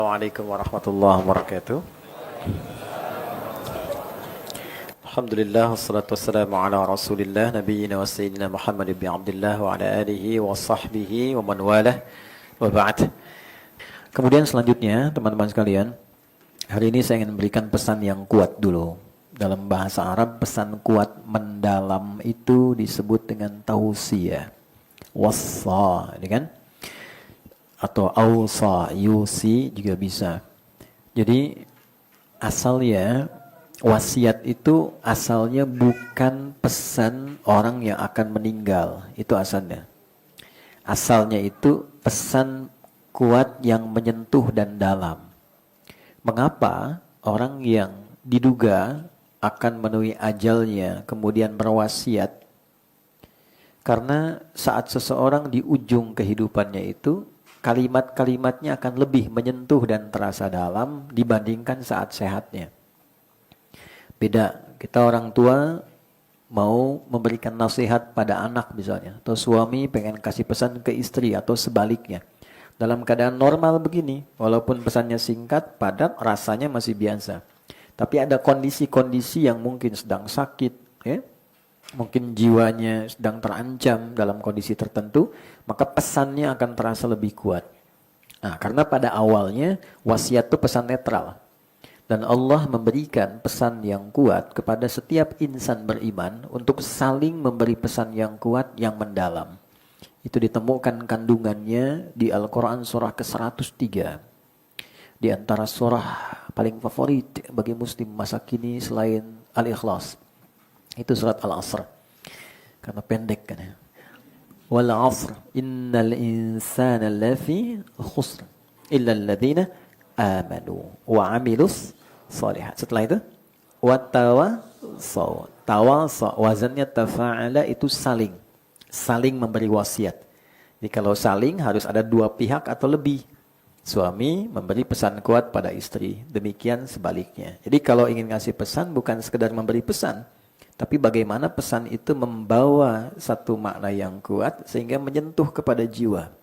Assalamualaikum warahmatullahi wabarakatuh. Alhamdulillah wassalatu wassalamu ala Rasulillah nabiyyina wa sayyidina Muhammad bin Abdullah wa ala alihi wa sahbihi wa man walah wa ba'd. Kemudian selanjutnya teman-teman sekalian, hari ini saya ingin memberikan pesan yang kuat dulu. Dalam bahasa Arab pesan kuat mendalam itu disebut dengan tausiyah. Wassa, ini kan? Atau ausa, yusi juga bisa. Jadi asalnya wasiat itu asalnya bukan pesan orang yang akan meninggal, itu asalnya. Asalnya itu pesan kuat yang menyentuh dan dalam. Mengapa orang yang diduga akan menemui ajalnya kemudian berwasiat? Karena saat seseorang di ujung kehidupannya itu kalimat-kalimatnya akan lebih menyentuh dan terasa dalam dibandingkan saat sehatnya. Beda, kita orang tua mau memberikan nasihat pada anak misalnya, atau suami pengen kasih pesan ke istri atau sebaliknya. Dalam keadaan normal begini, walaupun pesannya singkat, padat, rasanya masih biasa. Tapi ada kondisi-kondisi yang mungkin sedang sakit, ya, mungkin jiwanya sedang terancam dalam kondisi tertentu, maka pesannya akan terasa lebih kuat. Nah, karena pada awalnya wasiat itu pesan netral. Dan Allah memberikan pesan yang kuat kepada setiap insan beriman untuk saling memberi pesan yang kuat, yang mendalam. Itu ditemukan kandungannya di Al-Quran surah ke-103. Di antara surah paling favorit bagi muslim masa kini selain Al-Ikhlas. Itu surat Al-Asr. Karena pendek kan ya. Wal 'asr innal insana lafi khusr illa alladhina amanu wa 'amilus shalihat. Setelah itu wattawasaw. Tawasa wazannya tafa'ala itu saling memberi wasiat. Jadi kalau saling harus ada dua pihak atau lebih. Suami memberi pesan kuat pada istri, demikian sebaliknya. Jadi kalau ingin ngasih pesan bukan sekedar memberi pesan, tapi bagaimana pesan itu membawa satu makna yang kuat sehingga menyentuh kepada jiwa.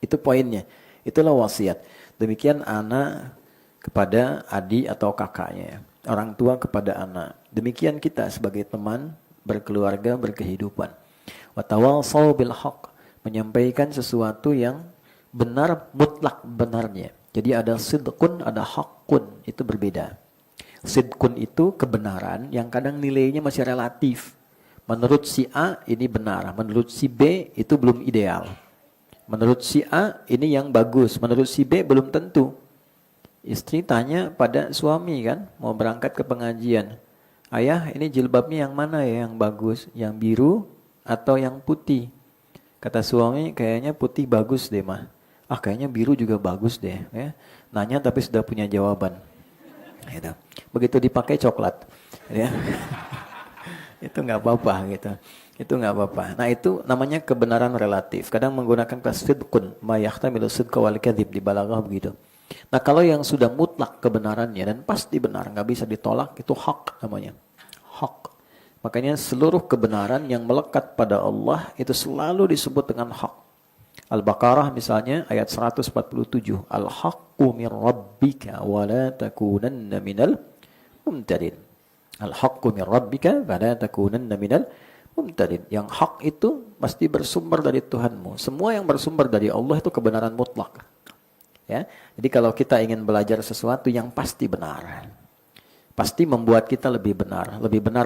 Itu poinnya. Itulah wasiat. Demikian anak kepada adik atau kakaknya. Orang tua kepada anak. Demikian kita sebagai teman, berkeluarga, berkehidupan. Watawassaw bil haqq. Menyampaikan sesuatu yang benar, mutlak benarnya. Jadi ada sidqun, ada haqqun. Itu berbeda. Sidqun itu kebenaran yang kadang nilainya masih relatif. Menurut si A ini benar, menurut si B itu belum ideal. Menurut si A ini yang bagus, menurut si B belum tentu. Istri tanya pada suami kan, mau berangkat ke pengajian. Ayah, ini jilbabnya yang mana ya yang bagus? Yang biru atau yang putih? Kata suami, kayaknya putih bagus deh mah. Ah, kayaknya biru juga bagus deh. Ya. Nanya tapi sudah punya jawaban. Gitu. Begitu dipakai coklat, ya. Itu nggak apa-apa gitu. Itu nggak apa-apa. Nah itu namanya kebenaran relatif. Kadang menggunakan sidqun, ma yahtamilu sidqa wal kadzib di balaghah begitu. Nah kalau yang sudah mutlak kebenarannya dan pasti benar, nggak bisa ditolak, itu hak namanya. Hak. Makanya seluruh kebenaran yang melekat pada Allah itu selalu disebut dengan hak. Al-Baqarah misalnya ayat 147. Al-haqqu min rabbika wa la takunanna minal mumtarin. Al-haqqu min rabbika wa la takunanna minal mumtarin. Yang hak itu pasti bersumber dari Tuhanmu. Semua yang bersumber dari Allah itu kebenaran mutlak. Ya. Jadi kalau kita ingin belajar sesuatu yang pasti benar, pasti membuat kita lebih benar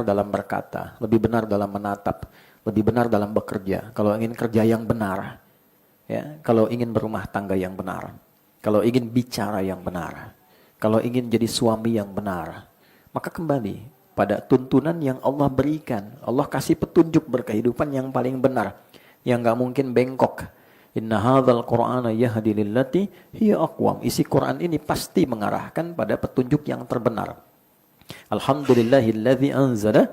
dalam berkata, lebih benar dalam menatap, lebih benar dalam bekerja. Kalau ingin kerja yang benar, ya, kalau ingin berumah tangga yang benar, kalau ingin bicara yang benar, kalau ingin jadi suami yang benar, maka kembali pada tuntunan yang Allah berikan. Allah kasih petunjuk berkehidupan yang paling benar, yang gak mungkin bengkok. Inna hadzal Qur'ana yahdi lillati hiya aqwam. Isi Quran ini pasti mengarahkan pada petunjuk yang terbenar. Alhamdulillahilladzi anzala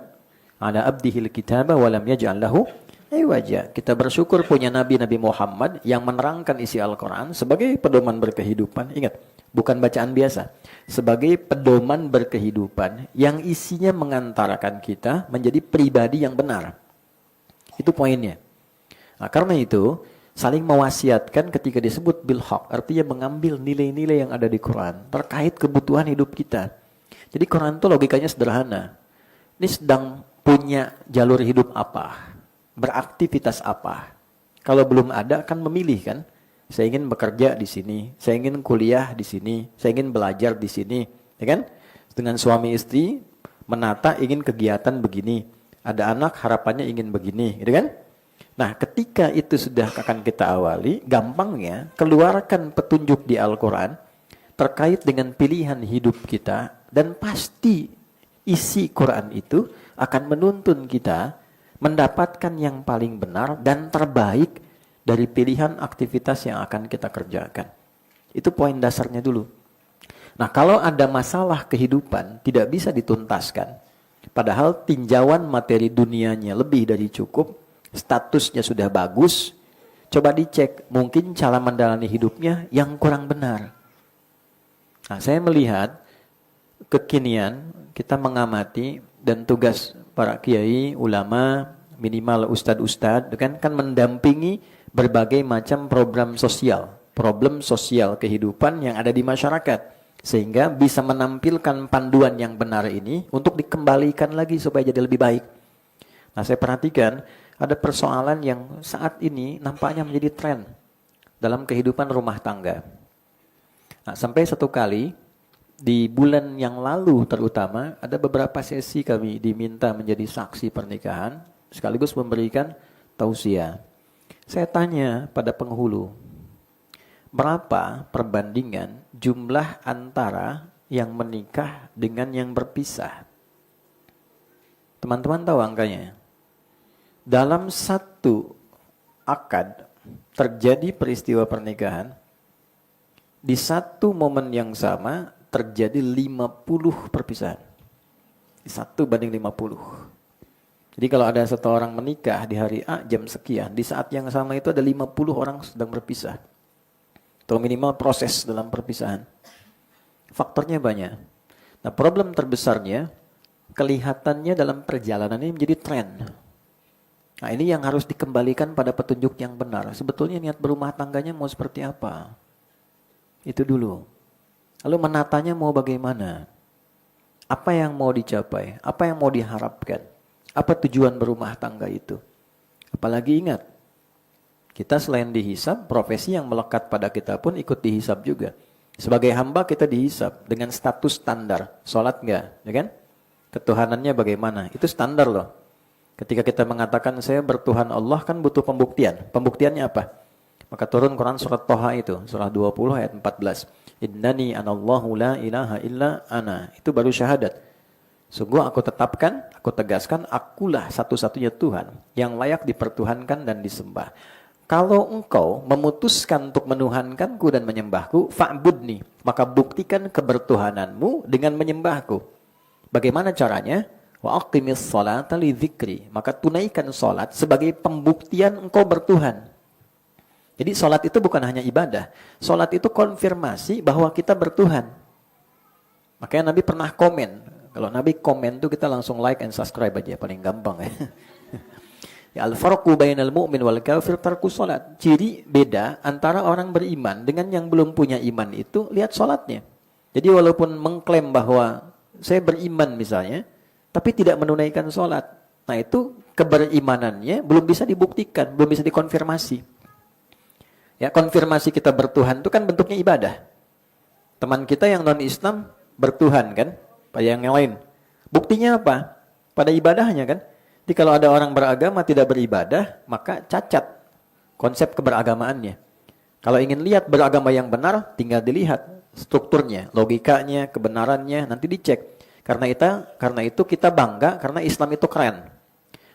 ala abdihil kitaba wa lam yaj'al lahu iwaja. Kita bersyukur punya Nabi Muhammad yang menerangkan isi Al-Quran sebagai pedoman berkehidupan. Ingat, bukan bacaan biasa. Sebagai pedoman berkehidupan yang isinya mengantarkan kita menjadi pribadi yang benar. Itu poinnya. Nah, karena itu Saling mewasiatkan ketika disebut bil haq, artinya mengambil nilai-nilai yang ada di Quran terkait kebutuhan hidup kita. Jadi Quran itu logikanya sederhana. Ini sedang punya jalur hidup apa? Beraktivitas apa? Kalau belum ada kan memilih kan? Saya ingin bekerja di sini, saya ingin kuliah di sini, saya ingin belajar di sini, ya kan? Dengan suami istri menata ingin kegiatan begini, ada anak harapannya ingin begini, gitu kan? Nah, ketika itu sudah akan kita awali, gampangnya keluarkan petunjuk di Al-Quran terkait dengan pilihan hidup kita, dan pasti isi Quran itu akan menuntun kita mendapatkan yang paling benar dan terbaik dari pilihan aktivitas yang akan kita kerjakan. Itu poin dasarnya dulu. Nah, kalau ada masalah kehidupan tidak bisa dituntaskan, padahal tinjauan materi dunianya lebih dari cukup, statusnya sudah bagus, coba dicek, mungkin cara menjalani hidupnya yang kurang benar. Nah, saya melihat kekinian kita mengamati, dan tugas para kiai, ulama, minimal ustadz-ustadz, kan mendampingi berbagai macam program sosial, problem sosial kehidupan yang ada di masyarakat, sehingga bisa menampilkan panduan yang benar ini untuk dikembalikan lagi supaya jadi lebih baik. Nah, saya perhatikan ada persoalan yang saat ini nampaknya menjadi tren dalam kehidupan rumah tangga. Nah, sampai satu kali di bulan yang lalu terutama ada beberapa sesi kami diminta menjadi saksi pernikahan sekaligus memberikan tausiah. Saya tanya pada penghulu, berapa perbandingan jumlah antara yang menikah dengan yang berpisah? Teman-teman tahu angkanya? Dalam satu akad terjadi peristiwa pernikahan, di satu momen yang sama terjadi 50 perpisahan. Di 1:50. Jadi kalau ada satu orang menikah di hari A jam sekian, di saat yang sama itu ada 50 orang sedang berpisah. Atau minimal proses dalam perpisahan. Faktornya banyak. Nah, problem terbesarnya kelihatannya dalam perjalanan ini menjadi tren. Nah, ini yang harus dikembalikan pada petunjuk yang benar. Sebetulnya niat berumah tangganya mau seperti apa? Itu dulu. Lalu menatanya mau bagaimana? Apa yang mau dicapai? Apa yang mau diharapkan? Apa tujuan berumah tangga itu? Apalagi ingat, kita selain dihisab, profesi yang melekat pada kita pun ikut dihisab juga. Sebagai hamba kita dihisab dengan status standar. Sholat enggak? Ya kan? Ketuhanannya bagaimana? Itu standar loh. Ketika kita mengatakan saya bertuhan Allah kan butuh pembuktian. Pembuktiannya apa? Maka turun Quran surat Toha itu, surah 20 ayat 14. Innani anallahu la ilaha illa ana. Itu baru syahadat. Sungguh aku tetapkan, aku tegaskan, akulah satu-satunya Tuhan yang layak dipertuhankan dan disembah. Kalau engkau memutuskan untuk menuhankanku dan menyembahku, fa'budni, maka buktikan kebertuhananmu dengan menyembahku. Bagaimana caranya? Wa aqimis sholata li dzikri, maka tunaikan salat sebagai pembuktian engkau bertuhan. Jadi salat itu bukan hanya ibadah, salat itu konfirmasi bahwa kita bertuhan. Makanya Nabi pernah komen, kalau Nabi komen tuh kita langsung like and subscribe aja, paling gampang ya. Ya, al-farqu bainal mu'min wal kafir tarku salat. Ciri beda antara orang beriman dengan yang belum punya iman itu lihat salatnya. Jadi walaupun mengklaim bahwa saya beriman misalnya, tapi tidak menunaikan sholat. Nah, itu keberimanannya belum bisa dibuktikan, belum bisa dikonfirmasi. Ya, konfirmasi kita bertuhan itu kan bentuknya ibadah. Teman kita yang non-Islam bertuhan kan, pada yang lain. Buktinya apa? Pada ibadahnya kan. Jadi kalau ada orang beragama tidak beribadah, maka cacat konsep keberagamaannya. Kalau ingin lihat beragama yang benar, tinggal dilihat strukturnya, logikanya, kebenarannya, nanti dicek. Karena itu kita bangga karena Islam itu keren.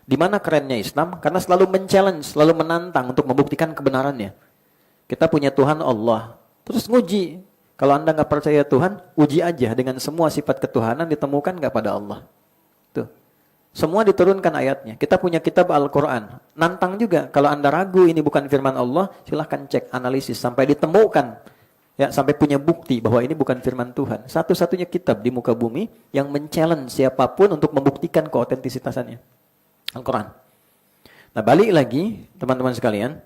Di mana kerennya Islam? Karena selalu men-challenge, selalu menantang untuk membuktikan kebenarannya. Kita punya Tuhan Allah, terus nguji. Kalau Anda nggak percaya Tuhan, uji aja dengan semua sifat ketuhanan ditemukan nggak pada Allah. Tuh, semua diturunkan ayatnya. Kita punya kitab Al-Quran, nantang juga. Kalau Anda ragu ini bukan firman Allah, silahkan cek analisis sampai ditemukan. Ya, sampai punya bukti bahwa ini bukan firman Tuhan. Satu-satunya kitab di muka bumi yang men-challenge siapapun untuk membuktikan keautentisitasannya. Al-Quran. Nah, balik lagi teman-teman sekalian.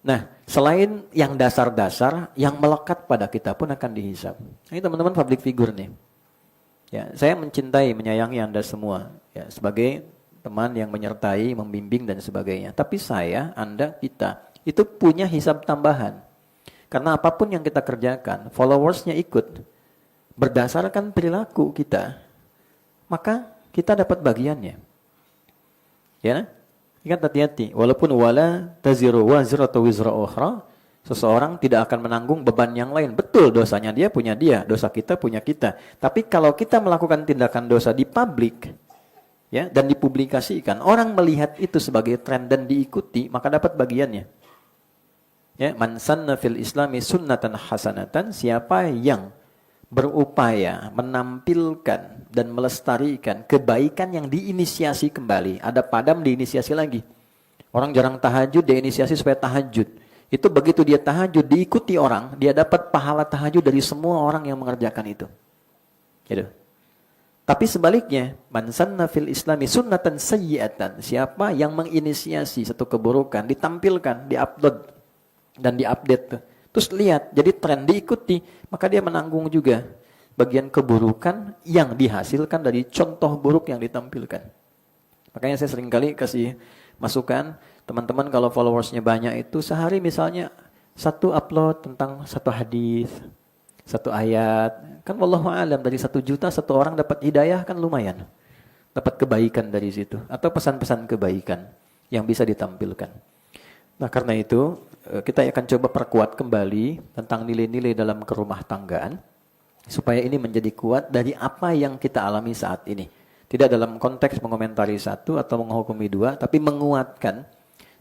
Nah, selain yang dasar-dasar, yang melekat pada kita pun akan dihisab. Ini teman-teman public figure nih. Ya, saya mencintai, menyayangi Anda semua ya, sebagai teman yang menyertai, membimbing dan sebagainya. Tapi saya, Anda, kita itu punya hisab tambahan. Karena apapun yang kita kerjakan, followersnya ikut berdasarkan perilaku kita, maka kita dapat bagiannya. Ya, ingat hati-hati. Walaupun wala taziru wazratu wizra ukhra, seseorang tidak akan menanggung beban yang lain. Betul, dosanya dia punya dia, dosa kita punya kita. Tapi kalau kita melakukan tindakan dosa di publik, ya, dan dipublikasikan, orang melihat itu sebagai tren dan diikuti, maka dapat bagiannya. Ya, man sanna fil islami sunnatan hasanatan, siapa yang berupaya menampilkan dan melestarikan kebaikan yang diinisiasi kembali. Ada padam diinisiasi lagi. Orang jarang tahajud, diinisiasi supaya tahajud. Itu begitu dia tahajud, diikuti orang, dia dapat pahala tahajud dari semua orang yang mengerjakan itu. Gitu. Tapi sebaliknya, man sanna fil islami sunnatan sayyi'atan, siapa yang menginisiasi satu keburukan, ditampilkan, diupload dan diupdate. Terus lihat, jadi tren diikuti, maka dia menanggung juga bagian keburukan yang dihasilkan dari contoh buruk yang ditampilkan. Makanya saya seringkali kasih masukan, teman-teman kalau followersnya banyak itu sehari misalnya satu upload tentang satu hadis, satu ayat. Kan wallahu alam dari 1 juta satu orang dapat hidayah kan lumayan. Dapat kebaikan dari situ. Atau pesan-pesan kebaikan yang bisa ditampilkan. Nah karena itu kita akan coba perkuat kembali tentang nilai-nilai dalam kerumah tanggaan. Supaya ini menjadi kuat dari apa yang kita alami saat ini. Tidak dalam konteks mengomentari satu atau menghukumi dua, tapi menguatkan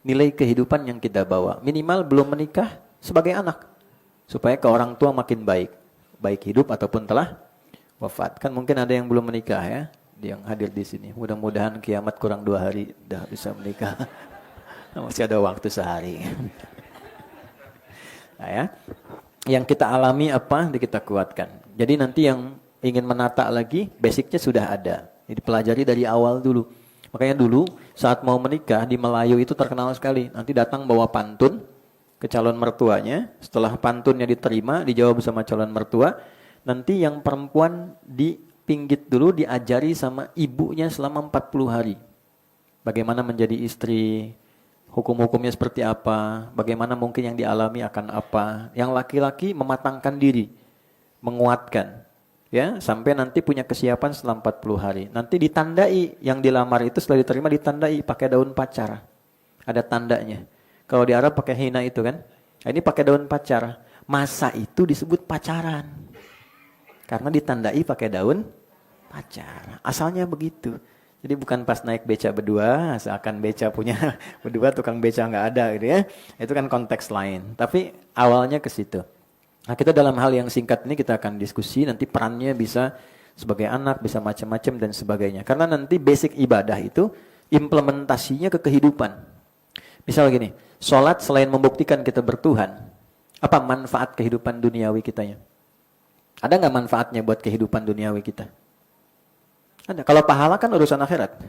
nilai kehidupan yang kita bawa. Minimal belum menikah sebagai anak. Supaya ke orang tua makin baik. Baik hidup ataupun telah wafat. Kan mungkin ada yang belum menikah ya, yang hadir di sini. Mudah-mudahan kiamat kurang 2 hari dah bisa menikah. Masih ada waktu sehari. Nah ya, yang kita alami apa, kita kuatkan. Jadi nanti yang ingin menata lagi, basicnya sudah ada. Jadi pelajari dari awal dulu. Makanya dulu saat mau menikah di Melayu itu terkenal sekali. Nanti datang bawa pantun ke calon mertuanya. Setelah pantunnya diterima, dijawab sama calon mertua. Nanti yang perempuan dipinggit dulu, diajari sama ibunya selama 40 hari. Bagaimana menjadi istri, hukum-hukumnya seperti apa, bagaimana mungkin yang dialami akan apa. Yang laki-laki mematangkan diri, menguatkan, ya sampai nanti punya kesiapan setelah 40 hari. Nanti ditandai yang dilamar itu setelah diterima ditandai pakai daun pacar. Ada tandanya. Kalau di Arab pakai hina itu kan. Nah, ini pakai daun pacar. Masa itu disebut pacaran. Karena ditandai pakai daun pacar. Asalnya begitu. Jadi bukan pas naik beca berdua, seakan beca punya berdua, tukang beca nggak ada gitu ya. Itu kan konteks lain. Tapi awalnya ke situ. Nah kita dalam hal yang singkat ini kita akan diskusi, nanti perannya bisa sebagai anak, bisa macam-macam dan sebagainya. Karena nanti basic ibadah itu implementasinya ke kehidupan. Misal gini, sholat selain membuktikan kita bertuhan, apa manfaat kehidupan duniawi kitanya? Ada nggak manfaatnya buat kehidupan duniawi kita? Ada. Kalau pahala kan urusan akhirat.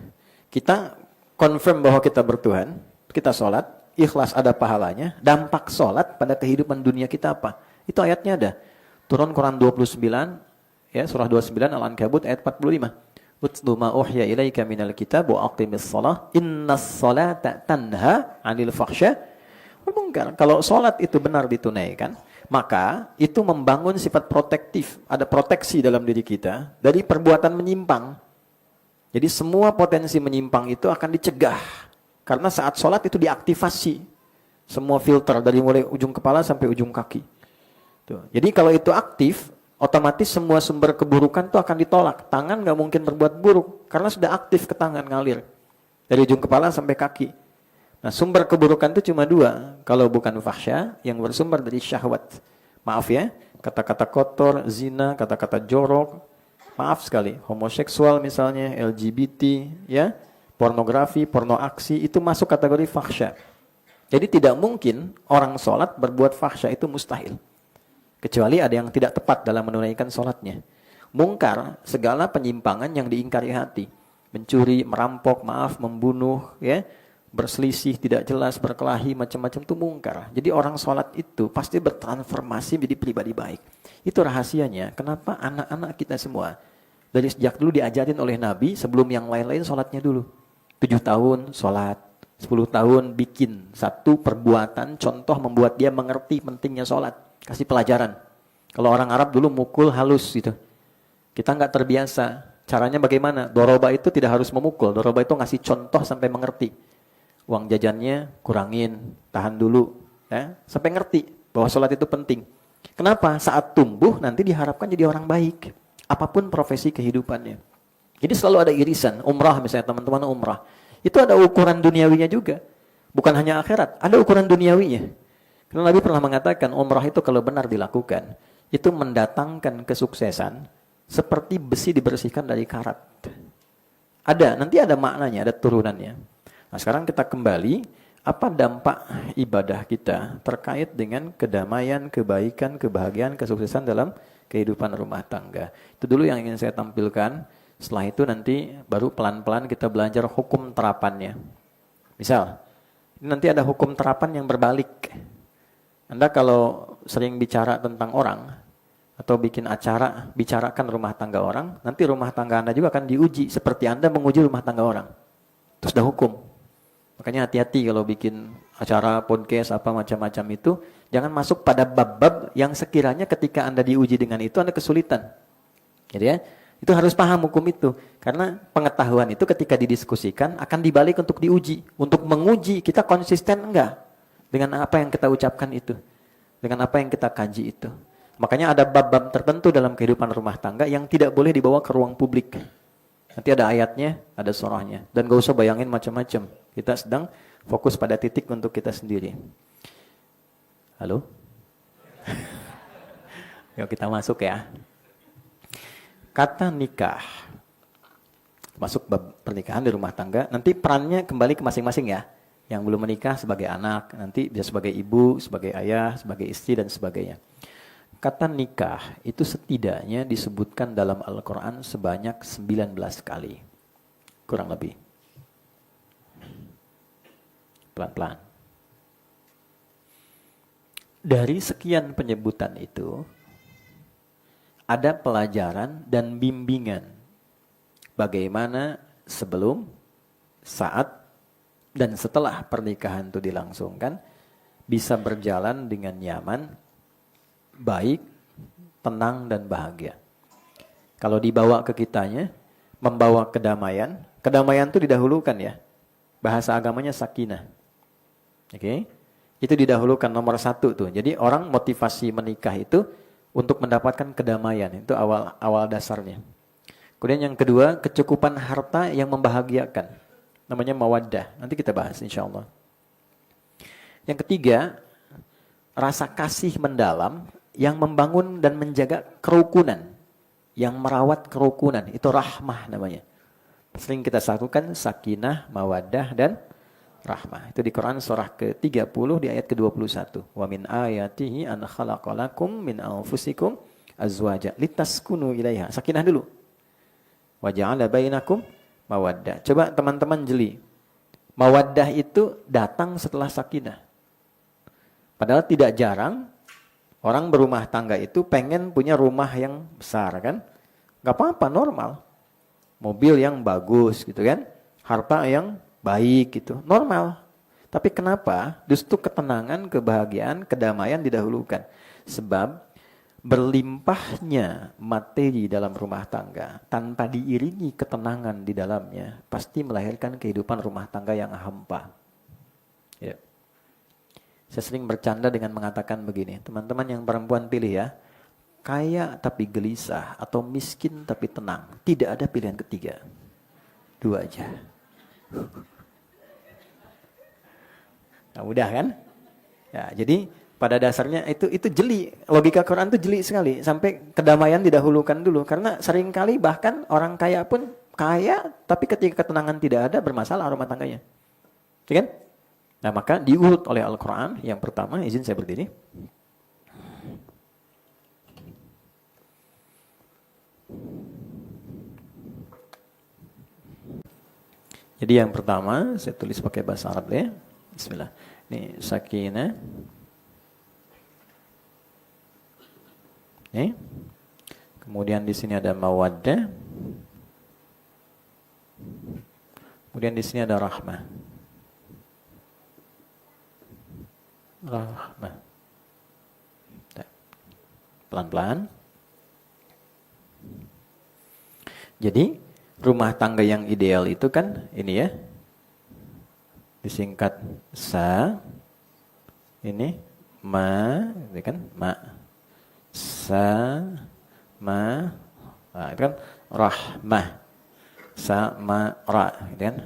Kita confirm bahwa kita bertuhan, kita sholat, ikhlas ada pahalanya, dampak sholat pada kehidupan dunia kita apa? Itu ayatnya ada. Turun Quran 29, ya surah 29 Al-Ankabut ayat 45. Utlu ma uhya ilaika minal kitab wa aqimis shalah innas salata tanha 'anil fahsya wal munkar. Kalau sholat itu benar ditunaikan, maka itu membangun sifat protektif, ada proteksi dalam diri kita dari perbuatan menyimpang. Jadi semua potensi menyimpang itu akan dicegah. Karena saat sholat itu diaktifasi. Semua filter dari mulai ujung kepala sampai ujung kaki. Tuh. Jadi kalau itu aktif, otomatis semua sumber keburukan itu akan ditolak. Tangan nggak mungkin berbuat buruk. Karena sudah aktif ke tangan ngalir. Dari ujung kepala sampai kaki. Nah sumber keburukan itu cuma 2. Kalau bukan fahsya, yang bersumber dari syahwat. Maaf ya, kata-kata kotor, zina, kata-kata jorok. Maaf sekali, homoseksual misalnya, LGBT, ya, pornografi, porno aksi, itu masuk kategori fahsya. Jadi tidak mungkin orang sholat berbuat fahsya, itu mustahil. Kecuali ada yang tidak tepat dalam menunaikan sholatnya. Mungkar, segala penyimpangan yang diingkari hati. Mencuri, merampok, maaf, membunuh, ya, berselisih, tidak jelas, berkelahi, macam-macam itu mungkar. Jadi orang sholat itu pasti bertransformasi menjadi pribadi baik. Itu rahasianya. Kenapa anak-anak kita semua dari sejak dulu diajarin oleh Nabi sebelum yang lain-lain sholatnya dulu. 7 tahun sholat, 10 tahun bikin satu perbuatan, contoh membuat dia mengerti pentingnya sholat. Kasih pelajaran. Kalau orang Arab dulu mukul halus gitu. Kita nggak terbiasa. Caranya bagaimana? Doroba itu tidak harus memukul. Doroba itu ngasih contoh sampai mengerti. Uang jajannya kurangin, tahan dulu. Ya, sampai ngerti bahwa sholat itu penting. Kenapa? Saat tumbuh nanti diharapkan jadi orang baik. Apapun profesi kehidupannya. Jadi selalu ada irisan. Umrah misalnya teman-teman umrah. Itu ada ukuran duniawinya juga. Bukan hanya akhirat, ada ukuran duniawinya. Karena Nabi pernah mengatakan umrah itu kalau benar dilakukan, itu mendatangkan kesuksesan seperti besi dibersihkan dari karat. Nanti ada maknanya, ada turunannya. Nah sekarang kita kembali, apa dampak ibadah kita terkait dengan kedamaian, kebaikan, kebahagiaan, kesuksesan dalam kehidupan rumah tangga. Itu dulu yang ingin saya tampilkan. Setelah itu nanti baru pelan-pelan kita belajar hukum terapannya. Misal, nanti ada hukum terapan yang berbalik. Anda kalau sering bicara tentang orang, atau bikin acara, bicarakan rumah tangga orang, nanti rumah tangga Anda juga akan diuji, seperti Anda menguji rumah tangga orang. Terus ada hukum. Makanya hati-hati kalau bikin acara, podcast, apa macam-macam itu, jangan masuk pada bab-bab yang sekiranya ketika Anda diuji dengan itu, Anda kesulitan. Gitu ya. Itu harus paham hukum itu. Karena pengetahuan itu ketika didiskusikan akan dibalik untuk diuji. Untuk menguji kita konsisten enggak dengan apa yang kita ucapkan itu. Dengan apa yang kita kaji itu. Makanya ada bab-bab tertentu dalam kehidupan rumah tangga yang tidak boleh dibawa ke ruang publik. Nanti ada ayatnya, ada surahnya. Dan gak usah bayangin macam-macam. Kita sedang fokus pada titik untuk kita sendiri. Halo? Yuk kita masuk ya. Kata nikah, masuk bab pernikahan di rumah tangga, nanti perannya kembali ke masing-masing ya. Yang belum menikah sebagai anak, nanti bisa sebagai ibu, sebagai ayah, sebagai istri, dan sebagainya. Kata nikah itu setidaknya disebutkan dalam Al-Quran sebanyak 19 kali. Kurang lebih. Pelan-pelan. Dari sekian penyebutan itu, ada pelajaran dan bimbingan bagaimana sebelum, saat, dan setelah pernikahan itu dilangsungkan bisa berjalan dengan nyaman, baik, tenang, dan bahagia. Kalau dibawa ke kitanya, membawa kedamaian, kedamaian itu didahulukan ya. Bahasa agamanya sakinah. Oke? Itu didahulukan nomor 1 tuh. Jadi orang motivasi menikah itu untuk mendapatkan kedamaian, itu awal dasarnya. Kemudian yang kedua, kecukupan harta yang membahagiakan. Namanya mawaddah. Nanti kita bahas insyaAllah. Yang ketiga, rasa kasih mendalam yang membangun dan menjaga kerukunan. Yang merawat kerukunan. Itu rahmah namanya. Sering kita satukan sakinah, mawaddah, dan rahmah. Itu di Quran surah ke-30 di ayat ke-21. Wa min ayatihi an khalaqalakum min anfusikum azwaja litaskunu ilaiha. Sakinah dulu. Wa ja'ala bainakum mawaddah. Coba teman-teman jeli. Mawaddah itu datang setelah sakinah. Padahal tidak jarang orang berumah tangga itu pengen punya rumah yang besar kan? Gak apa-apa, normal. Mobil yang bagus gitu kan? Harta yang baik gitu, normal. Tapi kenapa justru ketenangan, kebahagiaan, kedamaian didahulukan? Sebab berlimpahnya materi dalam rumah tangga tanpa diiringi ketenangan di dalamnya pasti melahirkan kehidupan rumah tangga yang hampa. Ya. Saya sering bercanda dengan mengatakan begini, teman-teman yang perempuan pilih ya, kaya tapi gelisah atau miskin tapi tenang. Tidak ada pilihan ketiga. 2 aja. Nah, mudah kan? Ya, jadi pada dasarnya itu jeli. Logika Quran itu jeli sekali. Sampai kedamaian didahulukan dulu. Karena seringkali bahkan orang kaya pun kaya, tapi ketika ketenangan tidak ada, bermasalah rumah tangganya. Ya kan? Nah, maka diurut oleh Al-Quran. Yang pertama, izin saya berdiri. Jadi yang pertama, saya tulis pakai bahasa Arab ya. Bismillah. Ini sakinah. Nih. Kemudian di sini ada mawaddah. Kemudian di sini ada rahmah. Rahmah. Pelan-pelan. Jadi rumah tangga yang ideal itu kan ini ya. Disingkat sa. Ini ma, ini kan ma. Sa ma. Nah, itu kan rahmah. Sama ra, gitu kan?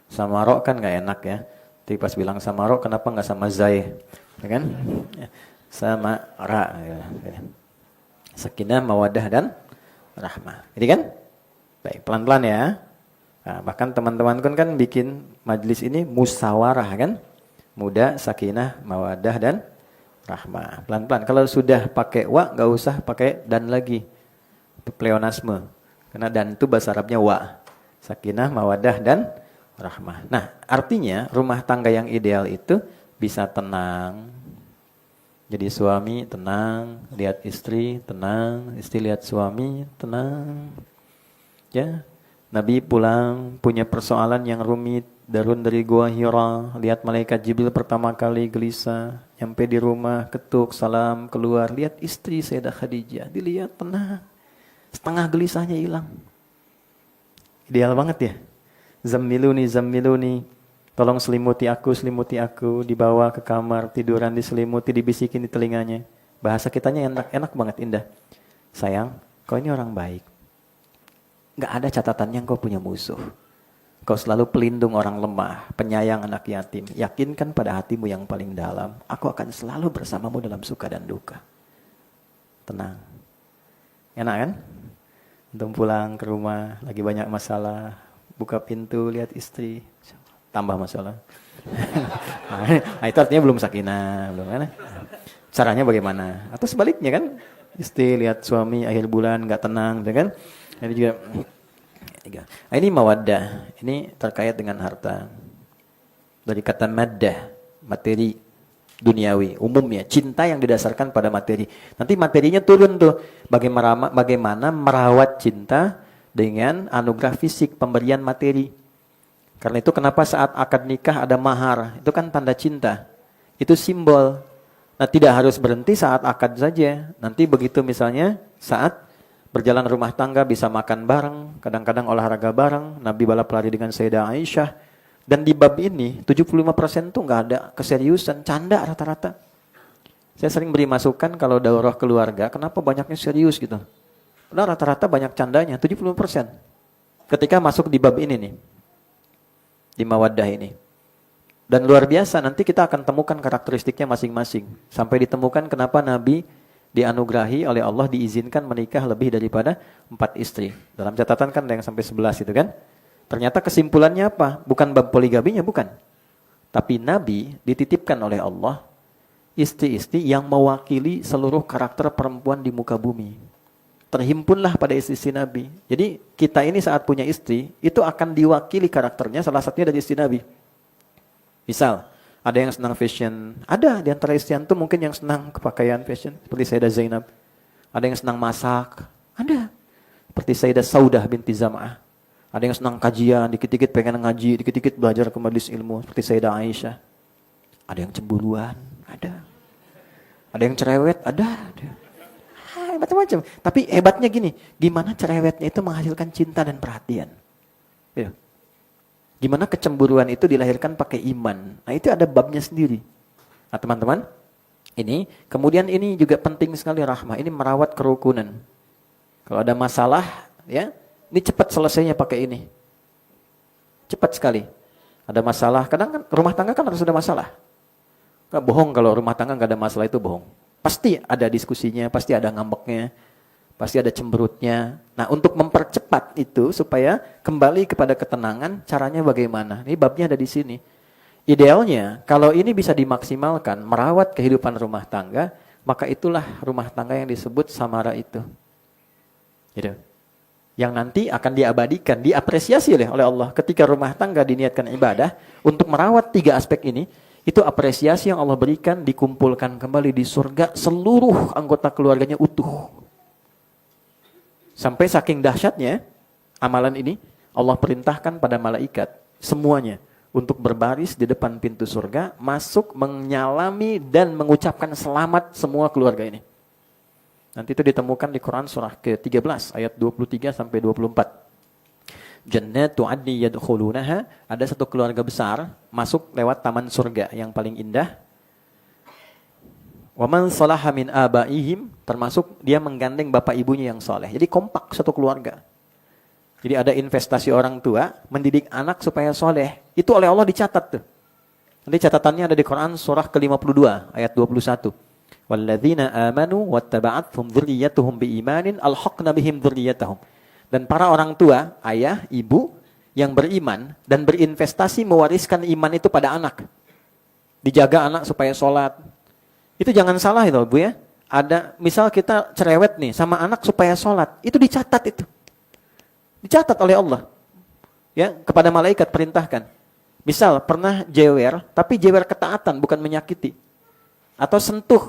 Sama ro kan nggak enak ya. Tapi pas bilang sama ro, kenapa nggak sama zai, ya kan? Sama ra, ya. Sakinah, mawaddah dan rahmah. Jadi kan? Baik, pelan-pelan ya. Nah, bahkan teman-teman kan bikin majelis ini musyawarah kan? Muda, sakinah, mawaddah dan rahmah. Pelan-pelan. Kalau sudah pakai wa, nggak usah pakai dan lagi. Itu pleonasme. Karena dan itu bahasa Arabnya wa. Sakinah, mawaddah dan rahmah. Nah, artinya rumah tangga yang ideal itu bisa tenang. Jadi suami tenang, lihat istri tenang, istri lihat suami tenang. Ya, Nabi pulang punya persoalan yang rumit, darun dari gua Hira, lihat malaikat Jibril pertama kali gelisah, nyampe di rumah ketuk salam keluar, lihat istri Sayyidah Khadijah, dilihat tenang, setengah gelisahnya hilang. Ideal banget ya. Zammiluni, zammiluni, tolong selimuti aku, dibawa ke kamar, tiduran diselimuti, dibisikin di telinganya. Bahasa kitanya enak banget, indah. Sayang, kau ini orang baik. Gak ada catatannya kau punya musuh. Kau selalu pelindung orang lemah, penyayang anak yatim. Yakinkan pada hatimu yang paling dalam, aku akan selalu bersamamu dalam suka dan duka. Tenang. Enak kan? Untuk pulang ke rumah, lagi banyak masalah, buka pintu, lihat istri, tambah masalah. Nah, itu artinya belum sakinah, belum kan? Caranya bagaimana? Atau sebaliknya kan? Istri lihat suami akhir bulan gak tenang, kan? Ini juga. Nah, ini mawaddah, ini terkait dengan harta. Dari kata maddah, materi duniawi, umumnya cinta yang didasarkan pada materi. Nanti materinya turun tuh, bagaimana merawat cinta dengan anugerah fisik, pemberian materi. Karena itu kenapa saat akad nikah ada mahar, itu kan tanda cinta. Itu simbol. Nah, tidak harus berhenti saat akad saja. Nanti begitu misalnya saat berjalan rumah tangga bisa makan bareng, kadang-kadang olahraga bareng, Nabi balap lari dengan Sayyidah Aisyah. Dan di bab ini 75% tuh nggak ada keseriusan, canda rata-rata. Saya sering beri masukan kalau daurah keluarga, kenapa banyaknya serius gitu? Udah rata-rata banyak candanya, 70%. Ketika masuk di bab ini nih, di mawaddah ini. Dan luar biasa, nanti kita akan temukan karakteristiknya masing-masing. Sampai ditemukan kenapa Nabi dianugerahi oleh Allah diizinkan menikah lebih daripada 4 istri. Dalam catatan kan ada yang sampai 11 itu kan. Ternyata kesimpulannya apa? Bukan bab poligaminya, bukan. Tapi Nabi dititipkan oleh Allah istri-istri yang mewakili seluruh karakter perempuan di muka bumi. Terhimpunlah pada istri-istri Nabi. Jadi kita ini saat punya istri, itu akan diwakili karakternya salah satunya dari istri Nabi. Misal, ada yang senang fashion. Ada di antara istri antum mungkin yang senang kepakaian fashion. Seperti Sayyidah Zainab. Ada yang senang masak. Ada. Seperti Sayyidah Saudah binti Zam'ah. Ada yang senang kajian, dikit-dikit pengen ngaji, dikit-dikit belajar ke majelis ilmu. Seperti Sayyidah Aisyah. Ada yang cemburuan. Ada. Ada yang cerewet. Ada. Macam-macam. Tapi hebatnya gini. Gimana cerewetnya itu menghasilkan cinta dan perhatian. Ya. Gimana kecemburuan itu dilahirkan pakai iman. Nah, itu ada babnya sendiri. Nah, teman-teman, ini kemudian ini juga penting sekali rahmah. Ini merawat kerukunan. Kalau ada masalah, ya, ini cepat selesainya pakai ini. Cepat sekali. Ada masalah, kadang kan rumah tangga kan harus ada masalah. Nggak bohong kalau rumah tangga nggak ada masalah itu bohong. Pasti ada diskusinya, pasti ada ngambeknya. Pasti ada cemberutnya. Nah, untuk mempercepat itu supaya kembali kepada ketenangan, caranya bagaimana? Ini babnya ada di sini. Idealnya, kalau ini bisa dimaksimalkan, merawat kehidupan rumah tangga, maka itulah rumah tangga yang disebut samara itu. Gitu. yang nanti akan diabadikan, diapresiasi oleh Allah ketika rumah tangga diniatkan ibadah untuk merawat 3 aspek ini. Itu apresiasi yang Allah berikan, dikumpulkan kembali di surga seluruh anggota keluarganya utuh. Sampai saking dahsyatnya amalan ini, Allah perintahkan pada malaikat semuanya untuk berbaris di depan pintu surga, masuk, menyalami dan mengucapkan selamat semua keluarga ini. Nanti itu ditemukan di Quran surah ke-13 ayat 23 sampai 24. Jannatu adni yadkhulunaha, ada satu keluarga besar masuk lewat taman surga yang paling indah. Wa man salaha min abaihim, termasuk dia menggandeng bapak ibunya yang soleh. Jadi kompak satu keluarga. Jadi ada investasi orang tua mendidik anak supaya soleh. Itu oleh Allah dicatat tuh. Nanti catatannya ada di Quran surah ke-52 ayat 21. Walladzina amanu wattaba'athum dzurriyyatuhum biimanin alhaqna bihim dzurriyyatahum. Dan para orang tua, ayah, ibu yang beriman dan berinvestasi mewariskan iman itu pada anak. Dijaga anak supaya sholat. Itu jangan salah itu Bu ya. Ada misal kita cerewet nih sama anak supaya sholat. Itu dicatat itu. Dicatat oleh Allah. Ya, kepada malaikat perintahkan. Misal pernah jewer, tapi jewer ketaatan bukan menyakiti. Atau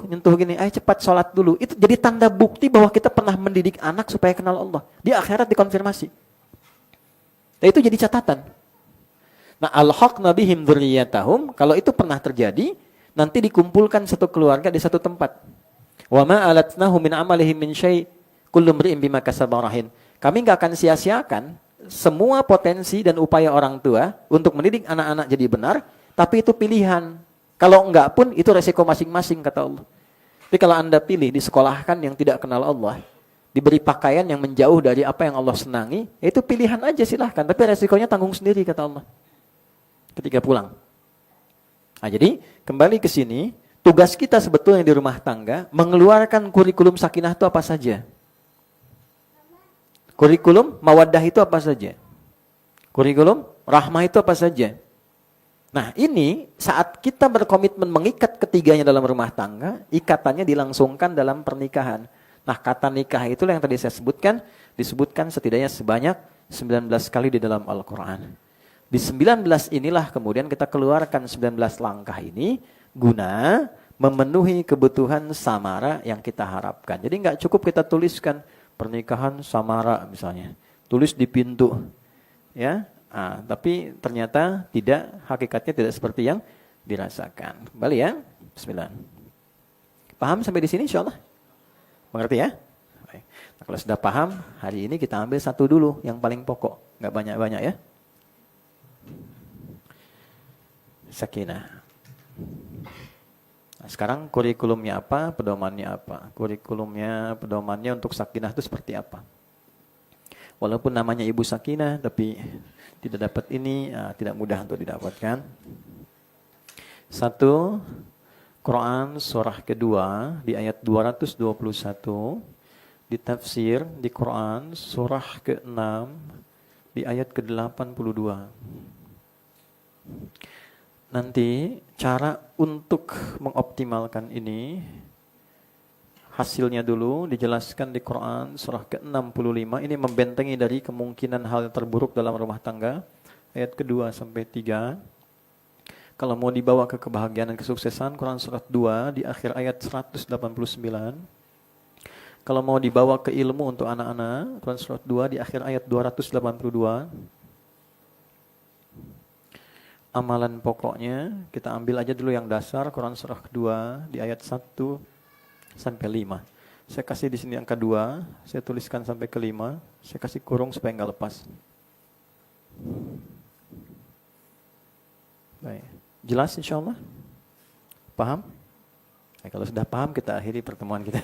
nyentuh gini, ayo cepat sholat dulu. Itu jadi tanda bukti bahwa kita pernah mendidik anak supaya kenal Allah. Di akhirat dikonfirmasi. Dan itu jadi catatan. Nah, alhaqna bihim dzurriyyatahum, kalau itu pernah terjadi, nanti dikumpulkan satu keluarga di satu tempat. Wa ma alatnahu min amalihim min syai', kullu imri'in bima kasaba rahin. Kami enggak akan sia-siakan semua potensi dan upaya orang tua untuk mendidik anak-anak jadi benar, tapi itu pilihan. Kalau enggak pun itu resiko masing-masing kata Allah. Tapi kalau Anda pilih disekolahkan yang tidak kenal Allah, diberi pakaian yang menjauh dari apa yang Allah senangi, itu pilihan aja silahkan. Tapi resikonya tanggung sendiri kata Allah. Ketika pulang. Nah, jadi kembali ke sini, tugas kita sebetulnya di rumah tangga mengeluarkan kurikulum sakinah itu apa saja. Kurikulum mawaddah itu apa saja. Kurikulum rahmah itu apa saja. Nah ini saat kita berkomitmen mengikat ketiganya dalam rumah tangga, ikatannya dilangsungkan dalam pernikahan. Nah kata nikah itulah yang tadi saya sebutkan, disebutkan setidaknya sebanyak 19 kali di dalam Al-Quran. Di 19 inilah kemudian kita keluarkan 19 langkah ini guna memenuhi kebutuhan samara yang kita harapkan. Jadi nggak cukup kita tuliskan pernikahan samara misalnya, tulis di pintu, ya. Nah, tapi ternyata tidak, hakikatnya tidak seperti yang dirasakan. Kembali ya, bismillah. Paham sampai di sini insyaallah? Mengerti ya? Baik. Nah, kalau sudah paham, hari ini kita ambil satu dulu yang paling pokok, nggak banyak-banyak ya. Sakinah. Nah, sekarang kurikulumnya apa, pedomannya apa? Kurikulumnya, pedomannya untuk sakinah itu seperti apa? Walaupun namanya Ibu Sakinah, tapi tidak dapat ini, tidak mudah untuk didapatkan. 1, Quran surah kedua di ayat 221, ditafsir di Quran surah ke-6 di ayat ke-82. Nanti cara untuk mengoptimalkan ini, hasilnya dulu dijelaskan di Quran surah ke-65. Ini membentengi dari kemungkinan hal terburuk dalam rumah tangga. Ayat kedua sampai 3. Kalau mau dibawa ke kebahagiaan dan kesuksesan, Quran surah 2 di akhir ayat 189. Kalau mau dibawa ke ilmu untuk anak-anak, Quran surah 2 di akhir ayat 282. Amalan pokoknya, kita ambil aja dulu yang dasar, Quran surah kedua di ayat 1 sampai 5. Saya kasih di sini angka 2, saya tuliskan sampai ke 5, saya kasih kurung supaya nggak lepas. Baik. Jelas insyaallah? Paham? Nah, kalau sudah paham kita akhiri pertemuan kita.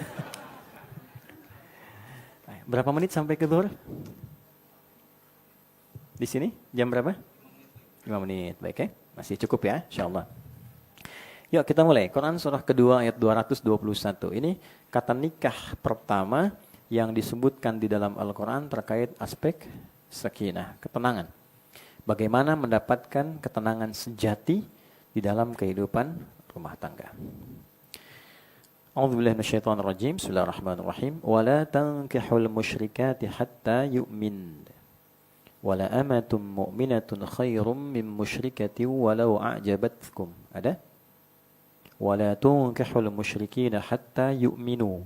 Berapa menit sampai ke Zuhur? Di sini jam berapa? 5 menit. Baik ya? Masih cukup ya insyaallah. Yuk kita mulai. Quran surah kedua ayat 221. Ini kata nikah pertama yang disebutkan di dalam Al-Quran terkait aspek sakinah, ketenangan. Bagaimana mendapatkan ketenangan sejati di dalam kehidupan rumah tangga. A'udzubillahi minasyaitonir rajim. Bismillahirrahmanirrahim. Wala tankihul musyrikati hatta yu'min. Wala amatum mu'minatun khairum min musyrikatin walau a'jabatkum. Ada? Wala tunkihul musyrikina hatta yu'minu.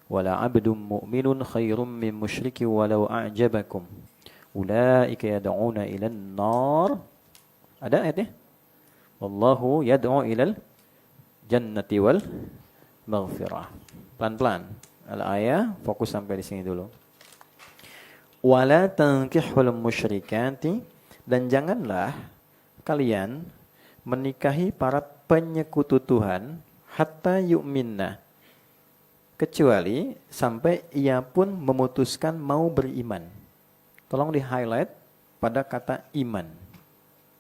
Wala 'abdun mu'minun khairum min musyrikin walau a'jabakum. Ulaika yad'una ilan nar. Ada ayatnya? Wallahu yad'u ilal jannati wal maghfirah. Pelan-pelan. Al-ayah, fokus sampai di sini dulu. Wala tankihul musyrikati, dan janganlah kalian menikahi para penyekutu Tuhan hatta yu'minna, kecuali sampai ia pun memutuskan mau beriman. Tolong di-highlight pada kata iman.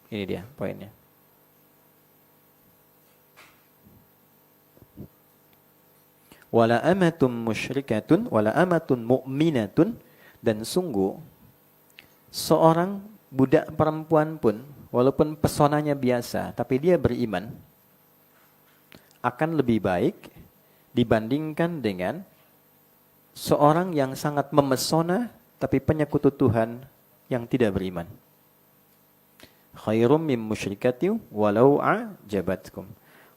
Ini dia poinnya. Wala amatun musyrikatun, wala amatun mu'minatun, dan sungguh seorang budak perempuan pun, walaupun pesonanya biasa, tapi dia beriman, akan lebih baik dibandingkan dengan seorang yang sangat memesona, tapi penyekutu Tuhan yang tidak beriman. Khairum min musyrikatin walau a'jabatkum.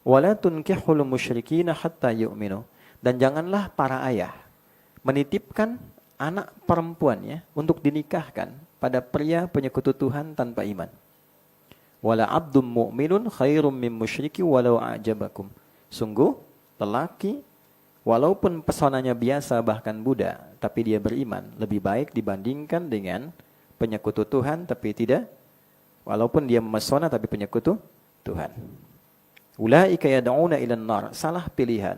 Wala tunkihul musyrikina hatta yu'minu. Dan janganlah para ayah menitipkan anak perempuannya untuk dinikahkan pada pria penyekutu Tuhan tanpa iman. Wala abdum mu'minun khairum min musyriki walau a'jabakum. Sungguh lelaki walaupun pesonanya biasa bahkan budak, tapi dia beriman, lebih baik dibandingkan dengan penyekutu Tuhan tapi tidak, walaupun dia memesona tapi penyekutu Tuhan. Ulaika yad'una ilan nar. Salah pilihan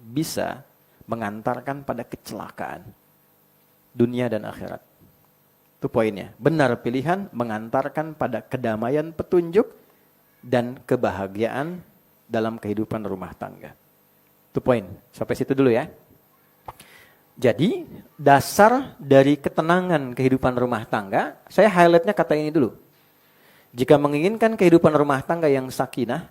bisa mengantarkan pada kecelakaan dunia dan akhirat. Itu poinnya. Benar pilihan mengantarkan pada kedamaian, petunjuk, dan kebahagiaan dalam kehidupan rumah tangga. Itu poin. Sampai situ dulu ya. Jadi dasar dari ketenangan kehidupan rumah tangga, saya highlightnya kata ini dulu. Jika menginginkan kehidupan rumah tangga yang sakinah,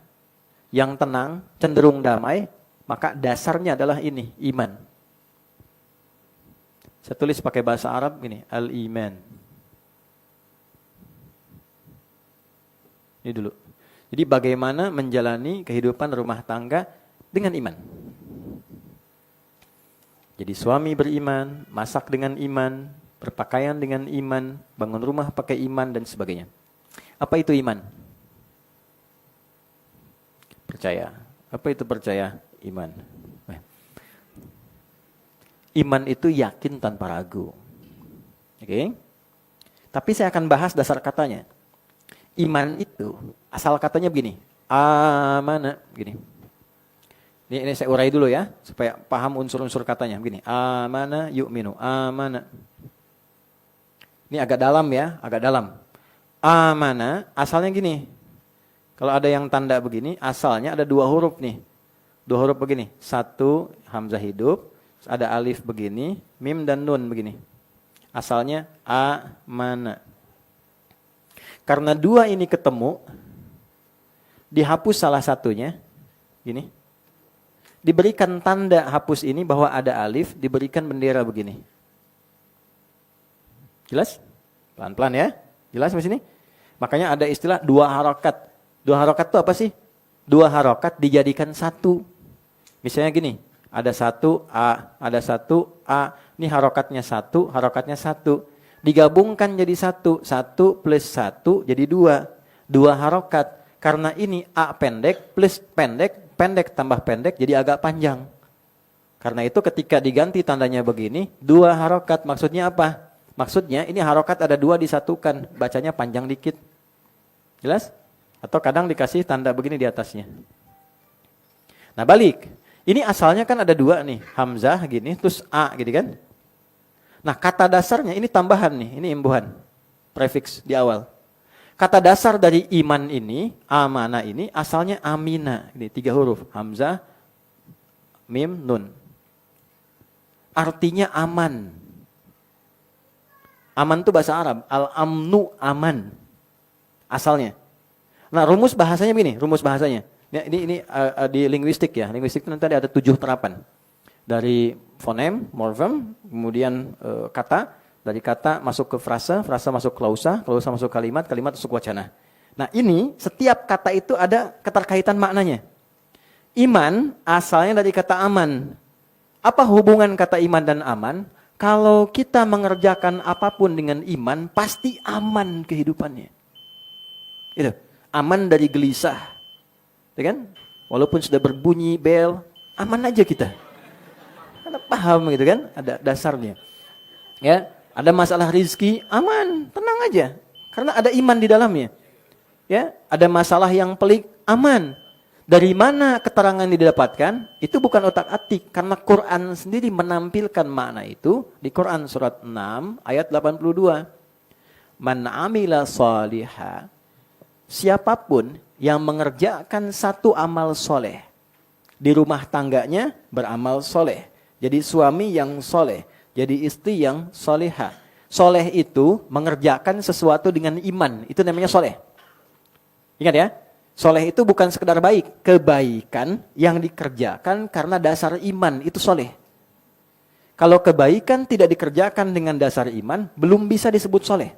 yang tenang, cenderung damai, maka dasarnya adalah ini, iman. Saya tulis pakai bahasa Arab gini, al-iman. Ini dulu. Jadi bagaimana menjalani kehidupan rumah tangga dengan iman. Jadi suami beriman, masak dengan iman, berpakaian dengan iman, bangun rumah pakai iman, dan sebagainya. Apa itu iman? Percaya. Apa itu percaya? Iman. Iman itu yakin tanpa ragu. Oke? Tapi saya akan bahas dasar katanya. Iman itu asal katanya begini. Amana, begini. Ini saya urai dulu ya supaya paham unsur-unsur katanya. Begini. Amana yu'minu. Amana. Ini agak dalam ya, agak dalam. Amana asalnya gini. Kalau ada yang tanda begini, asalnya ada dua huruf nih. Dua huruf begini, satu hamzah hidup, ada alif begini, mim dan nun begini. Asalnya amana. Karena dua ini ketemu, dihapus salah satunya, gini. Diberikan tanda hapus ini bahwa ada alif, diberikan bendera begini. Jelas? Pelan-pelan ya. Jelas di sini? Makanya ada istilah dua harokat. Dua harokat itu apa sih? Dua harokat dijadikan satu. Misalnya gini, ada satu A, ini harokatnya satu, digabungkan jadi satu plus satu jadi dua harokat, karena ini A pendek plus pendek tambah pendek jadi agak panjang. Karena itu ketika diganti tandanya begini, dua harokat, maksudnya apa? Maksudnya ini harokat ada dua disatukan, bacanya panjang dikit. Jelas? Atau kadang dikasih tanda begini di atasnya. Nah balik, ini asalnya kan ada dua nih, hamzah gini, terus A gitu kan. Nah kata dasarnya ini tambahan nih, ini imbuhan, prefix di awal. Kata dasar dari iman ini, amana ini, asalnya amina, ini 3 huruf, hamzah, mim, nun. Artinya aman. Aman itu bahasa Arab, al-amnu aman, asalnya. Nah rumus bahasanya begini, rumus bahasanya. Ini di linguistik ya. Linguistik itu nanti ada 7 terapan. Dari fonem, morfem, kemudian kata, dari kata masuk ke frasa, frasa masuk klausa, klausa masuk kalimat, kalimat masuk wacana. Nah ini setiap kata itu ada keterkaitan maknanya. Iman asalnya dari kata aman. Apa hubungan kata iman dan aman? Kalau kita mengerjakan apapun dengan iman, pasti aman kehidupannya. Itu aman dari gelisah, ya kan? Walaupun sudah berbunyi bel, aman aja kita. Ada paham gitu kan? Ada dasarnya. Ya, ada masalah rizki, aman, tenang aja, karena ada iman di dalamnya. Ya, ada masalah yang pelik, aman. Dari mana keterangan didapatkan? Itu bukan otak-atik, karena Quran sendiri menampilkan makna itu di Quran surat 6 ayat 82. Man amila shaliha, siapapun yang mengerjakan satu amal soleh, di rumah tangganya beramal soleh, jadi suami yang soleh, jadi istri yang soleha. Soleh itu mengerjakan sesuatu dengan iman, itu namanya soleh. Ingat ya, soleh itu bukan sekedar baik, kebaikan yang dikerjakan karena dasar iman, itu soleh. Kalau kebaikan tidak dikerjakan dengan dasar iman, belum bisa disebut soleh.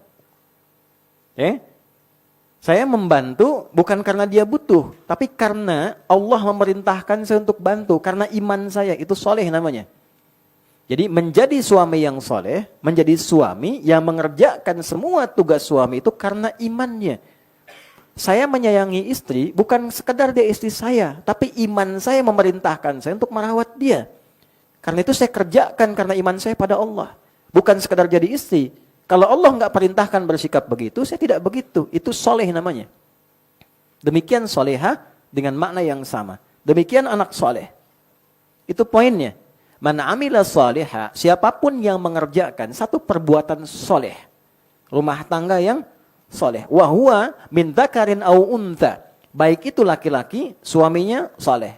Saya membantu bukan karena dia butuh, tapi karena Allah memerintahkan saya untuk bantu, karena iman saya, itu soleh namanya. Jadi menjadi suami yang soleh, menjadi suami yang mengerjakan semua tugas suami itu karena imannya. Saya menyayangi istri bukan sekedar dia istri saya, tapi iman saya memerintahkan saya untuk merawat dia. Karena itu saya kerjakan karena iman saya pada Allah. Bukan sekedar jadi istri. Kalau Allah nggak perintahkan bersikap begitu, saya tidak begitu. Itu soleh namanya. Demikian soleha dengan makna yang sama. Demikian anak soleh. Itu poinnya. Man amila soleha, siapapun yang mengerjakan satu perbuatan soleh. Rumah tangga yang soleh. Wahuwa min dzakarin au untha. Baik itu laki-laki, suaminya soleh.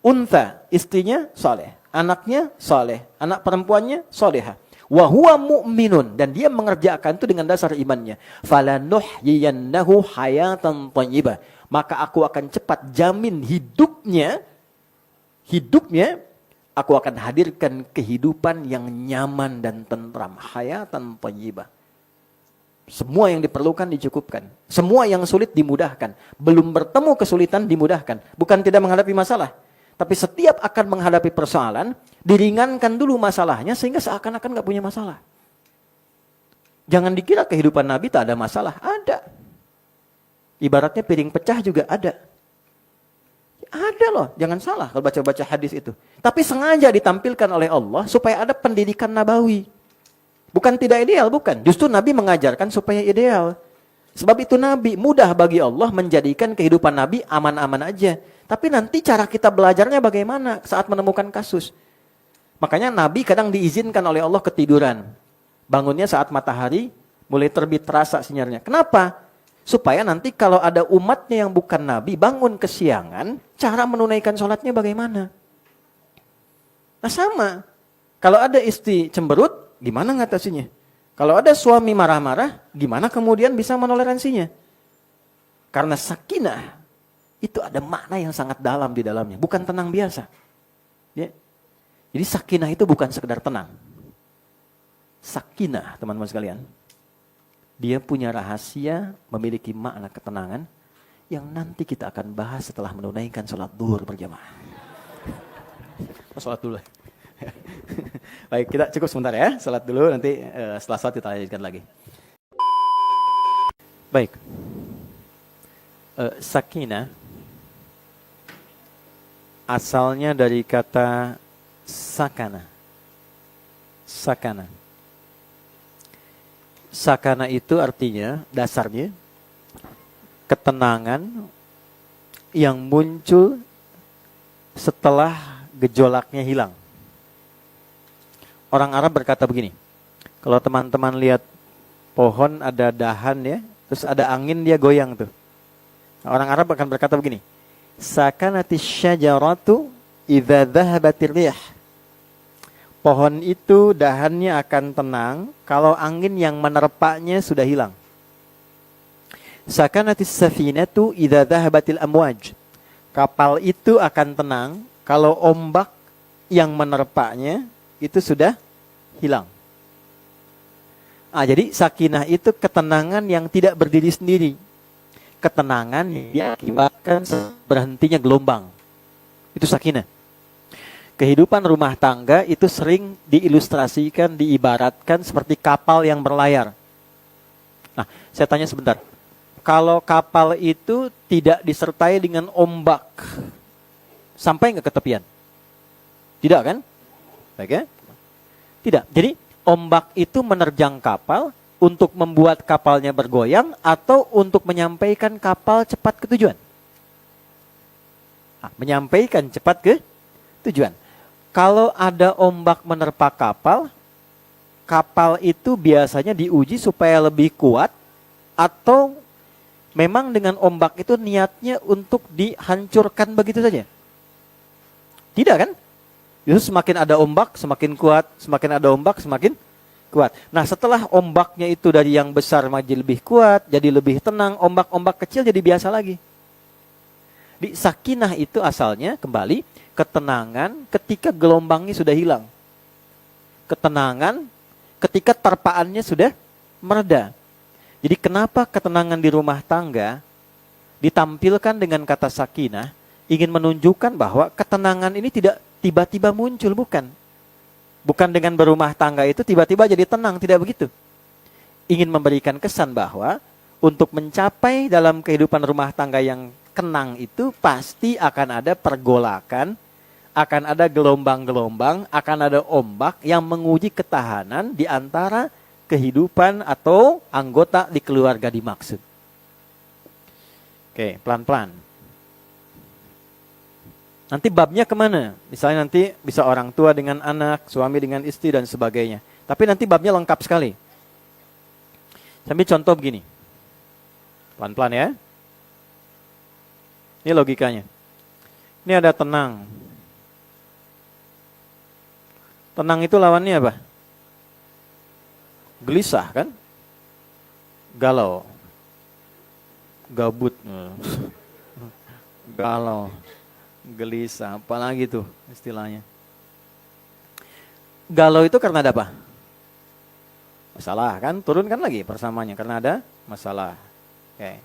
Untha, istrinya soleh. Anaknya soleh. Anak perempuannya soleha. Wahuwa mu'minun. Dan dia mengerjakan itu dengan dasar imannya. Falanuhyiyannahu hayatan thayyibah. Maka aku akan cepat jamin hidupnya, aku akan hadirkan kehidupan yang nyaman dan tentram. Hayatan thayyibah. Semua yang diperlukan dicukupkan. Semua yang sulit dimudahkan. Belum bertemu kesulitan dimudahkan. Bukan tidak menghadapi masalah. Tapi setiap akan menghadapi persoalan, diringankan dulu masalahnya sehingga seakan-akan gak punya masalah. Jangan dikira kehidupan Nabi tak ada masalah. Ada. Ibaratnya piring pecah juga ada. Ada loh, jangan salah kalau baca-baca hadis itu. Tapi sengaja ditampilkan oleh Allah supaya ada pendidikan nabawi. Bukan tidak ideal, bukan. Justru Nabi mengajarkan supaya ideal. Sebab itu Nabi mudah bagi Allah menjadikan kehidupan Nabi aman-aman aja. Tapi nanti cara kita belajarnya bagaimana saat menemukan kasus. Makanya Nabi kadang diizinkan oleh Allah ketiduran. Bangunnya saat matahari mulai terbit terasa sinyalnya. Kenapa? Supaya nanti kalau ada umatnya yang bukan Nabi bangun kesiangan, cara menunaikan sholatnya bagaimana? Nah sama. Kalau ada istri cemberut, gimana ngatasinya? Kalau ada suami marah-marah, gimana kemudian bisa menoleransinya? Karena sakinah itu ada makna yang sangat dalam di dalamnya, bukan tenang biasa. Ya. Jadi sakinah itu bukan sekedar tenang. Sakinah, teman-teman sekalian, dia punya rahasia, memiliki makna ketenangan yang nanti kita akan bahas setelah menunaikan sholat duhur berjamaah. Sholat dulu. Baik, kita cukup sebentar ya, sholat dulu, nanti setelah sholat kita lanjutkan lagi. Baik, sakinah asalnya dari kata sakana. Sakana. Sakana itu artinya, dasarnya, ketenangan yang muncul setelah gejolaknya hilang. Orang Arab berkata begini, kalau teman-teman lihat pohon ada dahan ya, terus ada angin dia goyang tuh. Orang Arab akan berkata begini, sakanatis syajaratu idza dhahabatir rih. Pohon itu dahannya akan tenang kalau angin yang menerpanya sudah hilang. Sakanatis safinatu idza dhahabatil amwaj. Kapal itu akan tenang kalau ombak yang menerpanya itu sudah hilang. Jadi sakinah itu ketenangan yang tidak berdiri sendiri. Ketenangan yang diakibatkan berhentinya gelombang. Itu sakinah. Kehidupan rumah tangga itu sering diilustrasikan, diibaratkan seperti kapal yang berlayar. Nah, saya tanya sebentar. Kalau kapal itu tidak disertai dengan ombak, sampai nggak ke tepian? Tidak kan? Baik ya? Tidak. Jadi ombak itu menerjang kapal untuk membuat kapalnya bergoyang atau untuk menyampaikan kapal cepat ke tujuan? Menyampaikan cepat ke tujuan. Kalau ada ombak menerpa kapal, kapal itu biasanya diuji supaya lebih kuat atau memang dengan ombak itu niatnya untuk dihancurkan begitu saja? Tidak kan? Justru semakin ada ombak, semakin kuat, semakin ada ombak, semakin kuat. Nah, setelah ombaknya itu dari yang besar menjadi lebih kuat, jadi lebih tenang, ombak-ombak kecil jadi biasa lagi. Di sakinah itu asalnya kembali ketenangan ketika gelombangnya sudah hilang. Ketenangan ketika terpaannya sudah mereda. Jadi kenapa ketenangan di rumah tangga ditampilkan dengan kata sakinah, ingin menunjukkan bahwa ketenangan ini tidak tiba-tiba muncul, bukan. Bukan dengan berumah tangga itu tiba-tiba jadi tenang, tidak begitu. Ingin memberikan kesan bahwa untuk mencapai dalam kehidupan rumah tangga yang tenang itu pasti akan ada pergolakan, akan ada gelombang-gelombang, akan ada ombak yang menguji ketahanan di antara kehidupan atau anggota di keluarga dimaksud. Oke, pelan-pelan. Nanti babnya kemana? Misalnya nanti bisa orang tua dengan anak, suami dengan istri dan sebagainya. Tapi nanti babnya lengkap sekali. Sambil contoh begini. Pelan-pelan ya. Ini logikanya. Ini ada tenang. Tenang itu lawannya apa? Gelisah kan? Galau. Gabut. Galau. Gelisah. Apalagi tuh istilahnya. Galau itu karena ada apa? Masalah kan? Turunkan lagi persamaannya. Karena ada masalah. Oke.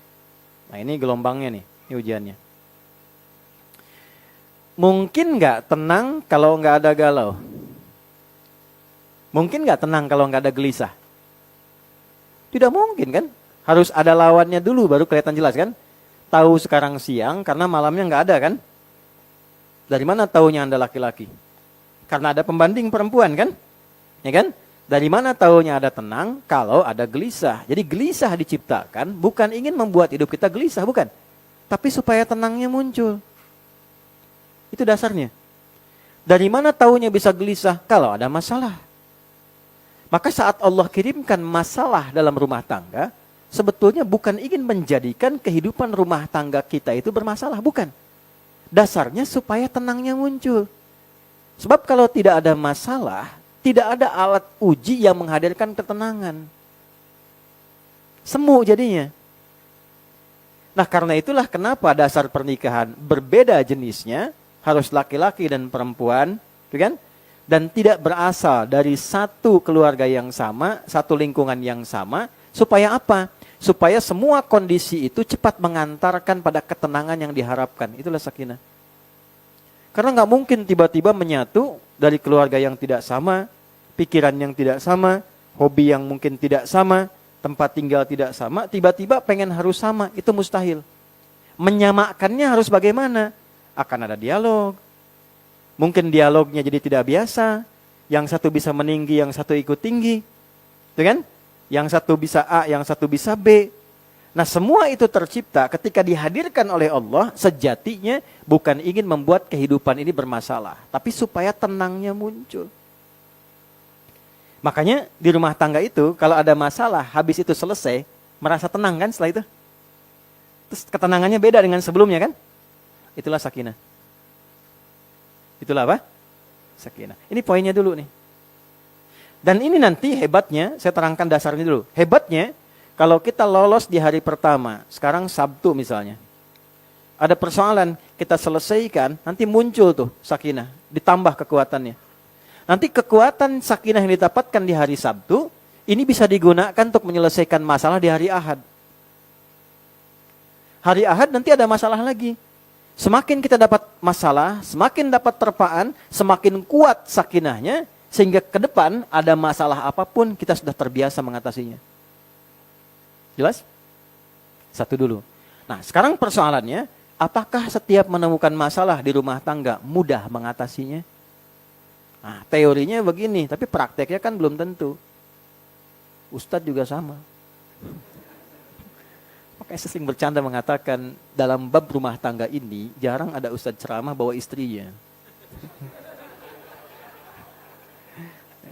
Nah ini gelombangnya nih. Ini ujiannya. Mungkin nggak tenang kalau nggak ada galau? Mungkin nggak tenang kalau nggak ada gelisah? Tidak mungkin kan? Harus ada lawannya dulu baru kelihatan jelas kan? Tahu sekarang siang karena malamnya nggak ada kan? Dari mana taunya Anda laki-laki? Karena ada pembanding perempuan kan? Ya kan? Dari mana taunya ada tenang kalau ada gelisah? Jadi gelisah diciptakan bukan ingin membuat hidup kita gelisah, bukan. Tapi supaya tenangnya muncul. Itu dasarnya. Dari mana taunya bisa gelisah? Kalau ada masalah. Maka saat Allah kirimkan masalah dalam rumah tangga, sebetulnya bukan ingin menjadikan kehidupan rumah tangga kita itu bermasalah, bukan. Dasarnya supaya tenangnya muncul. Sebab kalau tidak ada masalah, tidak ada alat uji yang menghadirkan ketenangan. Semu jadinya. Nah karena itulah kenapa dasar pernikahan berbeda jenisnya, harus laki-laki dan perempuan, kan? Dan tidak berasal dari satu keluarga yang sama, satu lingkungan yang sama, supaya apa? Supaya semua kondisi itu cepat mengantarkan pada ketenangan yang diharapkan. Itulah sakinah. Karena nggak mungkin tiba-tiba menyatu dari keluarga yang tidak sama, pikiran yang tidak sama, hobi yang mungkin tidak sama, tempat tinggal tidak sama, tiba-tiba pengen harus sama, itu mustahil. Menyamakannya harus bagaimana? Akan ada dialog. Mungkin dialognya jadi tidak biasa. Yang satu bisa meninggi, yang satu ikut tinggi. Itu kan? Yang satu bisa A, yang satu bisa B. Nah semua itu tercipta ketika dihadirkan oleh Allah, sejatinya bukan ingin membuat kehidupan ini bermasalah. Tapi supaya tenangnya muncul. Makanya di rumah tangga itu, kalau ada masalah, habis itu selesai, merasa tenang kan setelah itu? Terus ketenangannya beda dengan sebelumnya kan? Itulah sakinah. Itulah apa? Sakinah. Ini poinnya dulu nih. Dan ini nanti hebatnya, saya terangkan dasarnya dulu. Hebatnya, kalau kita lolos di hari pertama, sekarang Sabtu misalnya. Ada persoalan, kita selesaikan, nanti muncul tuh sakinah, ditambah kekuatannya. Nanti kekuatan sakinah yang didapatkan di hari Sabtu, ini bisa digunakan untuk menyelesaikan masalah di hari Ahad. Hari Ahad nanti ada masalah lagi. Semakin kita dapat masalah, semakin dapat terpaan, semakin kuat sakinahnya, sehingga ke depan ada masalah apapun, kita sudah terbiasa mengatasinya. Jelas? Satu dulu. Nah, sekarang persoalannya, apakah setiap menemukan masalah di rumah tangga mudah mengatasinya? Nah, teorinya begini, tapi prakteknya kan belum tentu. Ustadz juga sama. Makanya saya sering bercanda mengatakan, dalam bab rumah tangga ini, jarang ada ustadz ceramah bawa istrinya.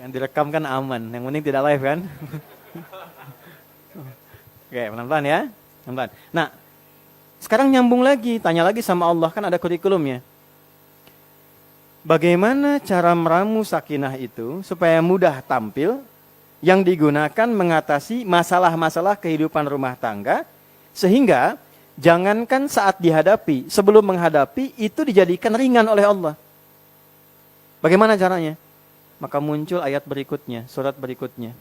Yang direkam kan aman, yang penting tidak live kan? Oke, pelan-pelan ya. Pelan-pelan. Nah, sekarang nyambung lagi, tanya lagi sama Allah, kan ada kurikulumnya. Bagaimana cara meramu sakinah itu supaya mudah tampil yang digunakan mengatasi masalah-masalah kehidupan rumah tangga, sehingga jangankan saat dihadapi, sebelum menghadapi itu dijadikan ringan oleh Allah. Bagaimana caranya? Maka muncul ayat berikutnya, surat berikutnya.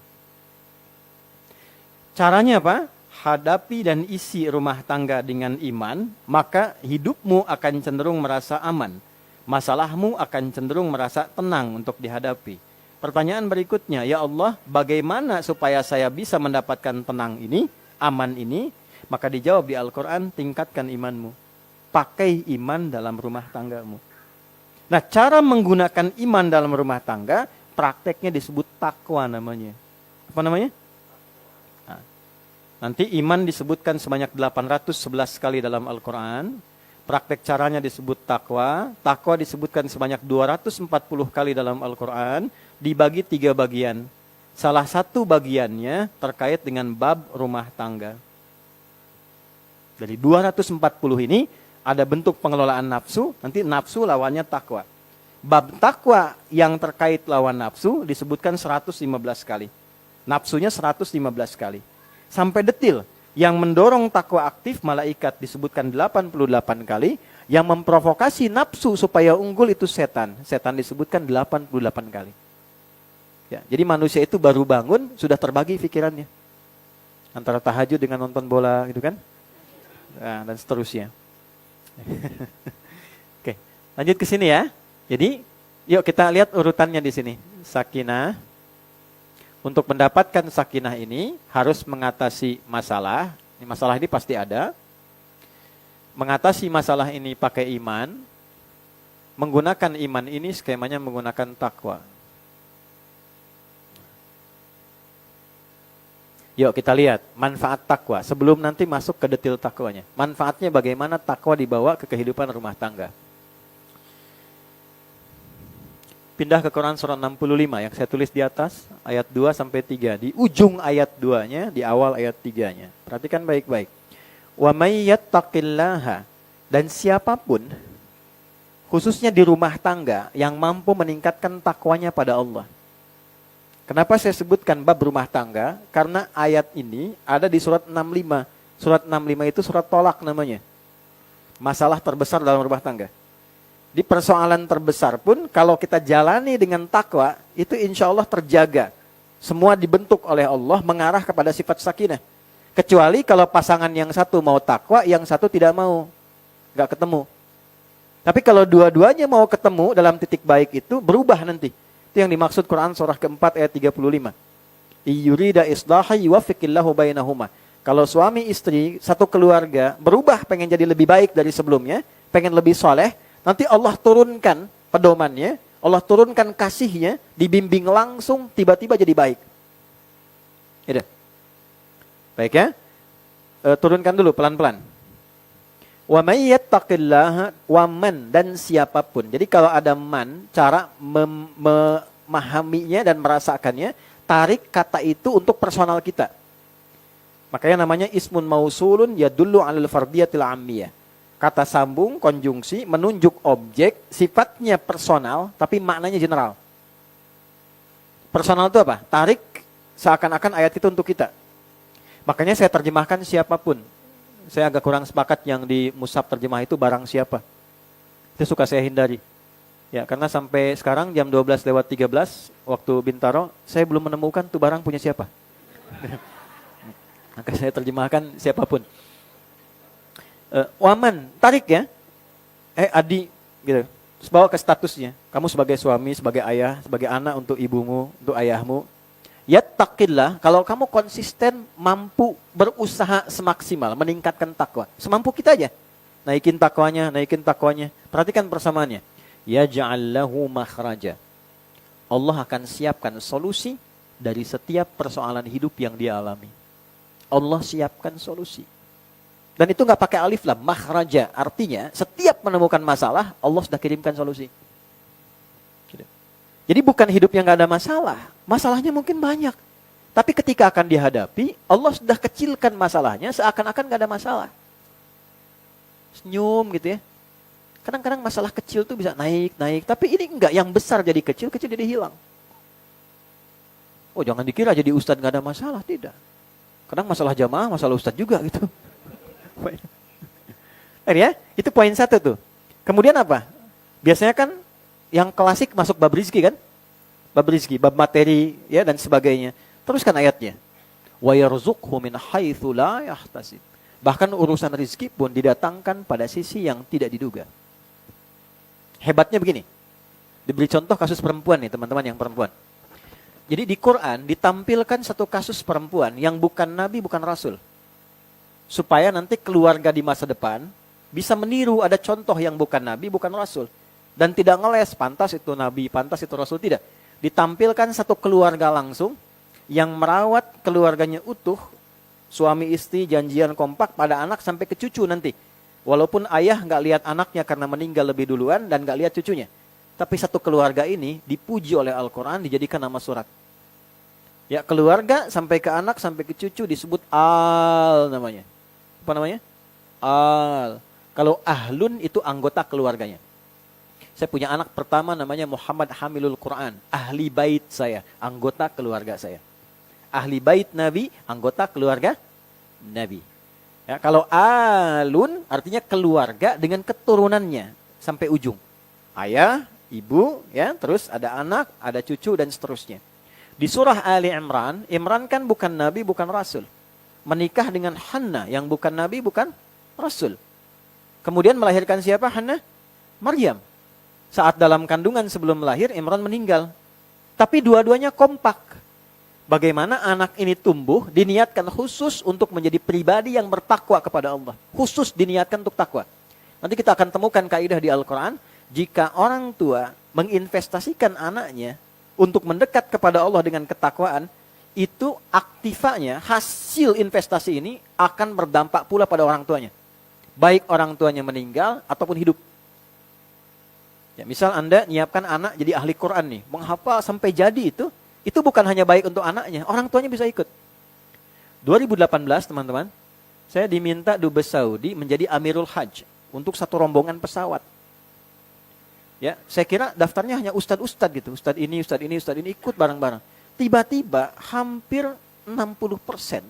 Caranya apa? Hadapi dan isi rumah tangga dengan iman, maka hidupmu akan cenderung merasa aman. Masalahmu akan cenderung merasa tenang untuk dihadapi. Pertanyaan berikutnya, ya Allah, bagaimana supaya saya bisa mendapatkan tenang ini, aman ini? Maka dijawab di Al-Quran, tingkatkan imanmu. Pakai iman dalam rumah tanggamu. Nah, cara menggunakan iman dalam rumah tangga, prakteknya disebut takwa namanya. Apa namanya? Nanti iman disebutkan sebanyak 811 kali dalam Al-Quran. Praktek caranya disebut takwa. Takwa disebutkan sebanyak 240 kali dalam Al-Quran. Dibagi 3 bagian. Salah satu bagiannya terkait dengan bab rumah tangga. Dari 240 ini ada bentuk pengelolaan nafsu. Nanti nafsu lawannya takwa. Bab takwa yang terkait lawan nafsu disebutkan 115 kali. Nafsunya 115 kali. Sampai detil, yang mendorong takwa aktif malaikat disebutkan 88 kali, yang memprovokasi nafsu supaya unggul itu setan. Setan disebutkan 88 kali. Ya, jadi manusia itu baru bangun, sudah terbagi pikirannya. Antara tahajud dengan nonton bola gitu kan. Nah, dan seterusnya. Oke, lanjut ke sini ya. Jadi, yuk kita lihat urutannya di sini. Sakinah. Untuk mendapatkan sakinah ini harus mengatasi masalah. Masalah ini pasti ada. Mengatasi masalah ini pakai iman. Menggunakan iman ini skemanya menggunakan takwa. Yuk kita lihat manfaat takwa. Sebelum nanti masuk ke detail takwanya. Manfaatnya bagaimana takwa dibawa ke kehidupan rumah tangga. Pindah ke Quran surah 65 yang saya tulis di atas, ayat 2 sampai 3. Di ujung ayat 2-nya, di awal ayat 3-nya. Perhatikan baik-baik. Wa may yattaqillaha, dan siapapun, khususnya di rumah tangga, yang mampu meningkatkan takwanya pada Allah. Kenapa saya sebutkan bab rumah tangga? Karena ayat ini ada di surat 65. Surat 65 itu surat tolak namanya. Masalah terbesar dalam rumah tangga. Di persoalan terbesar pun, kalau kita jalani dengan takwa, itu insya Allah terjaga. Semua dibentuk oleh Allah mengarah kepada sifat sakinah. Kecuali kalau pasangan yang satu mau takwa, yang satu tidak mau. Nggak ketemu. Tapi kalau dua-duanya mau ketemu dalam titik baik itu, berubah nanti. Itu yang dimaksud Quran surah keempat ayat 35. Iyurida islaha yuwafiqillahu bainahuma. Kalau suami istri, satu keluarga, berubah pengen jadi lebih baik dari sebelumnya, pengen lebih soleh, nanti Allah turunkan pedomannya, Allah turunkan kasihnya, dibimbing langsung, tiba-tiba jadi baik. Gitu. Baik ya? Turunkan dulu pelan-pelan. Wa may yattaqillaha, wa man, dan siapapun. Jadi kalau ada man, cara memahaminya dan merasakannya, tarik kata itu untuk personal kita. Makanya namanya ismun mausulun yadullu 'alal fardiyatil 'ammiyah. Kata sambung, konjungsi, menunjuk objek, sifatnya personal, tapi maknanya general. Personal itu apa? Tarik seakan-akan ayat itu untuk kita. Makanya saya terjemahkan siapapun. saya agak kurang sepakat yang di mushaf terjemah itu barang siapa. Itu suka saya hindari. Ya, karena sampai sekarang jam 12:13 waktu Bintaro, saya belum menemukan tuh barang punya siapa. Maka saya terjemahkan siapapun. Waman, tarik ya. Adi, gitu. Terus bawa ke statusnya. Kamu sebagai suami, sebagai ayah, sebagai anak untuk ibumu, untuk ayahmu. Yattaqillah, kalau kamu konsisten mampu berusaha semaksimal meningkatkan takwa. Semampu kita aja. Naikin takwanya. Perhatikan persamaannya. Yaj'al lahu makhraja. Allah akan siapkan solusi dari setiap persoalan hidup yang dia alami. Allah siapkan solusi. Dan itu nggak pakai alif lam, makhraja. Artinya setiap menemukan masalah, Allah sudah kirimkan solusi. Gitu. Jadi bukan hidup yang nggak ada masalah. Masalahnya mungkin banyak. Tapi ketika akan dihadapi, Allah sudah kecilkan masalahnya seakan-akan nggak ada masalah. Senyum gitu ya. Kadang-kadang masalah kecil tuh bisa naik. Tapi ini enggak, yang besar jadi kecil jadi hilang. Oh jangan dikira jadi ustadz nggak ada masalah, tidak. Kadang masalah jamaah, masalah ustadz juga gitu. Ya, itu poin 1 tuh. Kemudian apa? Biasanya kan yang klasik masuk bab rizki kan? Bab rizki, bab materi ya dan sebagainya. Teruskan ayatnya. Wa yarzuqhu min haitsu la yahtasib. Bahkan urusan rizki pun didatangkan pada sisi yang tidak diduga. Hebatnya begini. Diberi contoh kasus perempuan nih teman-teman yang perempuan. Jadi di Quran ditampilkan satu kasus perempuan yang bukan nabi, bukan rasul. Supaya nanti keluarga di masa depan bisa meniru, ada contoh yang bukan nabi, bukan rasul. Dan tidak ngeles, pantas itu nabi, pantas itu rasul, tidak. Ditampilkan satu keluarga langsung yang merawat keluarganya utuh, suami istri janjian kompak pada anak sampai ke cucu nanti. Walaupun ayah nggak lihat anaknya karena meninggal lebih duluan dan nggak lihat cucunya. Tapi satu keluarga ini dipuji oleh Al-Quran, dijadikan nama surat. Ya, keluarga sampai ke anak, sampai ke cucu disebut al namanya. Apa namanya? Al. Kalau ahlun itu anggota keluarganya. Saya punya anak pertama namanya Muhammad Hamilul Quran. Ahli bait saya, anggota keluarga saya. Ahli bait Nabi, anggota keluarga Nabi. Ya, kalau alun artinya keluarga dengan keturunannya sampai ujung. Ayah, ibu, ya, terus ada anak, ada cucu dan seterusnya. Di surah Ali Imran, Imran kan bukan nabi, bukan rasul. Menikah dengan Hannah yang bukan nabi, bukan rasul. Kemudian melahirkan siapa Hannah? Maryam. Saat dalam kandungan sebelum melahir, Imran meninggal. Tapi dua-duanya kompak. Bagaimana anak ini tumbuh, diniatkan khusus untuk menjadi pribadi yang bertakwa kepada Allah. Khusus diniatkan untuk takwa. Nanti kita akan temukan kaidah di Al-Quran, jika orang tua menginvestasikan anaknya untuk mendekat kepada Allah dengan ketakwaan, itu aktifanya, hasil investasi ini akan berdampak pula pada orang tuanya. Baik orang tuanya meninggal ataupun hidup. Ya, misal Anda nyiapkan anak jadi ahli Quran nih, menghafal sampai jadi itu bukan hanya baik untuk anaknya, orang tuanya bisa ikut. 2018 teman-teman, saya diminta Dubes Saudi menjadi Amirul Hajj untuk satu rombongan pesawat. Ya, saya kira daftarnya hanya ustadz-ustadz gitu, ustadz ini ikut bareng-bareng. Tiba-tiba hampir 60%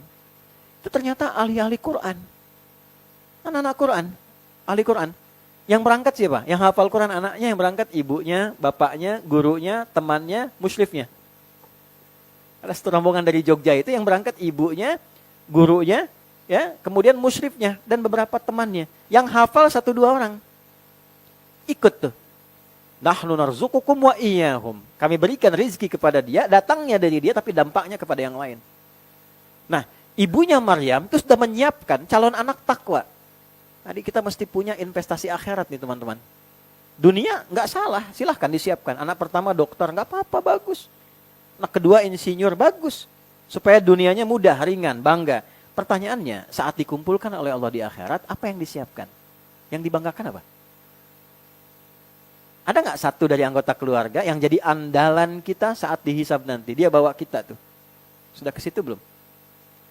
itu ternyata ahli-ahli Quran. Anak-anak Quran, ahli Quran. Yang berangkat siapa? Yang hafal Quran anaknya, yang berangkat ibunya, bapaknya, gurunya, temannya, musyrifnya. Ada satu rombongan dari Jogja itu yang berangkat ibunya, gurunya, ya, kemudian musyrifnya dan beberapa temannya. Yang hafal 1-2 orang. Ikut tuh. Nahnu narzuqukum wa iyyahum. Kami berikan rezeki kepada dia, datangnya dari dia tapi dampaknya kepada yang lain. Nah, ibunya Maryam itu sudah menyiapkan calon anak takwa. Jadi kita mesti punya investasi akhirat nih teman-teman. Dunia nggak salah, silahkan disiapkan. Anak pertama dokter, nggak apa-apa, bagus. Anak kedua insinyur, bagus. Supaya dunianya mudah, ringan, bangga. Pertanyaannya, saat dikumpulkan oleh Allah di akhirat, apa yang disiapkan? Yang dibanggakan apa? Ada nggak satu dari anggota keluarga yang jadi andalan kita saat dihisab nanti? Dia bawa kita tuh. Sudah ke situ belum?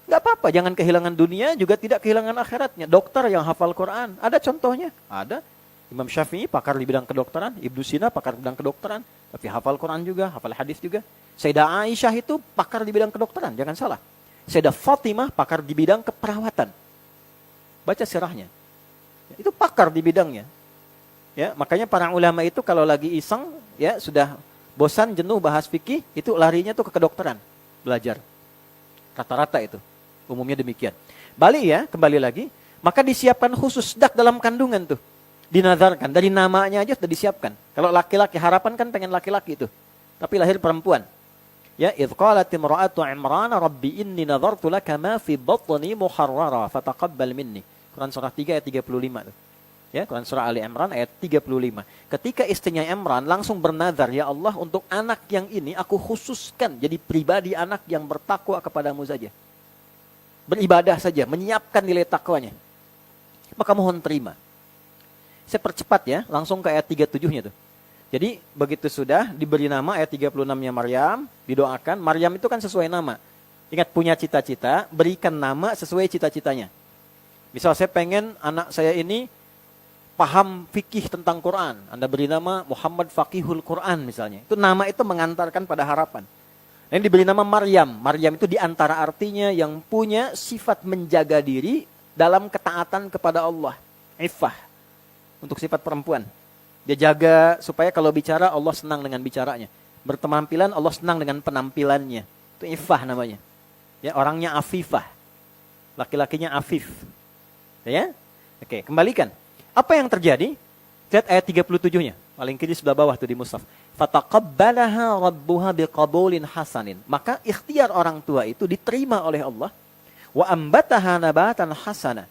Nggak apa-apa, jangan kehilangan dunia, juga tidak kehilangan akhiratnya. Dokter yang hafal Quran, ada contohnya? Ada. Imam Syafi'i, pakar di bidang kedokteran. Ibnu Sina, pakar di bidang kedokteran. Tapi hafal Quran juga, hafal hadis juga. Sayyidah Aisyah itu pakar di bidang kedokteran, jangan salah. Sayyidah Fatimah, pakar di bidang keperawatan. baca sirahnya. Itu pakar di bidangnya. Ya, makanya para ulama itu kalau lagi iseng, ya sudah bosan, jenuh bahas fikih, itu larinya tuh ke kedokteran, belajar. Rata-rata itu, umumnya demikian. Balik ya, kembali lagi, maka disiapkan khusus dak dalam kandungan tuh. Dinazarkan, dari namanya aja sudah disiapkan. Kalau laki-laki, harapan kan pengen laki-laki itu. Tapi lahir perempuan. Ya, idh qalat imra'atu Imran rabbi inni nazartu laka ma fi batni muharrara fataqabbal minni. Quran surah 3 ayat 35 tuh. Ya, Quran surah Ali Imran ayat 35. Ketika istrinya Imran langsung bernazar, ya Allah, untuk anak yang ini aku khususkan jadi pribadi anak yang bertakwa kepadamu saja. Beribadah saja, menyiapkan nilai takwanya. Maka mohon terima. Saya percepat ya, langsung ke ayat 37-nya tuh. Jadi begitu sudah diberi nama ayat 36-nya Maryam, didoakan. Maryam itu kan sesuai nama. Ingat, punya cita-cita, berikan nama sesuai cita-citanya. Misal saya pengen anak saya ini paham fikih tentang Quran. Anda beri nama Muhammad Faqihul Quran misalnya. Itu nama itu mengantarkan pada harapan. Yang diberi nama Maryam. Maryam itu diantara artinya yang punya sifat menjaga diri dalam ketaatan kepada Allah. Iffah. Untuk sifat perempuan. Dia jaga supaya kalau bicara Allah senang dengan bicaranya. Berpenampilan Allah senang dengan penampilannya. Itu iffah namanya. Ya, orangnya afifah. Laki-lakinya afif. Ya? Oke, kembalikan. Apa yang terjadi? Lihat ayat 37-nya. Paling kiri sebelah bawah tuh di mushaf. Fataqabbalaha rabbuha biqabulin hasanin. Maka ikhtiar orang tua itu diterima oleh Allah. Wa ambataha nabatan hasana.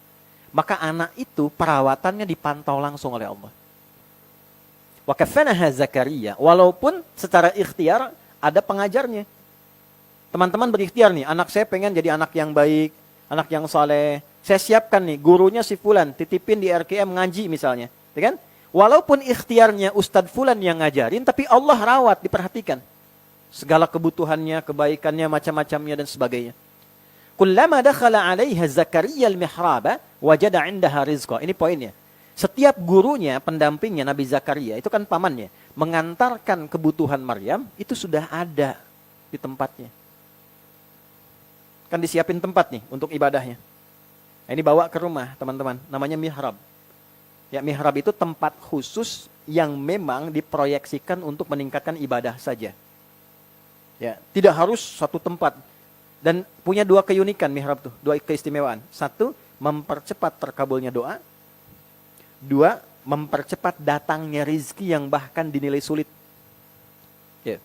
Maka anak itu perawatannya dipantau langsung oleh Allah. Wa kafanaha Zakaria. Walaupun secara ikhtiar ada pengajarnya. Teman-teman berikhtiar nih, anak saya pengen jadi anak yang baik, anak yang saleh. Saya siapkan nih, gurunya si Fulan, titipin di RKM ngaji misalnya. Ya kan? Walaupun ikhtiarnya Ustadz Fulan yang ngajarin, tapi Allah rawat, diperhatikan. Segala kebutuhannya, kebaikannya, macam-macamnya dan sebagainya. Kullama dakhala 'alaiha Zakaria al-mihraba, wajada 'indaha rizqa. Ini poinnya. Setiap gurunya, pendampingnya Nabi Zakaria, itu kan pamannya, mengantarkan kebutuhan Maryam, itu sudah ada di tempatnya. Kan disiapin tempat nih untuk ibadahnya. Nah, ini bawa ke rumah, teman-teman. Namanya mihrab. Ya, mihrab itu tempat khusus yang memang diproyeksikan untuk meningkatkan ibadah saja. Ya, tidak harus satu tempat. Dan punya dua keunikan mihrab tuh, dua keistimewaan. Satu, mempercepat terkabulnya doa. Dua, mempercepat datangnya rizki yang bahkan dinilai sulit. Ya.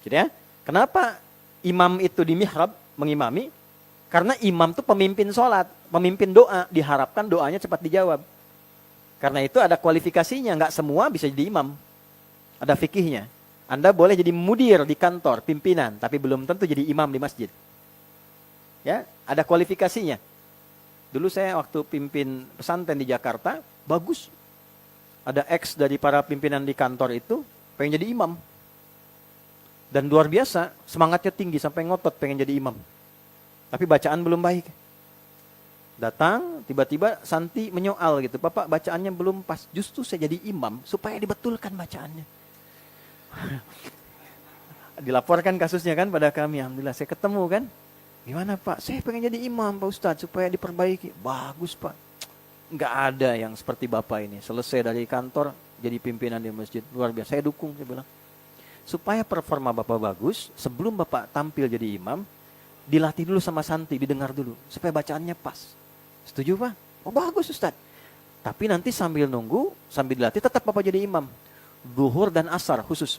Jadi ya, kenapa imam itu di mihrab mengimami? Karena imam itu pemimpin sholat, pemimpin doa, diharapkan doanya cepat dijawab. Karena itu ada kualifikasinya, nggak semua bisa jadi imam. Ada fikihnya. Anda boleh jadi mudir di kantor, pimpinan, tapi belum tentu jadi imam di masjid. Ya, ada kualifikasinya. Dulu saya waktu pimpin pesantren di Jakarta, bagus. Ada ex dari para pimpinan di kantor itu, pengen jadi imam. Dan luar biasa, semangatnya tinggi sampai ngotot pengen jadi imam. Tapi bacaan belum baik. Datang, tiba-tiba Santi menyoal gitu. Bapak bacaannya belum pas. Justru saya jadi imam supaya dibetulkan bacaannya. Dilaporkan kasusnya kan pada kami. Alhamdulillah saya ketemu kan. Gimana Pak? Saya pengen jadi imam Pak Ustadz supaya diperbaiki. Bagus Pak. Nggak ada yang seperti Bapak ini. Selesai dari kantor jadi pimpinan di masjid. Luar biasa. Saya dukung, saya bilang. Supaya performa Bapak bagus, sebelum Bapak tampil jadi imam, dilatih dulu sama Santi, didengar dulu. Supaya bacaannya pas. Setuju Pak? Oh bagus Ustaz. Tapi nanti sambil nunggu, sambil dilatih, tetap Bapak jadi imam. Zuhur dan asar khusus.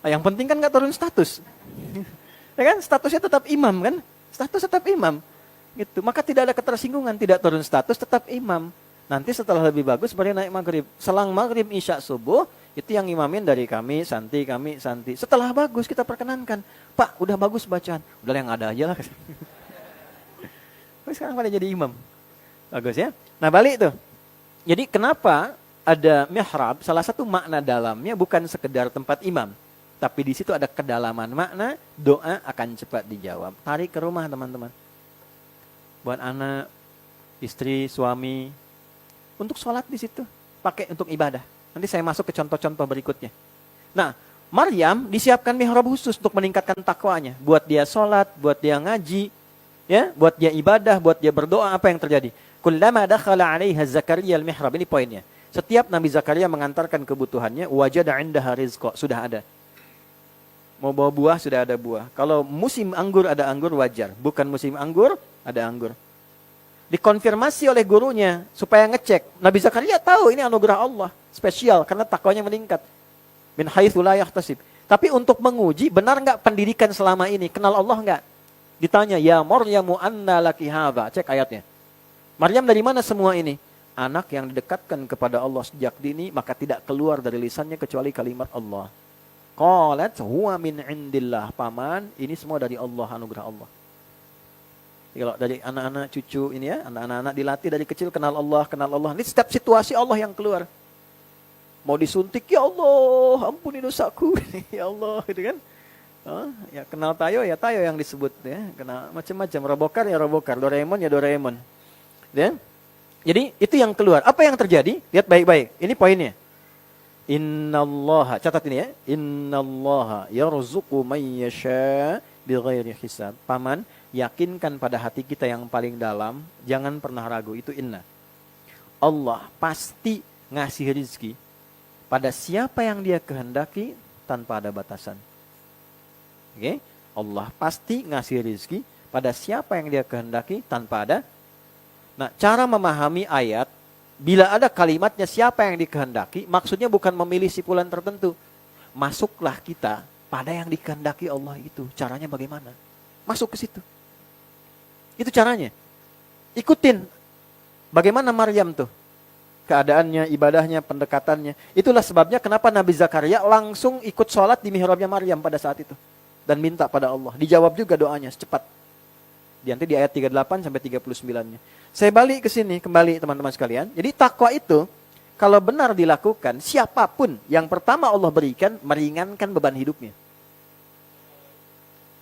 Nah, yang penting kan gak turun status. Ya kan? Statusnya tetap imam kan? Status tetap imam. Gitu. Maka tidak ada ketersinggungan, tidak turun status, tetap imam. Nanti setelah lebih bagus, baru naik maghrib. Selang maghrib, isya, subuh, itu yang imamin dari kami, Santi. Setelah bagus kita perkenankan. Pak, udah bagus bacaan. Udah yang ada aja lah. Sekarang pada jadi imam. Bagus ya. Nah balik tuh. Jadi kenapa ada mihrab? Salah satu makna dalamnya bukan sekedar tempat imam. Tapi di situ ada kedalaman makna, doa akan cepat dijawab. Tarik ke rumah teman-teman. Buat anak, istri, suami. Untuk sholat di situ. Pakai untuk ibadah. Nanti saya masuk ke contoh-contoh berikutnya. Nah, Maryam disiapkan mihrab khusus untuk meningkatkan takwanya. Buat dia sholat, buat dia ngaji. ya, buat dia ibadah, buat dia berdoa, apa yang terjadi? Kullama dakhala 'alaiha Zakaria al-mihrab, ini poinnya. Setiap Nabi Zakaria mengantarkan kebutuhannya, wajada 'indaha rizqa, sudah ada. Mau bawa buah, sudah ada buah. Kalau musim anggur ada anggur, wajar. Bukan musim anggur, ada anggur. Dikonfirmasi oleh gurunya supaya ngecek. Nabi Zakaria tahu ini anugerah Allah, spesial karena takwanya meningkat. Min haitsu la yahtasib. Tapi untuk menguji benar enggak pendidikan selama ini, kenal Allah enggak? Ditanya, "Ya Maryamu anna laki hadza?" Cek ayatnya. Maryam, dari mana semua ini? Anak yang didekatkan kepada Allah sejak dini, maka tidak keluar dari lisannya kecuali kalimat Allah. Qalat huwa min indillah. Paman, ini semua dari Allah, anugerah Allah. Kalau dari anak-anak cucu ini ya, anak-anak dilatih dari kecil kenal Allah, kenal Allah. Ini setiap situasi Allah yang keluar. Mau disuntik, ya Allah, ampuni dosaku. Ya Allah, gitu kan. Ya kenal tayo, ya tayo yang disebut ya. Kenal macam-macam, robokar ya robokar, Doraemon ya Doraemon. Ya? Jadi itu yang keluar. Apa yang terjadi? Lihat baik-baik. Ini poinnya. Innallaha, catat ini ya. Innallaha yarzuqu man yasha bighairi hisab. Paman, yakinkan pada hati kita yang paling dalam, jangan pernah ragu, itu inna. Allah pasti ngasih rizki pada siapa yang dia kehendaki tanpa ada batasan. Oke? Allah pasti ngasih rizki pada siapa yang dia kehendaki tanpa ada. Nah, cara memahami ayat, bila ada kalimatnya siapa yang dikehendaki, maksudnya bukan memilih sipulan tertentu. Masuklah kita pada yang dikehendaki Allah itu. Caranya bagaimana? Masuk ke situ. Itu caranya. Ikutin. Bagaimana Maryam tuh? Keadaannya, ibadahnya, pendekatannya. Itulah sebabnya kenapa Nabi Zakaria langsung ikut sholat di mihrabnya Maryam pada saat itu. Dan minta pada Allah. Dijawab juga doanya secepat. Nanti di ayat 38 sampai 39-nya. Saya balik ke sini kembali teman-teman sekalian. Jadi takwa itu kalau benar dilakukan, siapapun yang pertama Allah berikan meringankan beban hidupnya.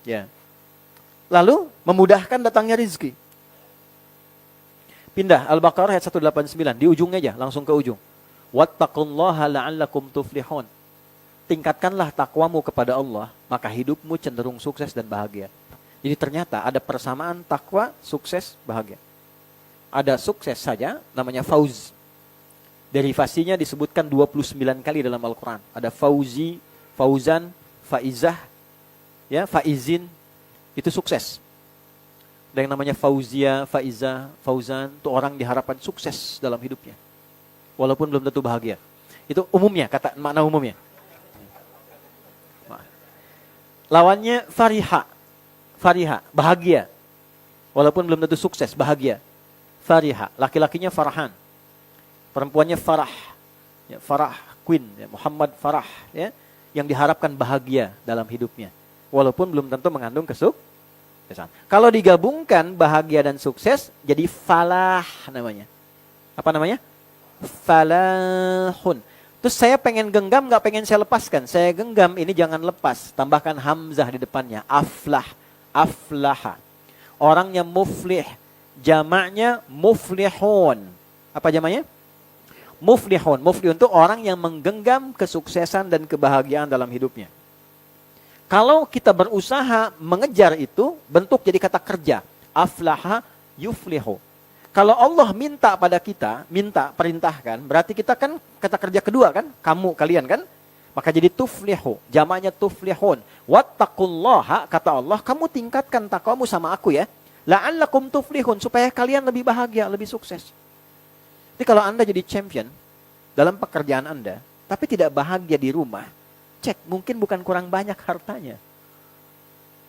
Ya. Lalu memudahkan datangnya rizki. Pindah Al-Baqarah ayat 189 di ujungnya aja, langsung ke ujung. Wattaqullaha la'allakum tuflihun. Tingkatkanlah takwamu kepada Allah, maka hidupmu cenderung sukses dan bahagia. Jadi ternyata ada persamaan takwa, sukses, bahagia. Ada sukses saja, namanya fauz. Derivasinya disebutkan 29 kali dalam Al-Quran. Ada fauzi, fauzan, faizah, ya, faizin, itu sukses. Ada yang namanya fauzia, faizah, fauzan, itu orang diharapkan sukses dalam hidupnya. Walaupun belum tentu bahagia. Itu umumnya, kata makna umumnya. Lawannya fariha. Fariha, bahagia. Walaupun belum tentu sukses, bahagia. Fariha, laki-lakinya Farhan. Perempuannya Farah. Ya, Farah, Queen, ya, Muhammad Farah. Ya, yang diharapkan bahagia dalam hidupnya. Walaupun belum tentu mengandung kesuksesan. Kalau digabungkan bahagia dan sukses, jadi falah namanya. Apa namanya? Falahun. Terus saya pengen genggam, gak pengen saya lepaskan. Saya genggam, ini jangan lepas. Tambahkan hamzah di depannya. Aflah. Aflaha. Orangnya muflih. Jamaknya muflihun. Apa jamaknya? Muflihun. Muflihun itu orang yang menggenggam kesuksesan dan kebahagiaan dalam hidupnya. Kalau kita berusaha mengejar itu, bentuk jadi kata kerja. Aflaha yuflihu. Kalau Allah minta pada kita, minta, perintahkan, berarti kita kan kata kerja kedua kan? Kamu, kalian kan? Maka jadi tuflihu, jamaknya tuflihun. Wattaqullaha, kata Allah, kamu tingkatkan takwamu sama aku ya. La'allakum tuflihun, supaya kalian lebih bahagia, lebih sukses. Jadi kalau Anda jadi champion dalam pekerjaan Anda, tapi tidak bahagia di rumah, cek, mungkin bukan kurang banyak hartanya.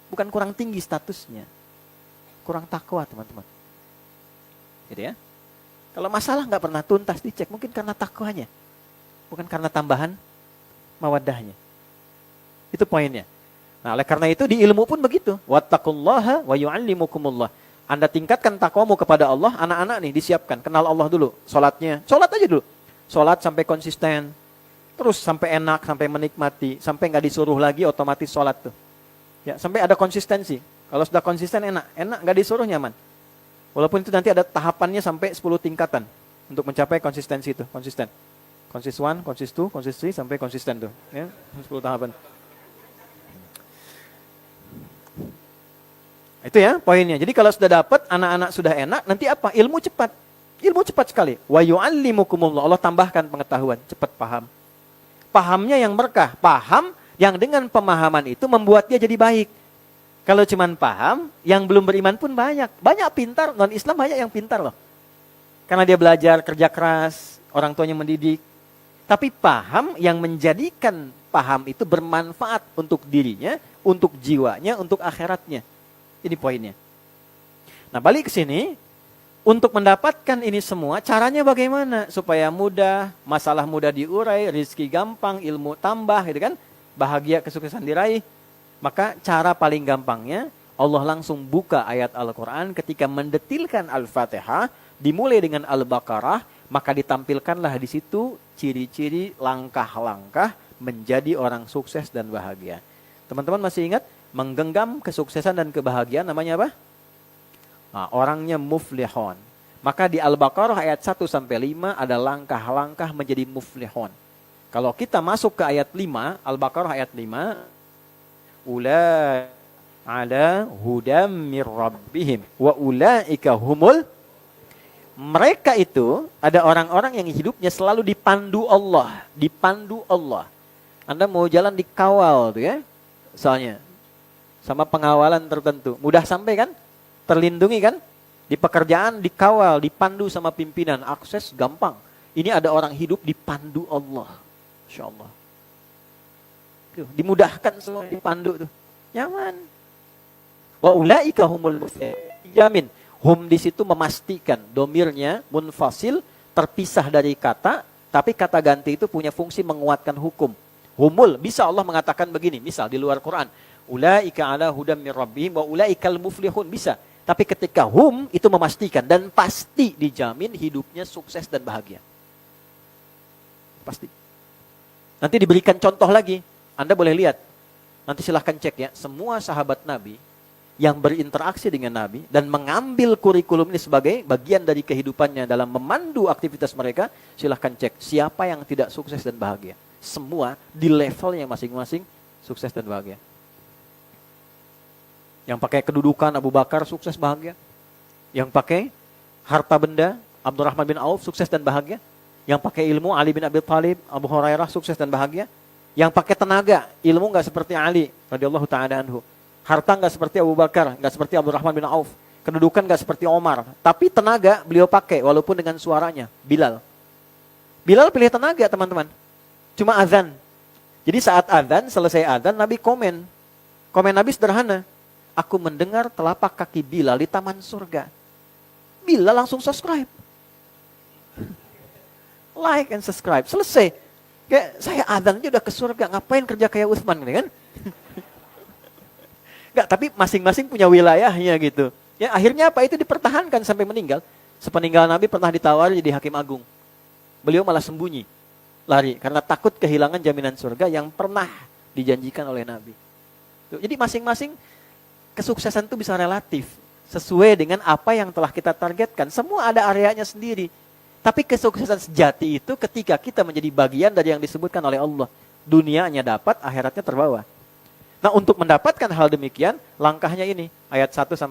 Bukan kurang tinggi statusnya. Kurang takwa teman-teman. Gitu ya. Kalau masalah nggak pernah tuntas dicek, mungkin karena takwanya. Bukan karena tambahan mawaddahnya. Itu poinnya. Nah, oleh karena itu di ilmu pun begitu. Wattaqullaha wa yu'allimukumullah. Anda tingkatkan takwamu kepada Allah, anak-anak nih disiapkan, kenal Allah dulu. Salatnya, salat aja dulu. Salat sampai konsisten. Terus sampai enak, sampai menikmati, sampai nggak disuruh lagi otomatis salat tuh. Ya, sampai ada konsistensi. Kalau sudah konsisten enak nggak disuruh nyaman. Walaupun itu nanti ada tahapannya sampai 10 tingkatan untuk mencapai konsistensi itu, konsisten. Konsis 1, konsis 2, konsis 3 sampai konsisten tuh, ya, 10 tahapan. Itu ya poinnya. Jadi kalau sudah dapat, anak-anak sudah enak, nanti apa? Ilmu cepat. Ilmu cepat sekali. Wa yu'allimukumullah. Allah tambahkan pengetahuan, cepat paham. Pahamnya yang berkah. Paham yang dengan pemahaman itu membuat dia jadi baik. Kalau cuman paham, yang belum beriman pun banyak. Banyak pintar, non-Islam banyak yang pintar loh. Karena dia belajar, kerja keras, orang tuanya mendidik. Tapi paham yang menjadikan paham itu bermanfaat untuk dirinya, untuk jiwanya, untuk akhiratnya. Ini poinnya. Nah, balik ke sini, untuk mendapatkan ini semua, caranya bagaimana? Supaya mudah, masalah mudah diurai, rezeki gampang, ilmu tambah, gitu kan? Bahagia, kesuksesan diraih. Maka cara paling gampangnya, Allah langsung buka ayat Al-Quran ketika mendetilkan Al-Fatihah, dimulai dengan Al-Baqarah, maka ditampilkanlah di situ ciri-ciri langkah-langkah menjadi orang sukses dan bahagia. Teman-teman masih ingat? Menggenggam kesuksesan dan kebahagiaan namanya apa? Nah, orangnya muflihun. Maka di Al-Baqarah ayat 1-5 ada langkah-langkah menjadi muflihun. Kalau kita masuk ke ayat 5, Al-Baqarah ayat 5, ula ala hudam mir rabbihim wa ulaika humul. Mereka itu ada orang-orang yang hidupnya selalu dipandu Allah, dipandu Allah. Anda mau jalan dikawal tuh ya. Soalnya sama pengawalan tertentu. Mudah sampai kan? Terlindungi kan? Di pekerjaan dikawal, dipandu sama pimpinan. Akses gampang. Ini ada orang hidup dipandu Allah. Masya Allah. Tuh, dimudahkan semua dipandu tuh. Nyaman. Wa ulaika humul muflihun. Hum di situ memastikan. Domirnya munfasil, terpisah dari kata. Tapi kata ganti itu punya fungsi menguatkan hukum. Humul, bisa Allah mengatakan begini. Misal di luar Quran. Ulaika ala hudam mir rabbihim wa ulaikal muflihun, bisa. Tapi ketika hum itu memastikan dan pasti dijamin hidupnya sukses dan bahagia. Pasti. Nanti diberikan contoh lagi. Anda boleh lihat. Nanti silahkan cek ya. Semua sahabat Nabi yang berinteraksi dengan Nabi dan mengambil kurikulum ini sebagai bagian dari kehidupannya dalam memandu aktivitas mereka, silahkan cek siapa yang tidak sukses dan bahagia. Semua di levelnya masing-masing sukses dan bahagia. Yang pakai kedudukan Abu Bakar sukses bahagia. Yang pakai harta benda Abdurrahman bin Auf sukses dan bahagia. Yang pakai ilmu Ali bin Abi Thalib, Abu Hurairah sukses dan bahagia. Yang pakai tenaga, ilmu enggak seperti Ali radhiyallahu taala anhu. Harta enggak seperti Abu Bakar, enggak seperti Abdurrahman bin Auf. Kedudukan enggak seperti Omar, tapi tenaga beliau pakai walaupun dengan suaranya. Bilal pilih tenaga, teman-teman. Cuma azan. Jadi saat azan, selesai azan, Nabi komen. Komen Nabi sederhana. Aku mendengar telapak kaki Bilal di taman surga. Bilal langsung subscribe. Like and subscribe. Selesai. Kayak saya adzan aja udah ke surga. Ngapain kerja kayak Utsman kan? Enggak, tapi masing-masing punya wilayahnya gitu. Ya, akhirnya apa? Itu dipertahankan sampai meninggal. Sepeninggal Nabi pernah ditawari jadi hakim agung. Beliau malah sembunyi. Lari. Karena takut kehilangan jaminan surga yang pernah dijanjikan oleh Nabi. Jadi masing-masing kesuksesan itu bisa relatif. Sesuai dengan apa yang telah kita targetkan. Semua ada areanya sendiri. Tapi kesuksesan sejati itu ketika kita menjadi bagian dari yang disebutkan oleh Allah. Dunianya dapat, akhiratnya terbawa. Nah, untuk mendapatkan hal demikian, langkahnya ini. Ayat 1-4.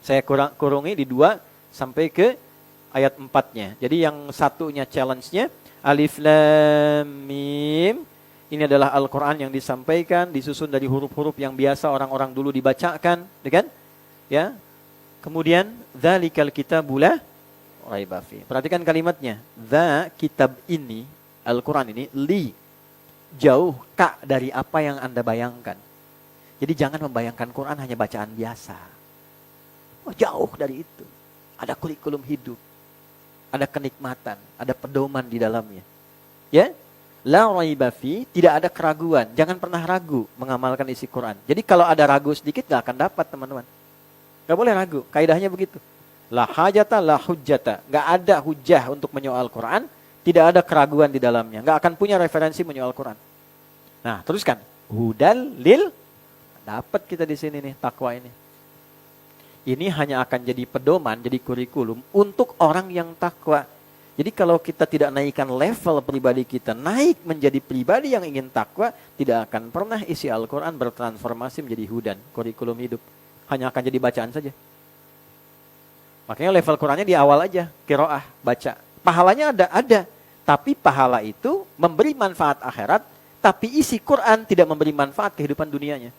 Saya kurungi di 2 sampai ke ayat 4-nya. Jadi yang satunya challenge-nya. Alif Lam Mim. Ini adalah Al-Quran yang disampaikan, disusun dari huruf-huruf yang biasa orang-orang dulu dibacakan. Kan? Ya. Kemudian, Dzalikal kitabu la raiba fi. Perhatikan kalimatnya. Kitab ini, Al-Quran ini, li. Jauh kak dari apa yang Anda bayangkan. Jadi jangan membayangkan Quran hanya bacaan biasa. Oh, jauh dari itu. Ada kurikulum hidup. Ada kenikmatan. Ada pedoman di dalamnya. Ya. La raiba fi, tidak ada keraguan. Jangan pernah ragu mengamalkan isi Quran. Jadi kalau ada ragu sedikit gak akan dapat, teman-teman. Gak boleh ragu. Kaidahnya begitu. La hajata la hujjata. Gak ada hujjah untuk menyoal Quran. Tidak ada keraguan di dalamnya. Gak akan punya referensi menyoal Quran. Nah, teruskan. Hudal lil. Dapat kita di sini nih, takwa ini. Ini hanya akan jadi pedoman, jadi kurikulum untuk orang yang takwa. Jadi kalau kita tidak naikkan level pribadi kita, naik menjadi pribadi yang ingin takwa, tidak akan pernah isi Al-Quran bertransformasi menjadi hudan, kurikulum hidup. Hanya akan jadi bacaan saja. Makanya level Qurannya di awal aja, qiraah, baca. Pahalanya ada. Tapi pahala itu memberi manfaat akhirat, tapi isi Quran tidak memberi manfaat kehidupan dunianya.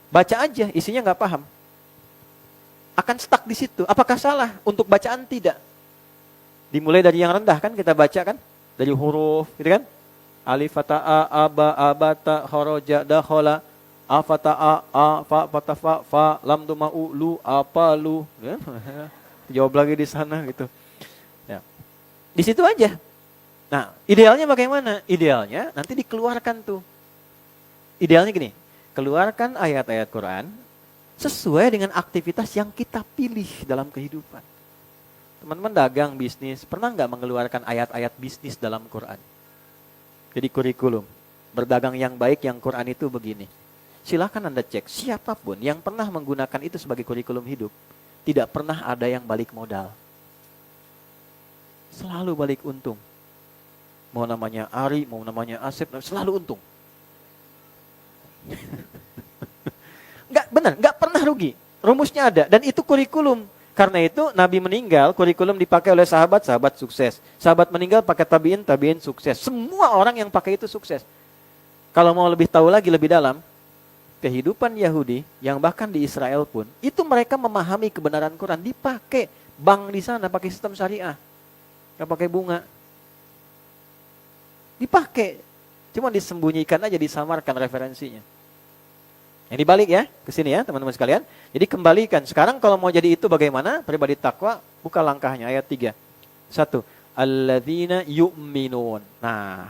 Baca aja, isinya nggak paham. Akan stuck di situ. Apakah salah? Untuk bacaan tidak. Dimulai dari yang rendah kan kita baca kan, dari huruf, gitu kan? Alif fata a aba abata kharaja dakhala afata a fa fata fa lam tu mau lu apa lu, ya? Jawab lagi di sana gitu. Ya. Di situ aja. Nah, idealnya bagaimana? Idealnya nanti dikeluarkan tuh. Idealnya gini, keluarkan ayat-ayat Quran sesuai dengan aktivitas yang kita pilih dalam kehidupan. Teman-teman dagang, bisnis, pernah nggak mengeluarkan ayat-ayat bisnis dalam Quran? Jadi kurikulum, berdagang yang baik yang Quran itu begini. Silakan Anda cek, siapapun yang pernah menggunakan itu sebagai kurikulum hidup, tidak pernah ada yang balik modal. Selalu balik untung. Mau namanya Ari, mau namanya Asep, selalu untung. Nggak pernah rugi. Rumusnya ada, dan itu kurikulum. Karena itu Nabi meninggal, kurikulum dipakai oleh sahabat sukses. Sahabat meninggal pakai tabiin sukses. Semua orang yang pakai itu sukses. Kalau mau lebih tahu lagi lebih dalam, kehidupan Yahudi yang bahkan di Israel pun, itu mereka memahami kebenaran Quran, dipakai bank di sana pakai sistem syariah. Nggak pakai bunga. Dipakai. Cuma disembunyikan aja, disamarkan referensinya. Yang dibalik ya, ke sini ya teman-teman sekalian. Jadi kembalikan. Sekarang kalau mau jadi itu bagaimana? Pribadi takwa, buka langkahnya ayat 3. 1. Alladzina yu'minun. Nah,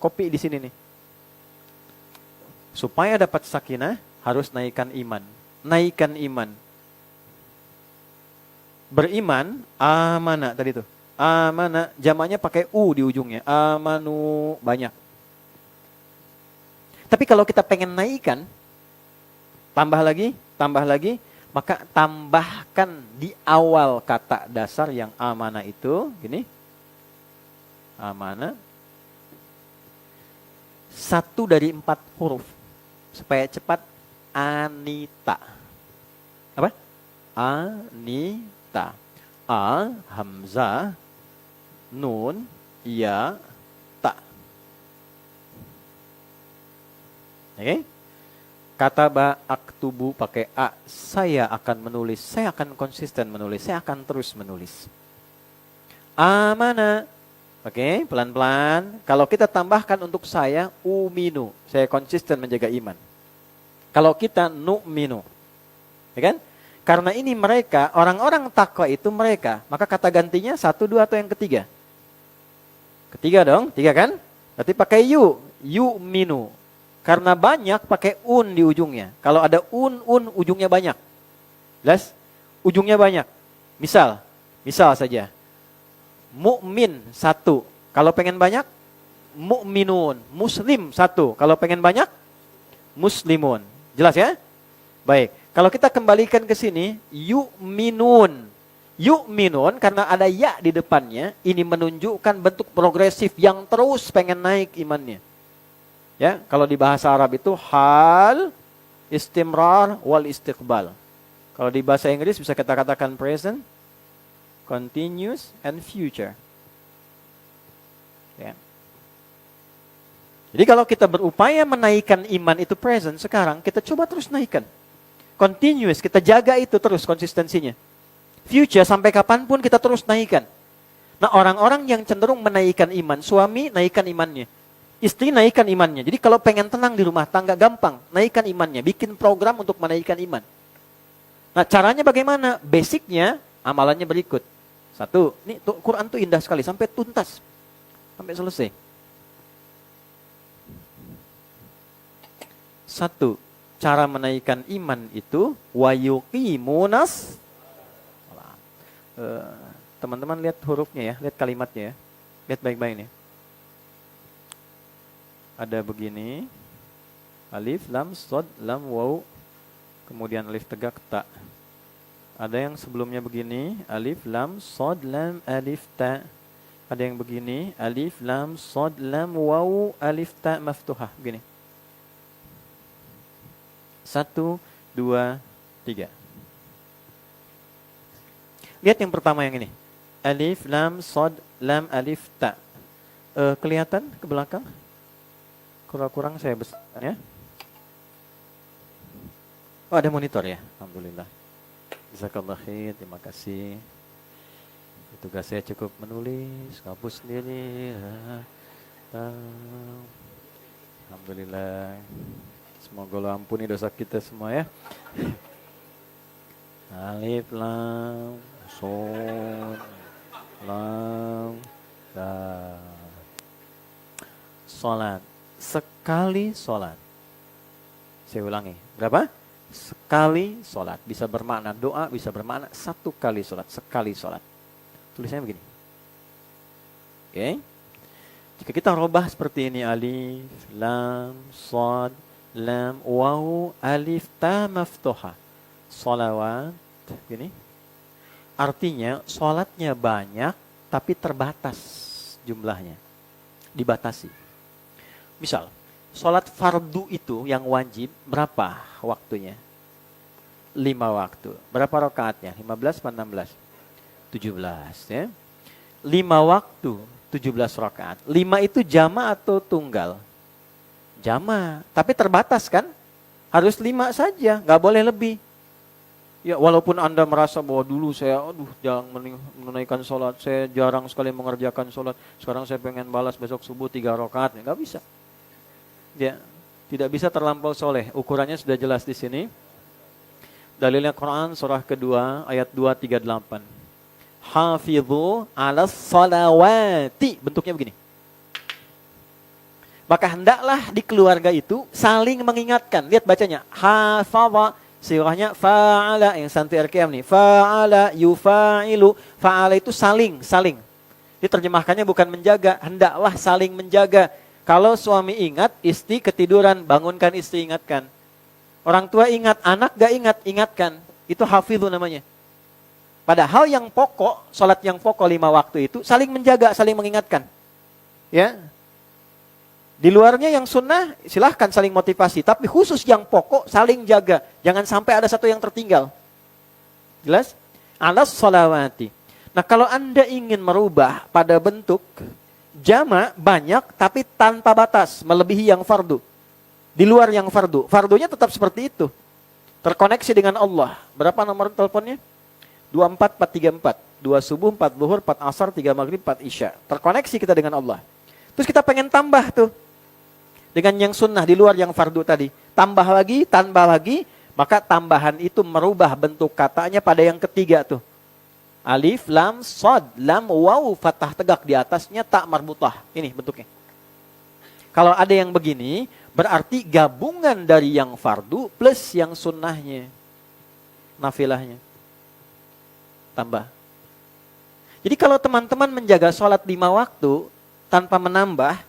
copy di sini nih. Supaya dapat sakinah, harus naikkan iman. Naikkan iman. Beriman, amana tadi tuh. Amana, jamaknya pakai u di ujungnya. Amanu, banyak. Tapi kalau kita pengen naikkan, tambah lagi, maka tambahkan di awal kata dasar yang amanah itu, gini, amanah, 1 dari 4 huruf, supaya cepat, anita. Apa? Anita. A, hamzah, nun, ya, ta. Oke? Kata aktubu pakai a, saya akan menulis, saya akan konsisten menulis, saya akan terus menulis. Amana, oke, pelan-pelan. Kalau kita tambahkan untuk saya, uminu, saya konsisten menjaga iman. Kalau kita nu'minu, ya kan? Karena ini mereka, orang-orang takwa itu mereka, maka kata gantinya 1, 2 atau yang ketiga? Ketiga dong, 3 kan? Berarti pakai yu'minu. Karena banyak pakai un di ujungnya. Kalau ada un ujungnya banyak. Jelas? Ujungnya banyak. Misal saja. Mukmin 1. Kalau pengen banyak, mukminun. Muslim 1. Kalau pengen banyak, muslimun. Jelas ya? Baik. Kalau kita kembalikan ke sini, yu'minun. Yu'minun karena ada ya di depannya, ini menunjukkan bentuk progresif yang terus pengen naik imannya. Ya, kalau di bahasa Arab itu hal, istimrar, wal istiqbal. Kalau di bahasa Inggris bisa kita katakan present, continuous, and future. Ya. Jadi kalau kita berupaya menaikkan iman itu present, sekarang kita coba terus naikkan. Continuous, kita jaga itu terus konsistensinya. Future, sampai kapanpun kita terus naikkan. Nah, orang-orang yang cenderung menaikkan iman, suami naikkan imannya. Istri naikkan imannya. Jadi kalau pengen tenang di rumah tangga gampang, naikkan imannya, bikin program untuk menaikkan iman. Nah, caranya bagaimana? Basicnya amalannya berikut. 1, ini Quran tuh indah sekali sampai tuntas. Sampai selesai. 1, cara menaikkan iman itu wayuqimunas. Teman-teman lihat hurufnya ya, lihat kalimatnya ya. Lihat baik-baik nih. Ada begini, alif, lam, shad, lam, waw, kemudian alif tegak, ta. Ada yang sebelumnya begini, alif, lam, shad, lam, alif, ta. Ada yang begini, alif, lam, sod, lam, waw, alif, ta, maftuhah. Begini. 1, 2, 3. Lihat yang pertama yang ini. Alif, lam, sod, lam, alif, ta. Kelihatan ke belakang? Kurang-kurang saya besar ya. Oh, ada monitor ya? Alhamdulillah. Jazakallah khair, terima kasih. Tugas saya cukup menulis, ngapus sendiri. Alhamdulillah. Semoga Allah ampuni dosa kita semua ya. Alif, lam, sod, lam, ta. Salat. Sekali salat. Saya ulangi. Berapa? Sekali salat. Bisa bermakna doa, bisa bermakna satu kali salat. Sekali salat. Tulisannya begini. Oke. Jika kita robah seperti ini, alif, lam, sod, lam, waw, alif, ta, maftuha. Salawat. Gini. Artinya salatnya banyak tapi terbatas jumlahnya. Dibatasi. Misal, salat fardu itu yang wajib berapa waktunya? 5 waktu. Berapa rakaatnya? 15 atau 16? 17 ya. 5 waktu, 17 rakaat. 5 itu jama atau tunggal? Jama, tapi terbatas kan? Harus 5 saja, nggak boleh lebih. Ya, walaupun Anda merasa bahwa dulu saya jarang menunaikan sholat, saya jarang sekali mengerjakan sholat, sekarang saya pengen balas besok subuh 3 rakaat, nggak bisa. Ya, tidak bisa terlampau soleh. Ukurannya sudah jelas di sini. Dalilnya Quran surah kedua ayat 238. Hafidhu 'alas salawati. Bentuknya begini. Maka hendaklah di keluarga itu saling mengingatkan. Lihat bacanya. Hafadha. Sirahnya fa'ala. Yang santai RKM nih. Fa'ala yufa'ilu. Fa'ala itu saling. Diterjemahkannya bukan menjaga. Hendaklah saling menjaga. Kalau suami ingat, istri ketiduran, bangunkan istri, ingatkan. Orang tua ingat, anak gak ingat, ingatkan. Itu hafidhu namanya. Padahal yang pokok, sholat yang pokok 5 waktu itu, saling menjaga, saling mengingatkan. Ya. Di luarnya yang sunnah, silahkan saling motivasi. Tapi khusus yang pokok, saling jaga. Jangan sampai ada satu yang tertinggal. Jelas? Alas sholawati. Nah, kalau Anda ingin merubah pada bentuk jama banyak tapi tanpa batas, melebihi yang fardu. Di luar yang fardu. Fardunya tetap seperti itu. Terkoneksi dengan Allah. Berapa nomor teleponnya? 24434. 2 subuh, 4 zuhur, 4 asar, 3 maghrib, 4 isya. Terkoneksi kita dengan Allah. Terus kita pengen tambah tuh. Dengan yang sunnah di luar yang fardu tadi. Tambah lagi. Maka tambahan itu merubah bentuk katanya pada yang ketiga tuh. Alif, lam, sod, lam, waw, fathah tegak di atasnya, tak marbutah. Ini bentuknya. Kalau ada yang begini, berarti gabungan dari yang fardu plus yang sunnahnya. Nafilahnya. Tambah. Jadi kalau teman-teman menjaga sholat 5 waktu, tanpa menambah,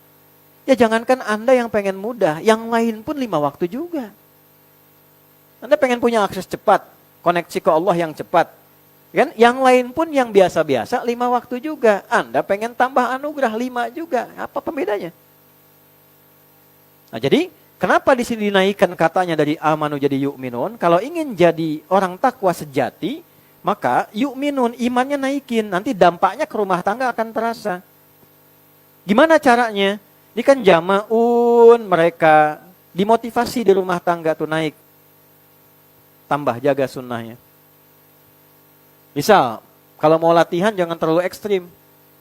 ya jangankan Anda yang pengen mudah, yang lain pun 5 waktu juga. Anda pengen punya akses cepat, koneksi ke Allah yang cepat. Kan? Yang lain pun yang biasa-biasa 5 waktu juga. Anda pengen tambah anugerah 5 juga. Apa pembedanya? Nah, jadi kenapa di sini dinaikkan katanya dari amanu jadi yu'minun? Kalau ingin jadi orang takwa sejati, maka yu'minun, imannya naikin. Nanti dampaknya ke rumah tangga akan terasa. Gimana caranya? Ini kan jama'un, mereka dimotivasi di rumah tangga tuh naik. Tambah jaga sunnahnya. Misal, kalau mau latihan jangan terlalu ekstrim.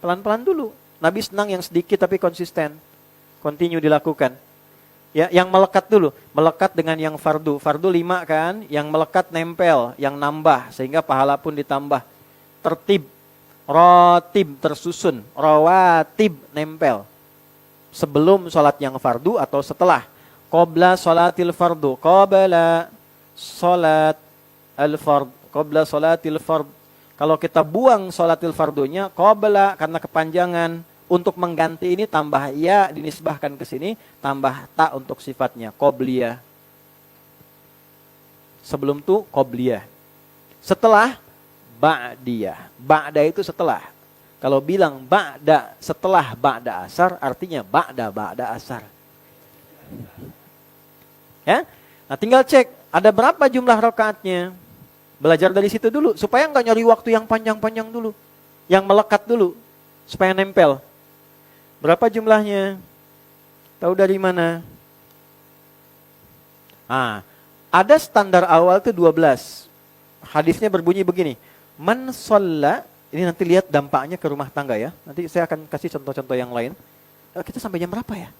Pelan-pelan dulu. Nabi senang yang sedikit tapi konsisten. Continue dilakukan. Ya, yang melekat dulu. Melekat dengan yang fardu. Fardu 5 kan, yang melekat nempel, yang nambah. Sehingga pahala pun ditambah. Tertib, rotib tersusun, rawatib nempel. Sebelum sholat yang fardu atau setelah. Qobla sholatil fardu. Qobla sholat al-fard. Qobla sholatil fard. Kalau kita buang sholatil fardunya, qabla karena kepanjangan, untuk mengganti ini tambah ya dinisbahkan ke sini, tambah ta untuk sifatnya, qobliyah. Sebelum itu qobliyah. Setelah ba'diyah. Ba'da itu setelah. Kalau bilang ba'da setelah ba'da asar, artinya ba'da asar. Ya, nah tinggal cek ada berapa jumlah rakaatnya. Belajar dari situ dulu supaya nggak nyari waktu yang panjang-panjang dulu, yang melekat dulu supaya nempel. Berapa jumlahnya? Tahu dari mana? Ada standar awal itu 12. Hadisnya berbunyi begini. Man shalla, ini nanti lihat dampaknya ke rumah tangga ya. Nanti saya akan kasih contoh-contoh yang lain. Kita sampai jam berapa ya?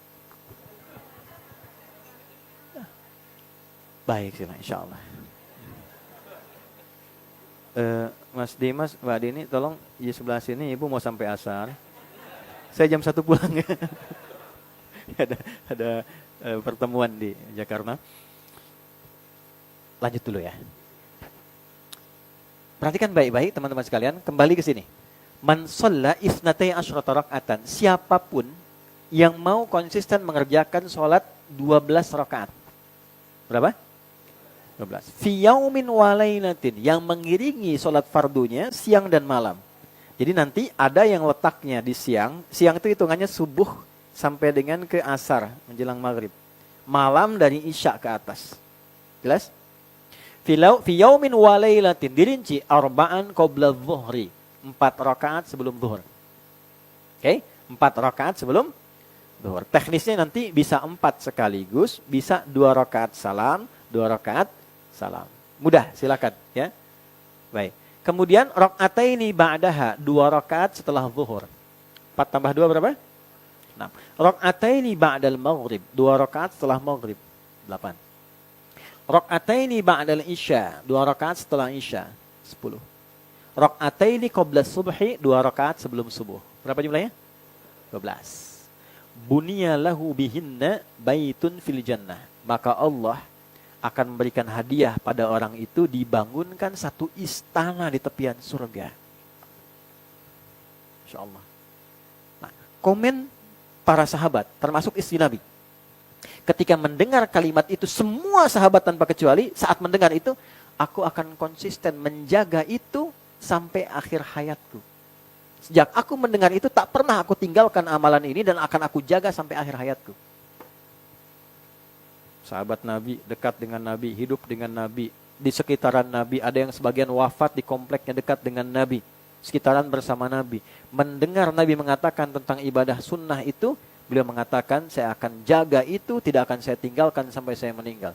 Baik sih, insya Allah. Mas Dimas, Mbak Dini, tolong di sebelah sini ibu mau sampai asar. Saya jam 1 pulang ya. ada pertemuan di Jakarta. Lanjut dulu ya. Perhatikan baik-baik teman-teman sekalian, kembali ke sini. Man shalla itsnatai asyrata raka'atan, siapapun yang mau konsisten mengerjakan sholat 12 rakaat. Berapa? 12. Fi yaumin wa lailatin, yang mengiringi sholat fardunya siang dan malam. Jadi nanti ada yang letaknya di siang. Siang itu hitungannya subuh sampai dengan ke asar menjelang maghrib. Malam dari isya ke atas. Jelas? Fi yaumin wa lailatin, dirinci arba'an qabla dhuhri, 4 rakaat sebelum zuhur. Oke? 4 rakaat sebelum zuhur. Teknisnya nanti bisa 4 sekaligus, bisa 2 rakaat salam, 2 rakaat salam. Mudah, silakan ya. Baik. Kemudian rakaataini ba'daha, 2 rakaat setelah zuhur. 4 tambah 2 berapa? 6. Rakaataini ba'dal maghrib, 2 rakaat setelah maghrib. 8. Rakaataini ba'dal isya, 2 rakaat setelah isya. 10. Rakaataini qabla subhi, 2 rakaat sebelum subuh. Berapa jumlahnya? 12. Buniya lahu bihinna baitun fil jannah. Maka Allah akan memberikan hadiah pada orang itu, dibangunkan satu istana di tepian surga. Insyaallah. Nah, komen para sahabat, termasuk istri Nabi. Ketika mendengar kalimat itu, semua sahabat tanpa kecuali, saat mendengar itu, aku akan konsisten menjaga itu sampai akhir hayatku. Sejak aku mendengar itu, tak pernah aku tinggalkan amalan ini dan akan aku jaga sampai akhir hayatku. Sahabat Nabi, dekat dengan Nabi, hidup dengan Nabi, di sekitaran Nabi, ada yang sebagian wafat di kompleknya dekat dengan Nabi, sekitaran bersama Nabi. Mendengar Nabi mengatakan tentang ibadah sunnah itu, beliau mengatakan, saya akan jaga itu, tidak akan saya tinggalkan sampai saya meninggal.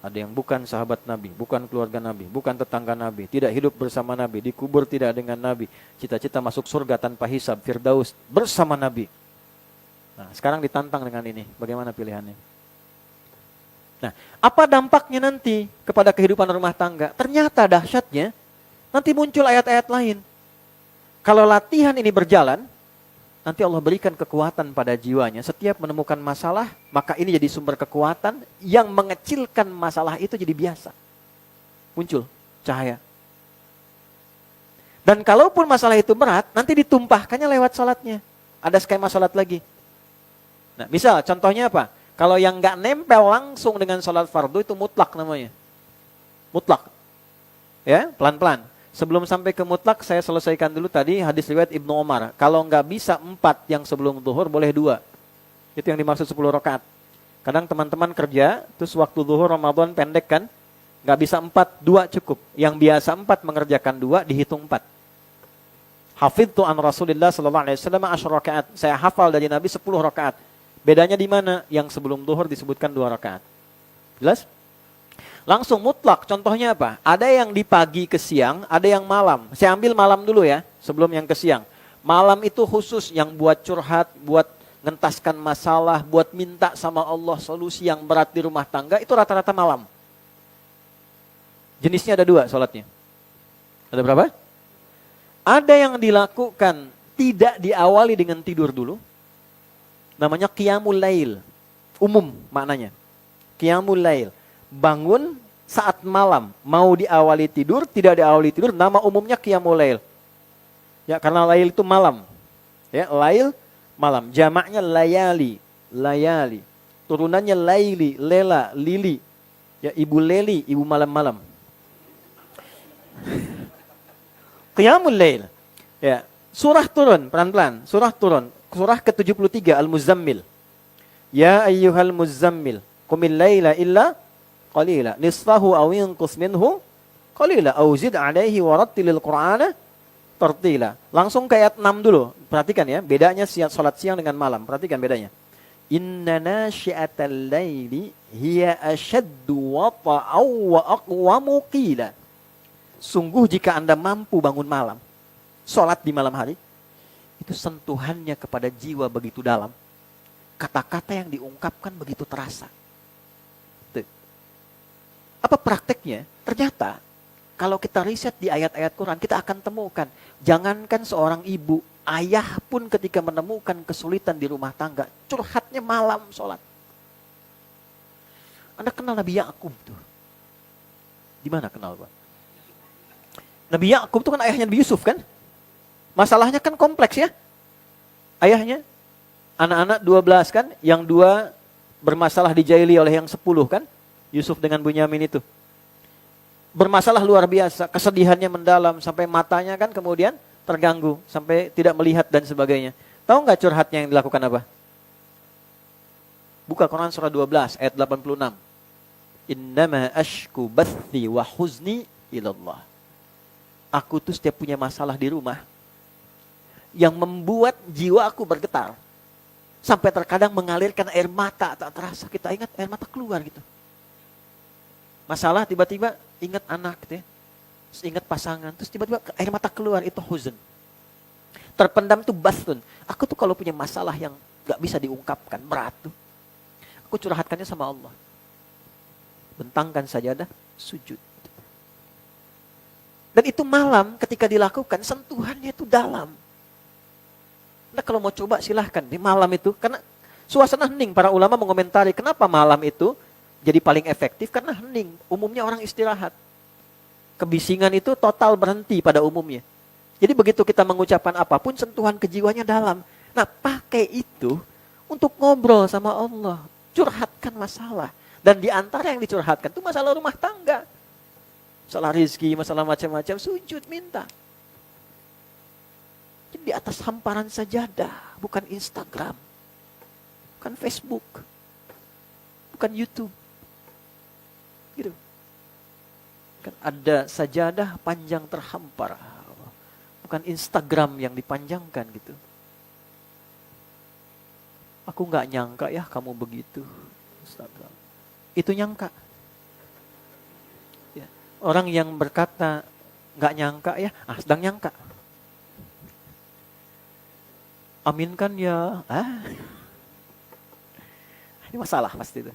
Ada yang bukan sahabat Nabi, bukan keluarga Nabi, bukan tetangga Nabi, tidak hidup bersama Nabi, dikubur tidak dengan Nabi, cita-cita masuk surga tanpa hisab, Firdaus, bersama Nabi. Nah, sekarang ditantang dengan ini, bagaimana pilihannya? Nah, apa dampaknya nanti kepada kehidupan rumah tangga? Ternyata dahsyatnya, nanti muncul ayat-ayat lain. Kalau latihan ini berjalan, nanti Allah berikan kekuatan pada jiwanya. Setiap menemukan masalah, maka ini jadi sumber kekuatan yang mengecilkan masalah itu jadi biasa. Muncul cahaya. Dan kalaupun masalah itu berat, nanti ditumpahkannya lewat salatnya. Ada skema salat lagi. Nah, misal contohnya apa? Kalau yang nggak nempel langsung dengan salat fardu itu mutlak namanya. Mutlak. Ya, pelan-pelan. Sebelum sampai ke mutlak, saya selesaikan dulu tadi hadis riwayat Ibnu Umar. Kalau nggak bisa 4 yang sebelum zuhur, boleh 2. Itu yang dimaksud 10 rakaat. Kadang teman-teman kerja, terus waktu zuhur Ramadan pendek kan, nggak bisa 4, 2 cukup. Yang biasa 4 mengerjakan 2, dihitung 4. Hafidtu an Rasulillah sallallahu alaihi wasallam 10 rakaat. Saya hafal dari Nabi 10 rakaat. Bedanya di mana? Yang sebelum zuhur disebutkan 2 rakaat. Jelas? Langsung mutlak. Contohnya apa? Ada yang di pagi ke siang, ada yang malam. Saya ambil malam dulu ya, sebelum yang ke siang. Malam itu khusus yang buat curhat, buat ngentaskan masalah, buat minta sama Allah solusi yang berat di rumah tangga, itu rata-rata malam. Jenisnya ada 2 sholatnya. Ada berapa? Ada yang dilakukan tidak diawali dengan tidur dulu. Namanya qiyamul lail. Umum maknanya. Qiyamul lail. Bangun saat malam. Mau diawali tidur, tidak diawali tidur. Nama umumnya qiyamul lail. Ya, karena lail itu malam. Ya, lail malam. Jamaknya layali. Layali. Turunannya laili, lela, lili. Ya, ibu leli, ibu malam-malam. Qiyamul lail. Ya, surah turun pelan-pelan. Surah turun. Surah ke-73 Al-Muzammil. Ya ayyuhal muzammil, qumil laila illa qalila, nisfahu aw inqus minhu qalila, aw zid 'alaihi warattilil qur'ana tartila. Langsung ke ayat 6 dulu. Perhatikan ya, bedanya salat siang dengan malam. Perhatikan bedanya. Inna nasyi'atal laili hiya ashaddu wata'aw wa aqwamu qila. Sungguh jika Anda mampu bangun malam, salat di malam hari, itu sentuhannya kepada jiwa begitu dalam. Kata-kata yang diungkapkan begitu terasa. Tuh. Apa prakteknya? Ternyata kalau kita riset di ayat-ayat Quran, kita akan temukan. Jangankan seorang ibu, ayah pun ketika menemukan kesulitan di rumah tangga, curhatnya malam sholat. Anda kenal Nabi Yakub tuh? Di mana kenal, Pak? Nabi Yakub itu kan ayahnya Nabi Yusuf kan? Masalahnya kan kompleks ya. Ayahnya, anak-anak 12 kan, yang 2 bermasalah dijaili oleh yang 10 kan? Yusuf dengan Bunyamin itu. Bermasalah luar biasa, kesedihannya mendalam, sampai matanya kan kemudian terganggu, sampai tidak melihat dan sebagainya. Tahu nggak curhatnya yang dilakukan apa? Buka Quran surah 12 ayat 86. Innama ashku bathi wa huzni ilallah. Aku tuh setiap punya masalah di rumah yang membuat jiwa aku bergetar. Sampai terkadang mengalirkan air mata tak terasa. Kita ingat air mata keluar gitu. Masalah tiba-tiba ingat anak gitu ya. Terus ingat pasangan. Terus tiba-tiba air mata keluar, itu huzn. Terpendam itu bathun. Aku tuh kalau punya masalah yang gak bisa diungkapkan, berat tuh, aku curhatkannya sama Allah. Bentangkan sajadah, sujud. Dan itu malam ketika dilakukan, sentuhannya itu dalam. Nah kalau mau coba silahkan di malam itu, karena suasana hening. Para ulama mengomentari kenapa malam itu jadi paling efektif, karena hening. Umumnya orang istirahat. Kebisingan itu total berhenti pada umumnya. Jadi begitu kita mengucapkan apapun, sentuhan kejiwanya dalam. Nah pakai itu untuk ngobrol sama Allah. Curhatkan masalah. Dan di antara yang dicurhatkan itu masalah rumah tangga. Masalah rizki, masalah macam-macam, sujud minta. Di atas hamparan sajadah, bukan Instagram, bukan Facebook, bukan YouTube. Gitu. Kan ada sajadah panjang terhampar, bukan Instagram yang dipanjangkan gitu. Aku nggak nyangka ya kamu begitu, Instagram. Itu nyangka. Ya. Orang yang berkata nggak nyangka ya, sedang nyangka. Aminkan ya. Ini masalah pasti itu.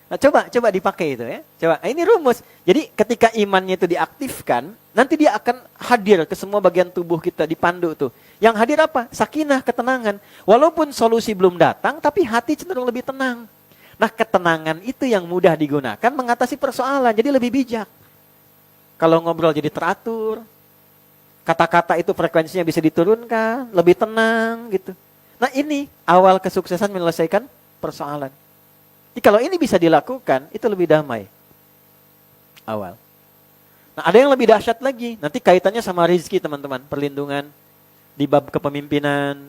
Nah, coba dipakai itu ya. Coba. Nah, ini rumus. Jadi ketika imannya itu diaktifkan, nanti dia akan hadir ke semua bagian tubuh kita, dipandu tuh. Yang hadir apa? Sakinah, ketenangan. Walaupun solusi belum datang, tapi hati cenderung lebih tenang. Nah, ketenangan itu yang mudah digunakan mengatasi persoalan. Jadi lebih bijak. Kalau ngobrol jadi teratur. Kata-kata itu frekuensinya bisa diturunkan, lebih tenang gitu. Nah ini awal kesuksesan menyelesaikan persoalan. Jadi kalau ini bisa dilakukan, itu lebih damai. Awal. Nah ada yang lebih dahsyat lagi, nanti kaitannya sama rizki teman-teman. Perlindungan, di bab kepemimpinan,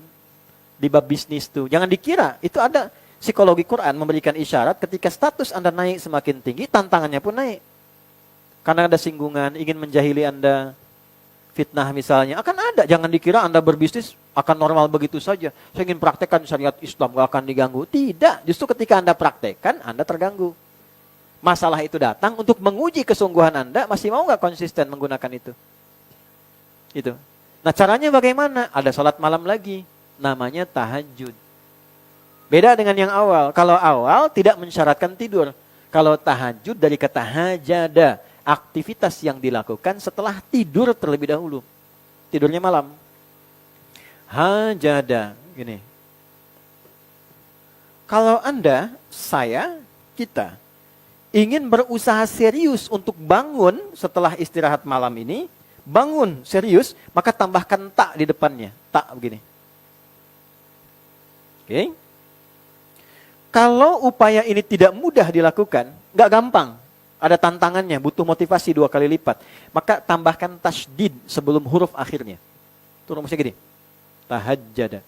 di bab bisnis tuh. Jangan dikira, itu ada psikologi Quran memberikan isyarat ketika status Anda naik semakin tinggi, tantangannya pun naik. Karena ada singgungan, ingin menjahili Anda, fitnah misalnya, akan ada. Jangan dikira Anda berbisnis akan normal begitu saja. Saya ingin praktekkan syariat Islam, gak akan diganggu. Tidak, justru ketika Anda praktekkan, Anda terganggu. Masalah itu datang untuk menguji kesungguhan Anda, masih mau gak konsisten menggunakan itu? Itu. Nah caranya bagaimana? Ada sholat malam lagi, namanya tahajud. Beda dengan yang awal. Kalau awal tidak mensyaratkan tidur. Kalau tahajud dari kata hajada, aktivitas yang dilakukan setelah tidur terlebih dahulu. Tidurnya malam. Hajada, gini. Kalau Anda, saya, kita ingin berusaha serius untuk bangun setelah istirahat malam ini, bangun serius, maka tambahkan tak di depannya. Tak begini. Oke. Kalau upaya ini tidak mudah dilakukan, nggak gampang. Ada tantangannya, butuh motivasi 2 kali lipat. Maka tambahkan tasydid sebelum huruf akhirnya. Itu rumusnya gini. Tahajjada.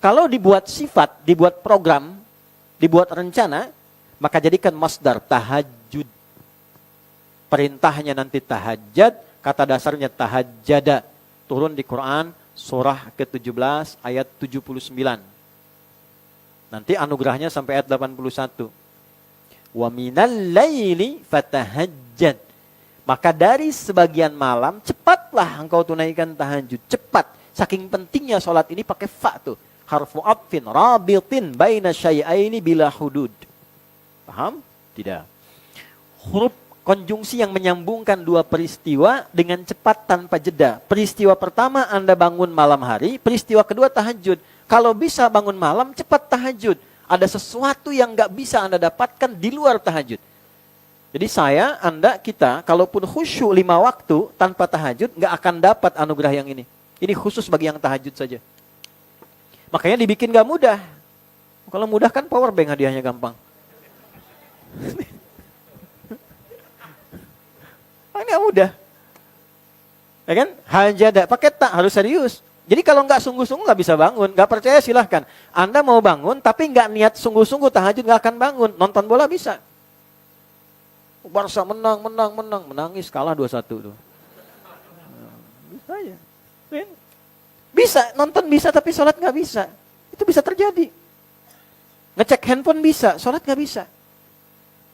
Kalau dibuat sifat, dibuat program, dibuat rencana, maka jadikan masdar tahajud. Perintahnya nanti tahajjud, kata dasarnya tahajjada. Turun di Quran surah ke-17 ayat 79. Nanti anugerahnya sampai ayat 81. Wa minal laili fatahajjad. Maka dari sebagian malam cepatlah engkau tunaikan tahajud. Cepat. Saking pentingnya sholat ini pakai fa tuh. Harfu atfin rabitin baina syai'aini bila hudud. Paham? Tidak. Huruf konjungsi yang menyambungkan dua peristiwa dengan cepat tanpa jeda. Peristiwa pertama Anda bangun malam hari, peristiwa kedua tahajud. Kalau bisa bangun malam, cepat tahajud. Ada sesuatu yang nggak bisa Anda dapatkan di luar tahajud. Jadi saya, Anda, kita, kalaupun khusyuk 5 waktu tanpa tahajud, nggak akan dapat anugerah yang ini. Ini khusus bagi yang tahajud saja. Makanya dibikin nggak mudah. Kalau mudah kan power bank hadiahnya gampang. Nggak mudah. Ya kan? Hajada, pakai tak, harus serius. Jadi kalau nggak sungguh-sungguh nggak bisa bangun. Nggak percaya silahkan. Anda mau bangun tapi nggak niat sungguh-sungguh tahajud nggak akan bangun. Nonton bola bisa. Barca menang, menangis kalah 2-1 tuh. Bisa ya. Bisa, nonton bisa tapi sholat nggak bisa. Itu bisa terjadi. Ngecek handphone bisa, sholat nggak bisa.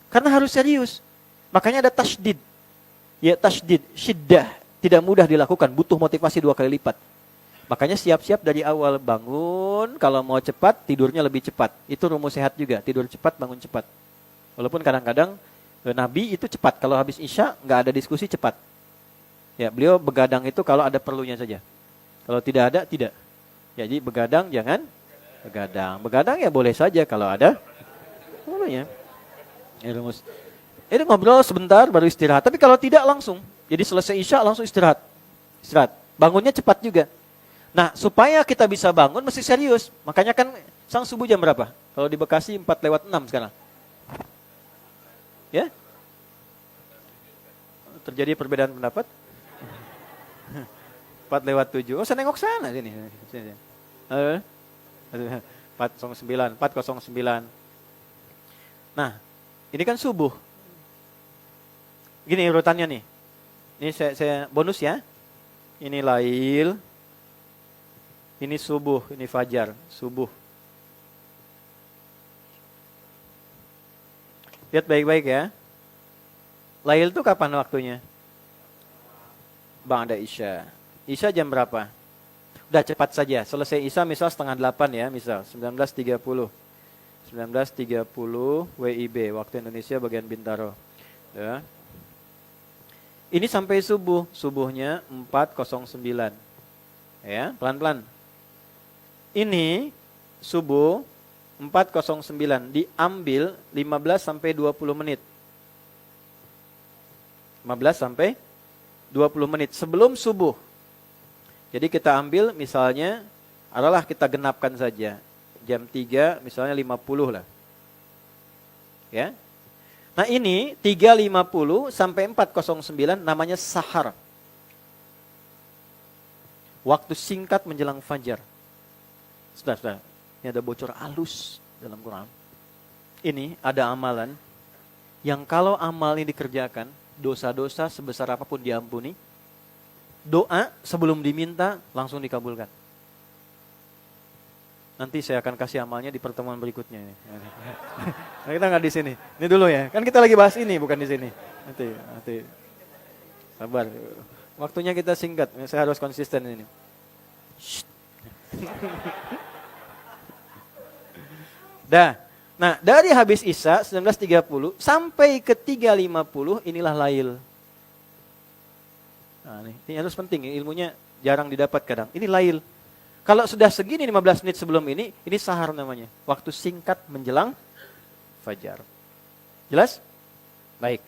Karena harus serius. Makanya ada tasydid. Ya tasydid, syiddah. Tidak mudah dilakukan, butuh motivasi 2 kali lipat. Makanya siap-siap dari awal bangun, kalau mau cepat, tidurnya lebih cepat. Itu rumus sehat juga, tidur cepat, bangun cepat. Walaupun kadang-kadang Nabi itu cepat, kalau habis Isya nggak ada diskusi cepat. Ya, beliau begadang itu kalau ada perlunya saja. Kalau tidak ada, tidak. Jadi begadang jangan begadang. Begadang ya boleh saja kalau ada perlunya. Ya, rumus. Ini ngobrol sebentar baru istirahat. Tapi kalau tidak langsung. Jadi selesai Isya langsung istirahat. Istirahat. Bangunnya cepat juga. Nah, supaya kita bisa bangun mesti serius. Makanya kan sang subuh jam berapa? Kalau di Bekasi 4:06 sekarang. Ya? Terjadi perbedaan pendapat? 4:07. Oh, saya nengok sana sini. 4:09. Nah, ini kan subuh. Gini urutannya nih. Ini saya bonus ya. Ini lail. Ini subuh, ini fajar, subuh. Lihat baik-baik ya. Lail itu kapan waktunya? Ba'da Isya. Isya jam berapa? Udah cepat saja. Selesai Isya misal 7:30 ya, misal 19.30. 19.30 WIB, waktu Indonesia bagian Bintaro. Ya. Ini sampai subuh, subuhnya 4:09. Ya, pelan-pelan. Ini subuh 4:09 diambil 15 sampai 20 menit. 15 sampai 20 menit sebelum subuh. Jadi kita ambil misalnya, adalah kita genapkan saja. Jam 3 misalnya 50 lah. Ya. Nah ini 3.50 sampai 4:09 namanya sahar. Waktu singkat menjelang fajar. Saudara, ini ada bocor halus dalam Quran. Ini ada amalan yang kalau amal ini dikerjakan, dosa-dosa sebesar apapun diampuni. Doa sebelum diminta langsung dikabulkan. Nanti saya akan kasih amalnya di pertemuan berikutnya. Nah, kita nggak di sini. Ini dulu ya. Kan kita lagi bahas ini, bukan di sini. Nanti. Sabar. Waktunya kita singkat. Saya harus konsisten ini. Dah. Nah, dari habis Isya 19.30 sampai ke 3.50 inilah lail. Nah, ini harus penting. Ilmunya jarang didapat kadang. Ini lail. Kalau sudah segini 15 menit sebelum ini sahar namanya. Waktu singkat menjelang fajar. Jelas? Baik.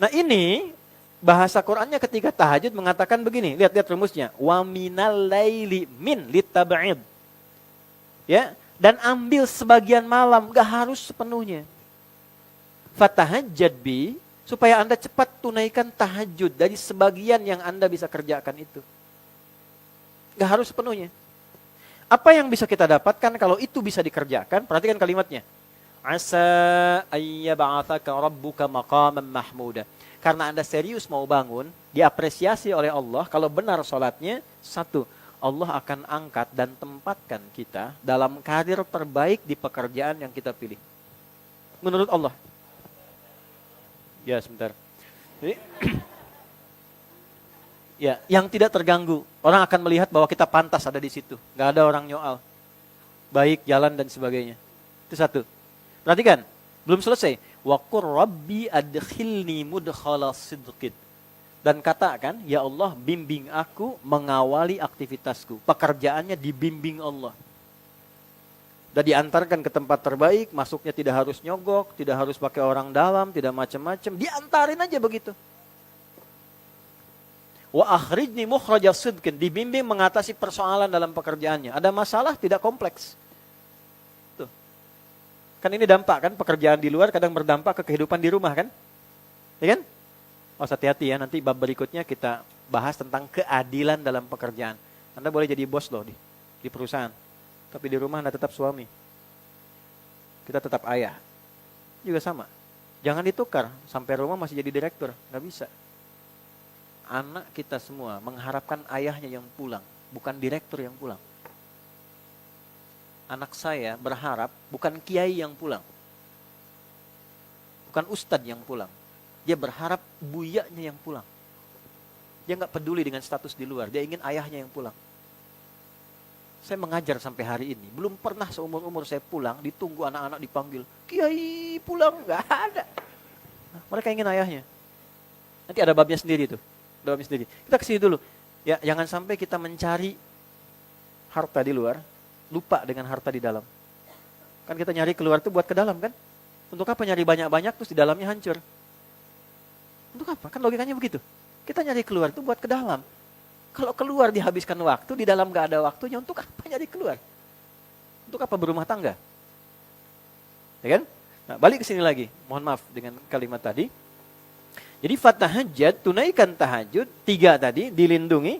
Nah ini bahasa Qur'annya ketika tahajud mengatakan begini. Lihat rumusnya. Wa minal laili min litab'id. Ya. Dan ambil sebagian malam. Gak harus sepenuhnya. Fatahajjad bi. Supaya Anda cepat tunaikan tahajud dari sebagian yang Anda bisa kerjakan itu. Nggak harus sepenuhnya. Apa yang bisa kita dapatkan kalau itu bisa dikerjakan? Perhatikan kalimatnya. Asa ayyab'atsaka rabbuka maqaman mahmuda. Karena Anda serius mau bangun, diapresiasi oleh Allah, kalau benar sholatnya, satu, Allah akan angkat dan tempatkan kita dalam karir terbaik di pekerjaan yang kita pilih. Menurut Allah. Ya, sebentar. Jadi, ya, yang tidak terganggu. Orang akan melihat bahwa kita pantas ada di situ. Nggak ada orang nyoal. Baik, jalan, dan sebagainya. Itu satu. Perhatikan, belum selesai. Wa qur rabbi adkhilni mudkhala sidqin. Dan katakan, ya Allah, bimbing aku mengawali aktivitasku. Pekerjaannya dibimbing Allah. Dan diantarkan ke tempat terbaik, masuknya tidak harus nyogok, tidak harus pakai orang dalam, tidak macam-macam. Diantarin aja begitu. Wa akhrijni mukhraja sidqin. Dibimbing mengatasi persoalan dalam pekerjaannya. Ada masalah, tidak kompleks. Tuh. Kan ini dampak kan, pekerjaan di luar kadang berdampak ke kehidupan di rumah kan? Ya kan? Oh, hati-hati ya, nanti bab berikutnya kita bahas tentang keadilan dalam pekerjaan. Anda boleh jadi bos loh di perusahaan. Tapi di rumah Anda tetap suami. Kita tetap ayah. Juga sama. Jangan ditukar, sampai rumah masih jadi direktur. Nggak bisa. Anak kita semua mengharapkan ayahnya yang pulang, bukan direktur yang pulang. Anak saya berharap bukan kiai yang pulang. Bukan ustadz yang pulang. Dia berharap buyanya yang pulang. Dia nggak peduli dengan status di luar. Dia ingin ayahnya yang pulang. Saya mengajar sampai hari ini. Belum pernah seumur-umur saya pulang, ditunggu anak-anak dipanggil. Kiai pulang, nggak ada. Nah, mereka ingin ayahnya. Nanti ada babnya sendiri tuh. Ada babnya sendiri. Kita kesini dulu. Ya, jangan sampai kita mencari harta di luar, lupa dengan harta di dalam. Kan kita nyari keluar tuh buat ke dalam kan? Untuk apa nyari banyak-banyak terus di dalamnya hancur? Untuk apa? Kan logikanya begitu. Kita nyari keluar itu buat ke dalam. Kalau keluar dihabiskan waktu, di dalam gak ada waktunya, untuk apa nyari keluar? Untuk apa berumah tangga? Ya kan? Nah, balik ke sini lagi. Mohon maaf dengan kalimat tadi. Jadi fatahajjad, tunaikan tahajud, 3 tadi, dilindungi,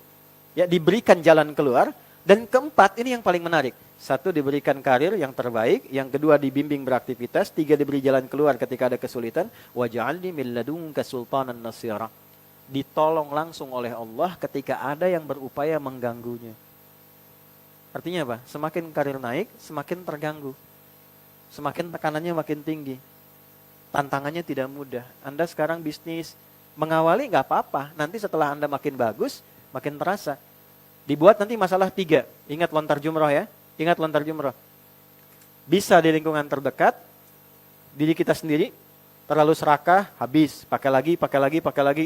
ya diberikan jalan keluar. Dan keempat, ini yang paling menarik. 1, diberikan karir yang terbaik. Yang kedua, dibimbing beraktivitas. 3, diberi jalan keluar ketika ada kesulitan. Waj'alni min ladunka sultanan nasira. Ditolong langsung oleh Allah ketika ada yang berupaya mengganggunya. Artinya apa? Semakin karir naik, semakin terganggu. Semakin tekanannya makin tinggi. Tantangannya tidak mudah. Anda sekarang bisnis, mengawali nggak apa-apa. Nanti setelah Anda makin bagus, makin terasa. Dibuat nanti masalah 3. Ingat lontar jumroh ya. Ingat lontar jumroh. Bisa di lingkungan terdekat, diri kita sendiri, terlalu serakah, habis. Pakai lagi,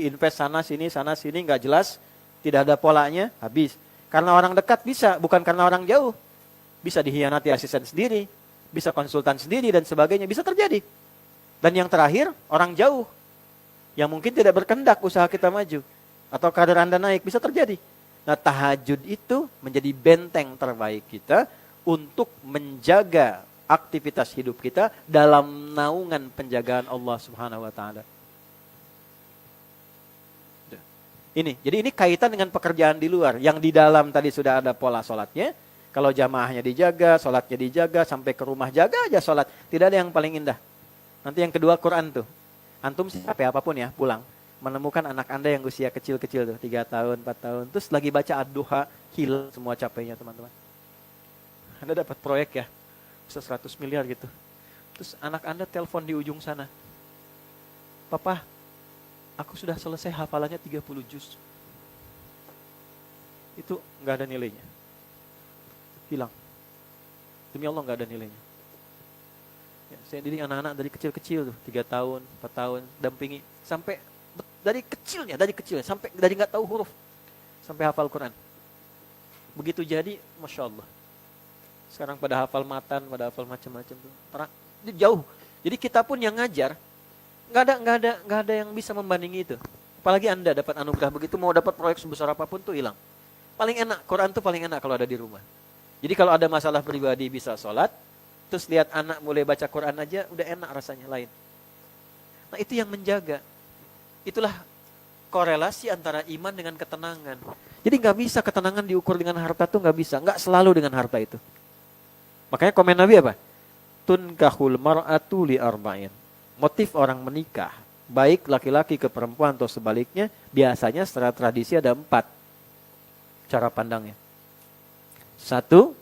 invest sana sini, nggak jelas, tidak ada polanya, habis. Karena orang dekat bisa, bukan karena orang jauh. Bisa dihianati asisten sendiri, bisa konsultan sendiri dan sebagainya, bisa terjadi. Dan yang terakhir, orang jauh. Yang mungkin tidak berkendak usaha kita maju. Atau karir Anda naik, bisa terjadi. Nah, tahajud itu menjadi benteng terbaik kita untuk menjaga aktivitas hidup kita dalam naungan penjagaan Allah Subhanahu wa taala. Jadi ini kaitan dengan pekerjaan di luar. Yang di dalam tadi sudah ada pola sholatnya. Kalau jamaahnya dijaga, sholatnya dijaga, sampai ke rumah jaga aja sholat. Tidak ada yang paling indah. Nanti yang kedua Quran tuh. Antum siapa apapun ya, pulang. Menemukan anak Anda yang usia kecil-kecil tuh, 3 tahun, 4 tahun. Terus lagi baca ad-duha, hilang semua capeknya teman-teman. Anda dapat proyek ya, bisa 100 miliar gitu. Terus anak Anda telepon di ujung sana. Papa, aku sudah selesai hafalannya 30 juz. Itu nggak ada nilainya. Hilang. Demi Allah nggak ada nilainya. Ya, saya didik anak-anak dari kecil-kecil tuh, 3 tahun, 4 tahun, dampingi. Sampai dari kecilnya, sampai dari nggak tahu huruf. Sampai hafal Quran. Begitu jadi, Masya Allah. Sekarang pada hafal matan, pada hafal macam-macam tuh. Jauh. Jadi kita pun yang ngajar, nggak ada yang bisa membandingi itu. Apalagi Anda dapat anugerah begitu, mau dapat proyek sebesar apapun tuh hilang. Paling enak, Quran tuh paling enak kalau ada di rumah. Jadi kalau ada masalah pribadi bisa sholat, terus lihat anak mulai baca Quran aja, udah enak rasanya lain. Nah itu yang menjaga. Itulah korelasi antara iman dengan ketenangan. Jadi nggak bisa ketenangan diukur dengan harta tuh nggak bisa. Nggak selalu dengan harta itu. Makanya komen Nabi apa? Tunkahul mar'atu li arba'in. Motif orang menikah, baik laki-laki ke perempuan atau sebaliknya, biasanya secara tradisi ada 4 cara pandangnya. 1,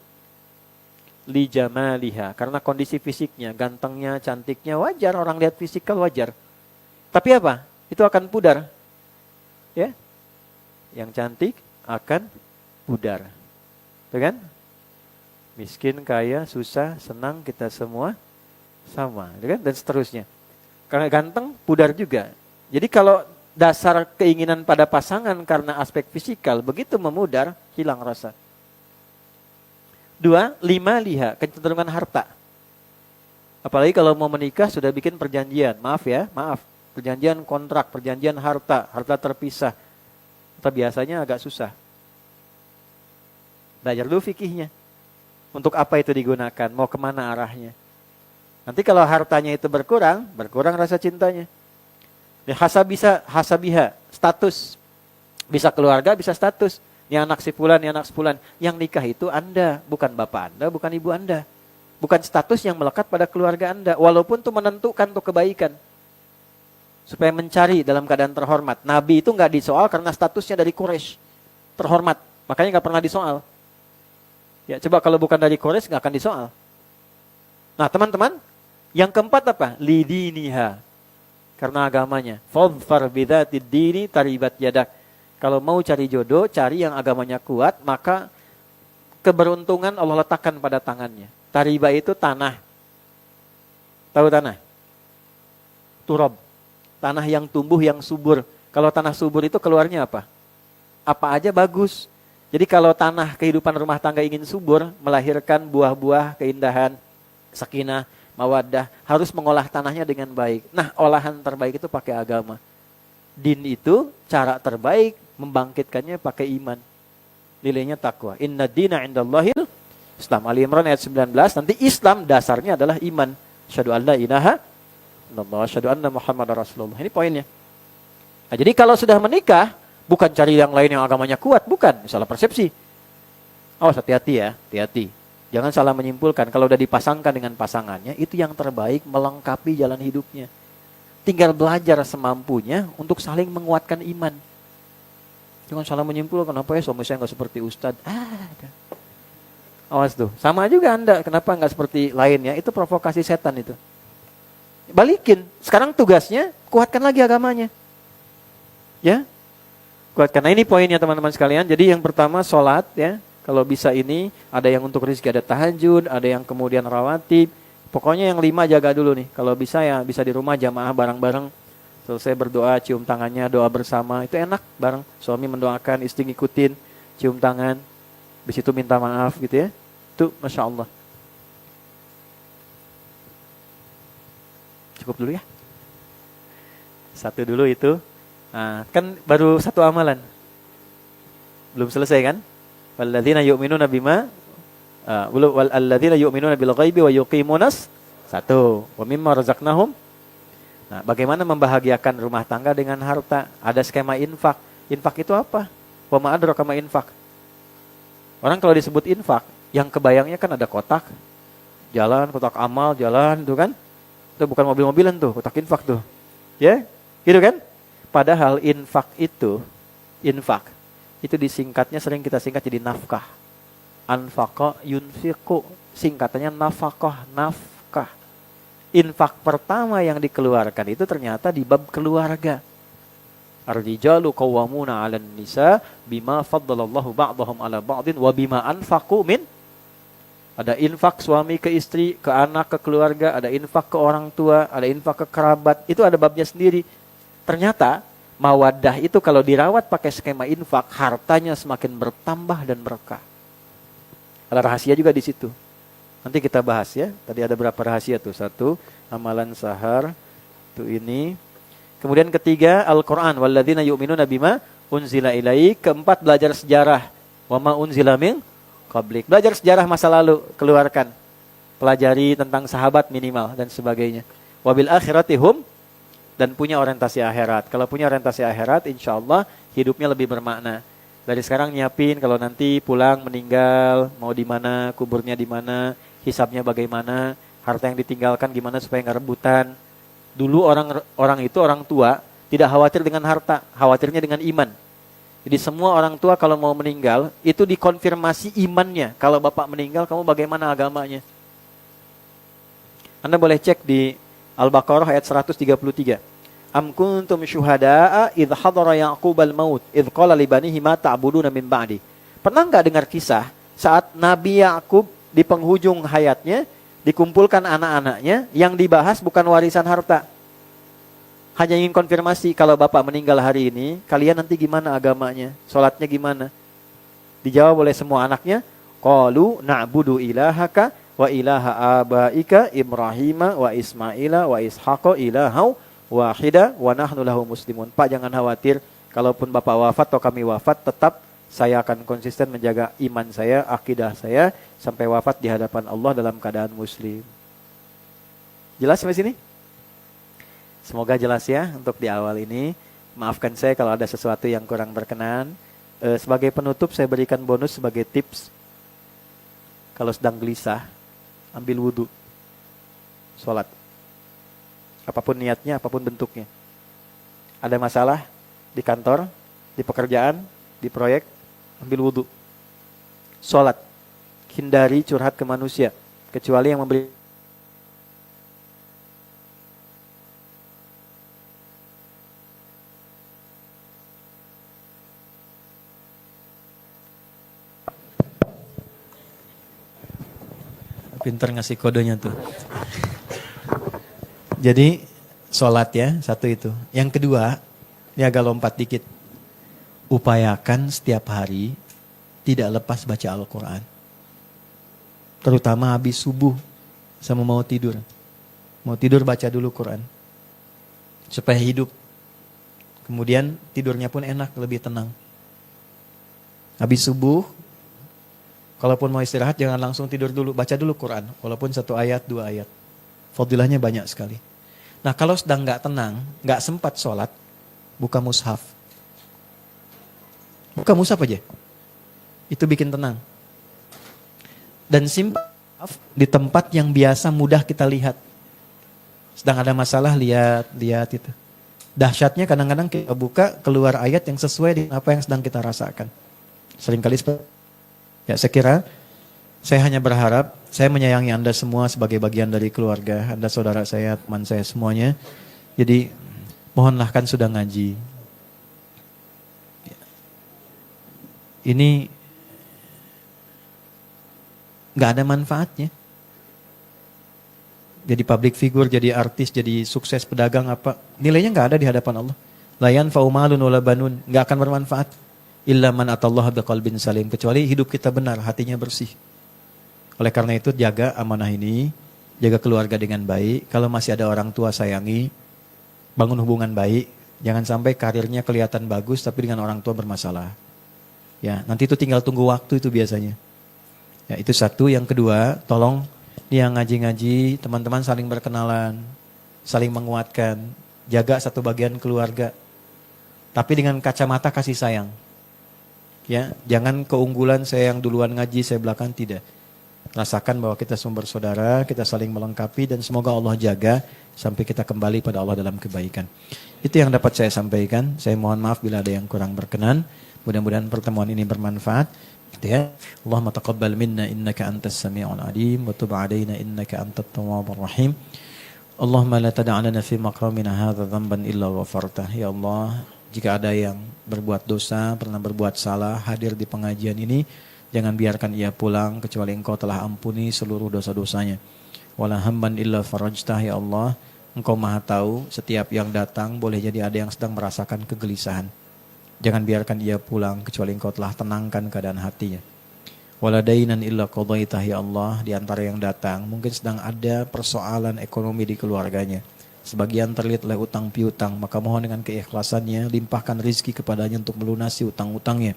li jamaliha, karena kondisi fisiknya, gantengnya, cantiknya, wajar orang lihat fisikal wajar. Tapi apa? Itu akan pudar. Ya. Yang cantik akan pudar. Betul kan? Miskin, kaya, susah, senang, kita semua sama, kan? Dan seterusnya. Karena ganteng, pudar juga. Jadi kalau dasar keinginan pada pasangan karena aspek fisikal, begitu memudar, hilang rasa. 2, lima liha, kecenderungan harta. Apalagi kalau mau menikah sudah bikin perjanjian, maaf, perjanjian kontrak, perjanjian harta terpisah. Tapi biasanya agak susah. Belajar dulu fikihnya. Untuk apa itu digunakan, mau kemana arahnya. Nanti kalau hartanya itu berkurang rasa cintanya. Hasabiha, status. Bisa keluarga, bisa status. Ini anak si fulan, ini anak si fulan. Yang nikah itu Anda, bukan bapak Anda, bukan ibu Anda. Bukan status yang melekat pada keluarga Anda. Walaupun itu menentukan untuk kebaikan. Supaya mencari dalam keadaan terhormat. Nabi itu nggak disoal karena statusnya dari Quraisy, terhormat. Makanya nggak pernah disoal. Ya coba kalau bukan dari Quraisy nggak akan disoal. Nah teman-teman, yang keempat apa? Lidiniha, karena agamanya. Fadfar bidzatid dini taribat yadak. Kalau mau cari jodoh, cari yang agamanya kuat, maka keberuntungan Allah letakkan pada tangannya. Tariba itu tanah. Tahu tanah? Turab. Tanah yang tumbuh, yang subur. Kalau tanah subur itu keluarnya apa? Apa aja bagus. Jadi kalau tanah kehidupan rumah tangga ingin subur, melahirkan buah-buah keindahan, sakinah, mawaddah, harus mengolah tanahnya dengan baik. Nah, olahan terbaik itu pakai agama. Din itu cara terbaik membangkitkannya pakai iman. Nilainya takwa. Inna dina indallahil Islam. Ali Imran ayat 19. Nanti Islam dasarnya adalah iman. Asyhadu an la ilaha illallah, asyhadu anna Muhammadar Rasulullah. Ini poinnya. Nah, jadi kalau sudah menikah, bukan cari yang lain yang agamanya kuat, bukan. Salah persepsi. Awas, hati-hati ya, hati-hati. Jangan salah menyimpulkan. Kalau udah dipasangkan dengan pasangannya, itu yang terbaik melengkapi jalan hidupnya. Tinggal belajar semampunya untuk saling menguatkan iman. Jangan salah menyimpulkan, kenapa ya suami saya nggak seperti Ustadz? Awas tuh. Sama juga Anda, kenapa nggak seperti lainnya? Itu provokasi setan itu. Balikin. Sekarang tugasnya kuatkan lagi agamanya. Ya. Kuatkan. Nah ini poinnya teman-teman sekalian. Jadi yang pertama sholat ya. Kalau bisa ini ada yang untuk rezeki, ada tahajud, ada yang kemudian rawatib. Pokoknya yang 5 jaga dulu nih. Kalau bisa ya bisa di rumah jamaah bareng-bareng. Selesai berdoa, cium tangannya, doa bersama. Itu enak bareng. Suami mendoakan, istri ngikutin, cium tangan. Habis itu minta maaf gitu ya. Itu Masya Allah. Cukup dulu ya. Satu dulu itu. Nah, kan baru satu amalan. Belum selesai kan? Walladzina yu'minuna bima walladzina yu'minuna bil ghaibi wa yuqimunas. Satu. Wa mimma razaqnahum. Nah, bagaimana membahagiakan rumah tangga dengan harta? Ada skema infak. Infak itu apa? Wa ma adraka ma infak. Orang kalau disebut infak, yang kebayangnya kan ada kotak. Jalan, kotak amal, jalan itu kan? Itu bukan mobil-mobilan tuh, kotak infak tuh. Ya? Gitu kan? Padahal infak itu disingkatnya sering kita singkat jadi nafkah. Anfaqa yunfiqu, singkatannya nafkah. Infak pertama yang dikeluarkan itu ternyata di bab keluarga. Ar-rijalu qawwamuna 'alan nisa bima faddalallahu ba'dahum 'ala ba'din wa bima anfaqu min. Ada infak suami ke istri, ke anak, ke keluarga, ada infak ke orang tua, ada infak ke kerabat. Itu ada babnya sendiri. Ternyata mawaddah itu kalau dirawat pakai skema infak, hartanya semakin bertambah dan berkah. Ada rahasia juga di situ. Nanti kita bahas ya. Tadi ada berapa rahasia tuh? 1, amalan sahar. Itu ini. Kemudian ketiga, Al-Quran. Walladzina yu'minuna bima unzila ilaik. Keempat, belajar sejarah. Wa ma unzila min qablik. Belajar sejarah masa lalu, keluarkan. Pelajari tentang sahabat minimal dan sebagainya. Wabil akhirati hum, dan punya orientasi akhirat. Kalau punya orientasi akhirat, insya Allah hidupnya lebih bermakna. Dari sekarang nyiapin kalau nanti pulang meninggal, mau di mana, kuburnya di mana, hisabnya bagaimana, harta yang ditinggalkan gimana supaya nggak rebutan. Dulu orang itu orang tua tidak khawatir dengan harta, khawatirnya dengan iman. Jadi semua orang tua kalau mau meninggal itu dikonfirmasi imannya. Kalau bapak meninggal, kamu bagaimana agamanya? Anda boleh cek di Al-Baqarah ayat 133. Am kuntum syuhada'a idh hadara Ya'qubal maut idh qala li banihi ma ta'buduna min ba'di. Pernah enggak dengar kisah saat Nabi Yakub di penghujung hayatnya dikumpulkan anak-anaknya yang dibahas bukan warisan harta. Hanya ingin konfirmasi kalau bapak meninggal hari ini, kalian nanti gimana agamanya? Salatnya gimana? Dijawab oleh semua anaknya, qalu na'budu ilahaka wa ilaha abaika Ibrahima wa Ismaila wa Ishaqa ilahau wahida wa nahnu lahu muslimun. Pak, jangan khawatir, kalaupun bapak wafat atau kami wafat, tetap saya akan konsisten menjaga iman saya, akidah saya sampai wafat di hadapan Allah dalam keadaan muslim. Jelas sampai sini? Semoga jelas ya untuk di awal ini. Maafkan saya kalau ada sesuatu yang kurang berkenan. Sebagai penutup saya berikan bonus sebagai tips. Kalau sedang gelisah, ambil wudhu, sholat. Apapun niatnya, apapun bentuknya. Ada masalah di kantor, di pekerjaan, di proyek, ambil wudhu. Sholat. Hindari curhat ke manusia. Kecuali yang memberi. Pinter ngasih kodenya tuh. Jadi sholat ya, satu itu. Yang kedua, ini agak lompat dikit. Upayakan setiap hari tidak lepas baca Al-Quran. Terutama habis subuh sama mau tidur. Mau tidur baca dulu Quran. Supaya hidup. Kemudian tidurnya pun enak, lebih tenang. Habis subuh, kalaupun mau istirahat jangan langsung tidur dulu. Baca dulu Quran, walaupun 1 ayat, 2 ayat. Fadilahnya banyak sekali. Nah kalau sedang gak tenang, gak sempat sholat, buka mushaf. Buka mushaf aja. Itu bikin tenang. Dan simpan di tempat yang biasa mudah kita lihat. Sedang ada masalah, lihat itu. Dahsyatnya kadang-kadang kita buka, keluar ayat yang sesuai dengan apa yang sedang kita rasakan. Seringkali seperti ya, saya kira saya hanya berharap, saya menyayangi Anda semua sebagai bagian dari keluarga, Anda saudara saya, teman saya semuanya. Jadi mohonlah, kan sudah ngaji. Ini gak ada manfaatnya. Jadi public figure, jadi artis, jadi sukses pedagang apa, nilainya gak ada di hadapan Allah. La yanfa'u malun wala banun, gak akan bermanfaat. Illa man atallaha biqalbin salim, kecuali hidup kita benar, hatinya bersih. Oleh karena itu jaga amanah ini, jaga keluarga dengan baik. Kalau masih ada orang tua sayangi, bangun hubungan baik. Jangan sampai karirnya kelihatan bagus tapi dengan orang tua bermasalah. Ya, nanti itu tinggal tunggu waktu itu biasanya. Ya, itu satu. Yang kedua, tolong yang ngaji-ngaji, teman-teman saling berkenalan, saling menguatkan, jaga satu bagian keluarga. Tapi dengan kacamata kasih sayang. Ya, jangan keunggulan saya yang duluan ngaji, saya belakang, tidak. Rasakan bahwa kita sumber saudara, kita saling melengkapi dan semoga Allah jaga sampai kita kembali pada Allah dalam kebaikan. Itu yang dapat saya sampaikan. Saya mohon maaf bila ada yang kurang berkenan. Mudah-mudahan pertemuan ini bermanfaat. Ya. Allahumma taqabbal minna innaka antas sami'ul alim wa tub 'alaina innaka antat tawwabur rahim. Allahumma la tad'alana fi maqamina hadza dhanban illa ghafartah. Ya Allah, jika ada yang berbuat dosa, pernah berbuat salah, hadir di pengajian ini, jangan biarkan ia pulang kecuali Engkau telah ampuni seluruh dosa-dosanya. Wala hamban illa farajtah. Ya Allah, Engkau Maha tahu setiap yang datang, boleh jadi ada yang sedang merasakan kegelisahan. Jangan biarkan ia pulang kecuali Engkau telah tenangkan keadaan hatinya. Wala dainan illa qadaitah. Ya Allah, di antara yang datang mungkin sedang ada persoalan ekonomi di keluarganya. Sebagian terlihat oleh utang piutang, maka mohon dengan keikhlasannya limpahkan rizki kepadanya untuk melunasi utang-utangnya.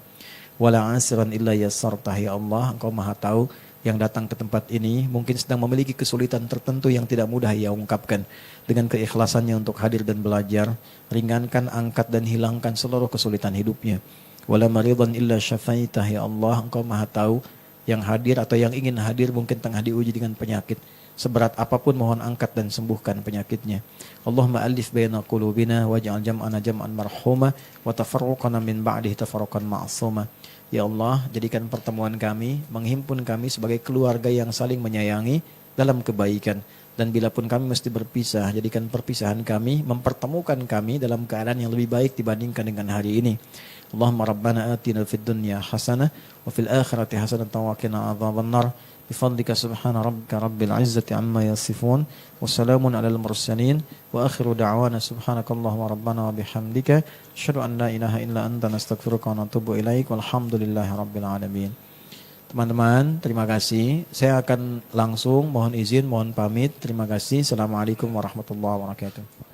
Wala asiran illa yassartah. Ya Allah, Engkau Maha tahu yang datang ke tempat ini mungkin sedang memiliki kesulitan tertentu yang tidak mudah ia ungkapkan. Dengan keikhlasannya untuk hadir dan belajar, ringankan, angkat dan hilangkan seluruh kesulitan hidupnya. wala maridan illa syafaitah. Ya Allah, Engkau Maha tahu yang hadir atau yang ingin hadir mungkin tengah diuji dengan penyakit. Seberat apapun mohon angkat dan sembuhkan penyakitnya. Allahumma alif baina qulubina waj'al jam'ana jam'an marhuma wa tafarruqana min ba'dihi tafarruqan ma'suma. Ya Allah, jadikan pertemuan kami, menghimpun kami sebagai keluarga yang saling menyayangi dalam kebaikan. Dan bila pun kami mesti berpisah, jadikan perpisahan kami mempertemukan kami dalam keadaan yang lebih baik dibandingkan dengan hari ini. Allahumma rabbana atina fid dunya hasanah wa fil akhirati hasanah wa qina adzabannar. بفضلك سبحان ربك رب العزة عما يصفون وسلام على المرسلين وآخر دعوانا سبحانك اللهم ربنا وبحمدك أشهد أن لا إله إلا أنت نستغفرك ونتوب إليك والحمد لله رب العالمين. Teman-teman, terima kasih. Saya akan langsung mohon izin, mohon pamit. Terima kasih. Assalamualaikum warahmatullahi wabarakatuh.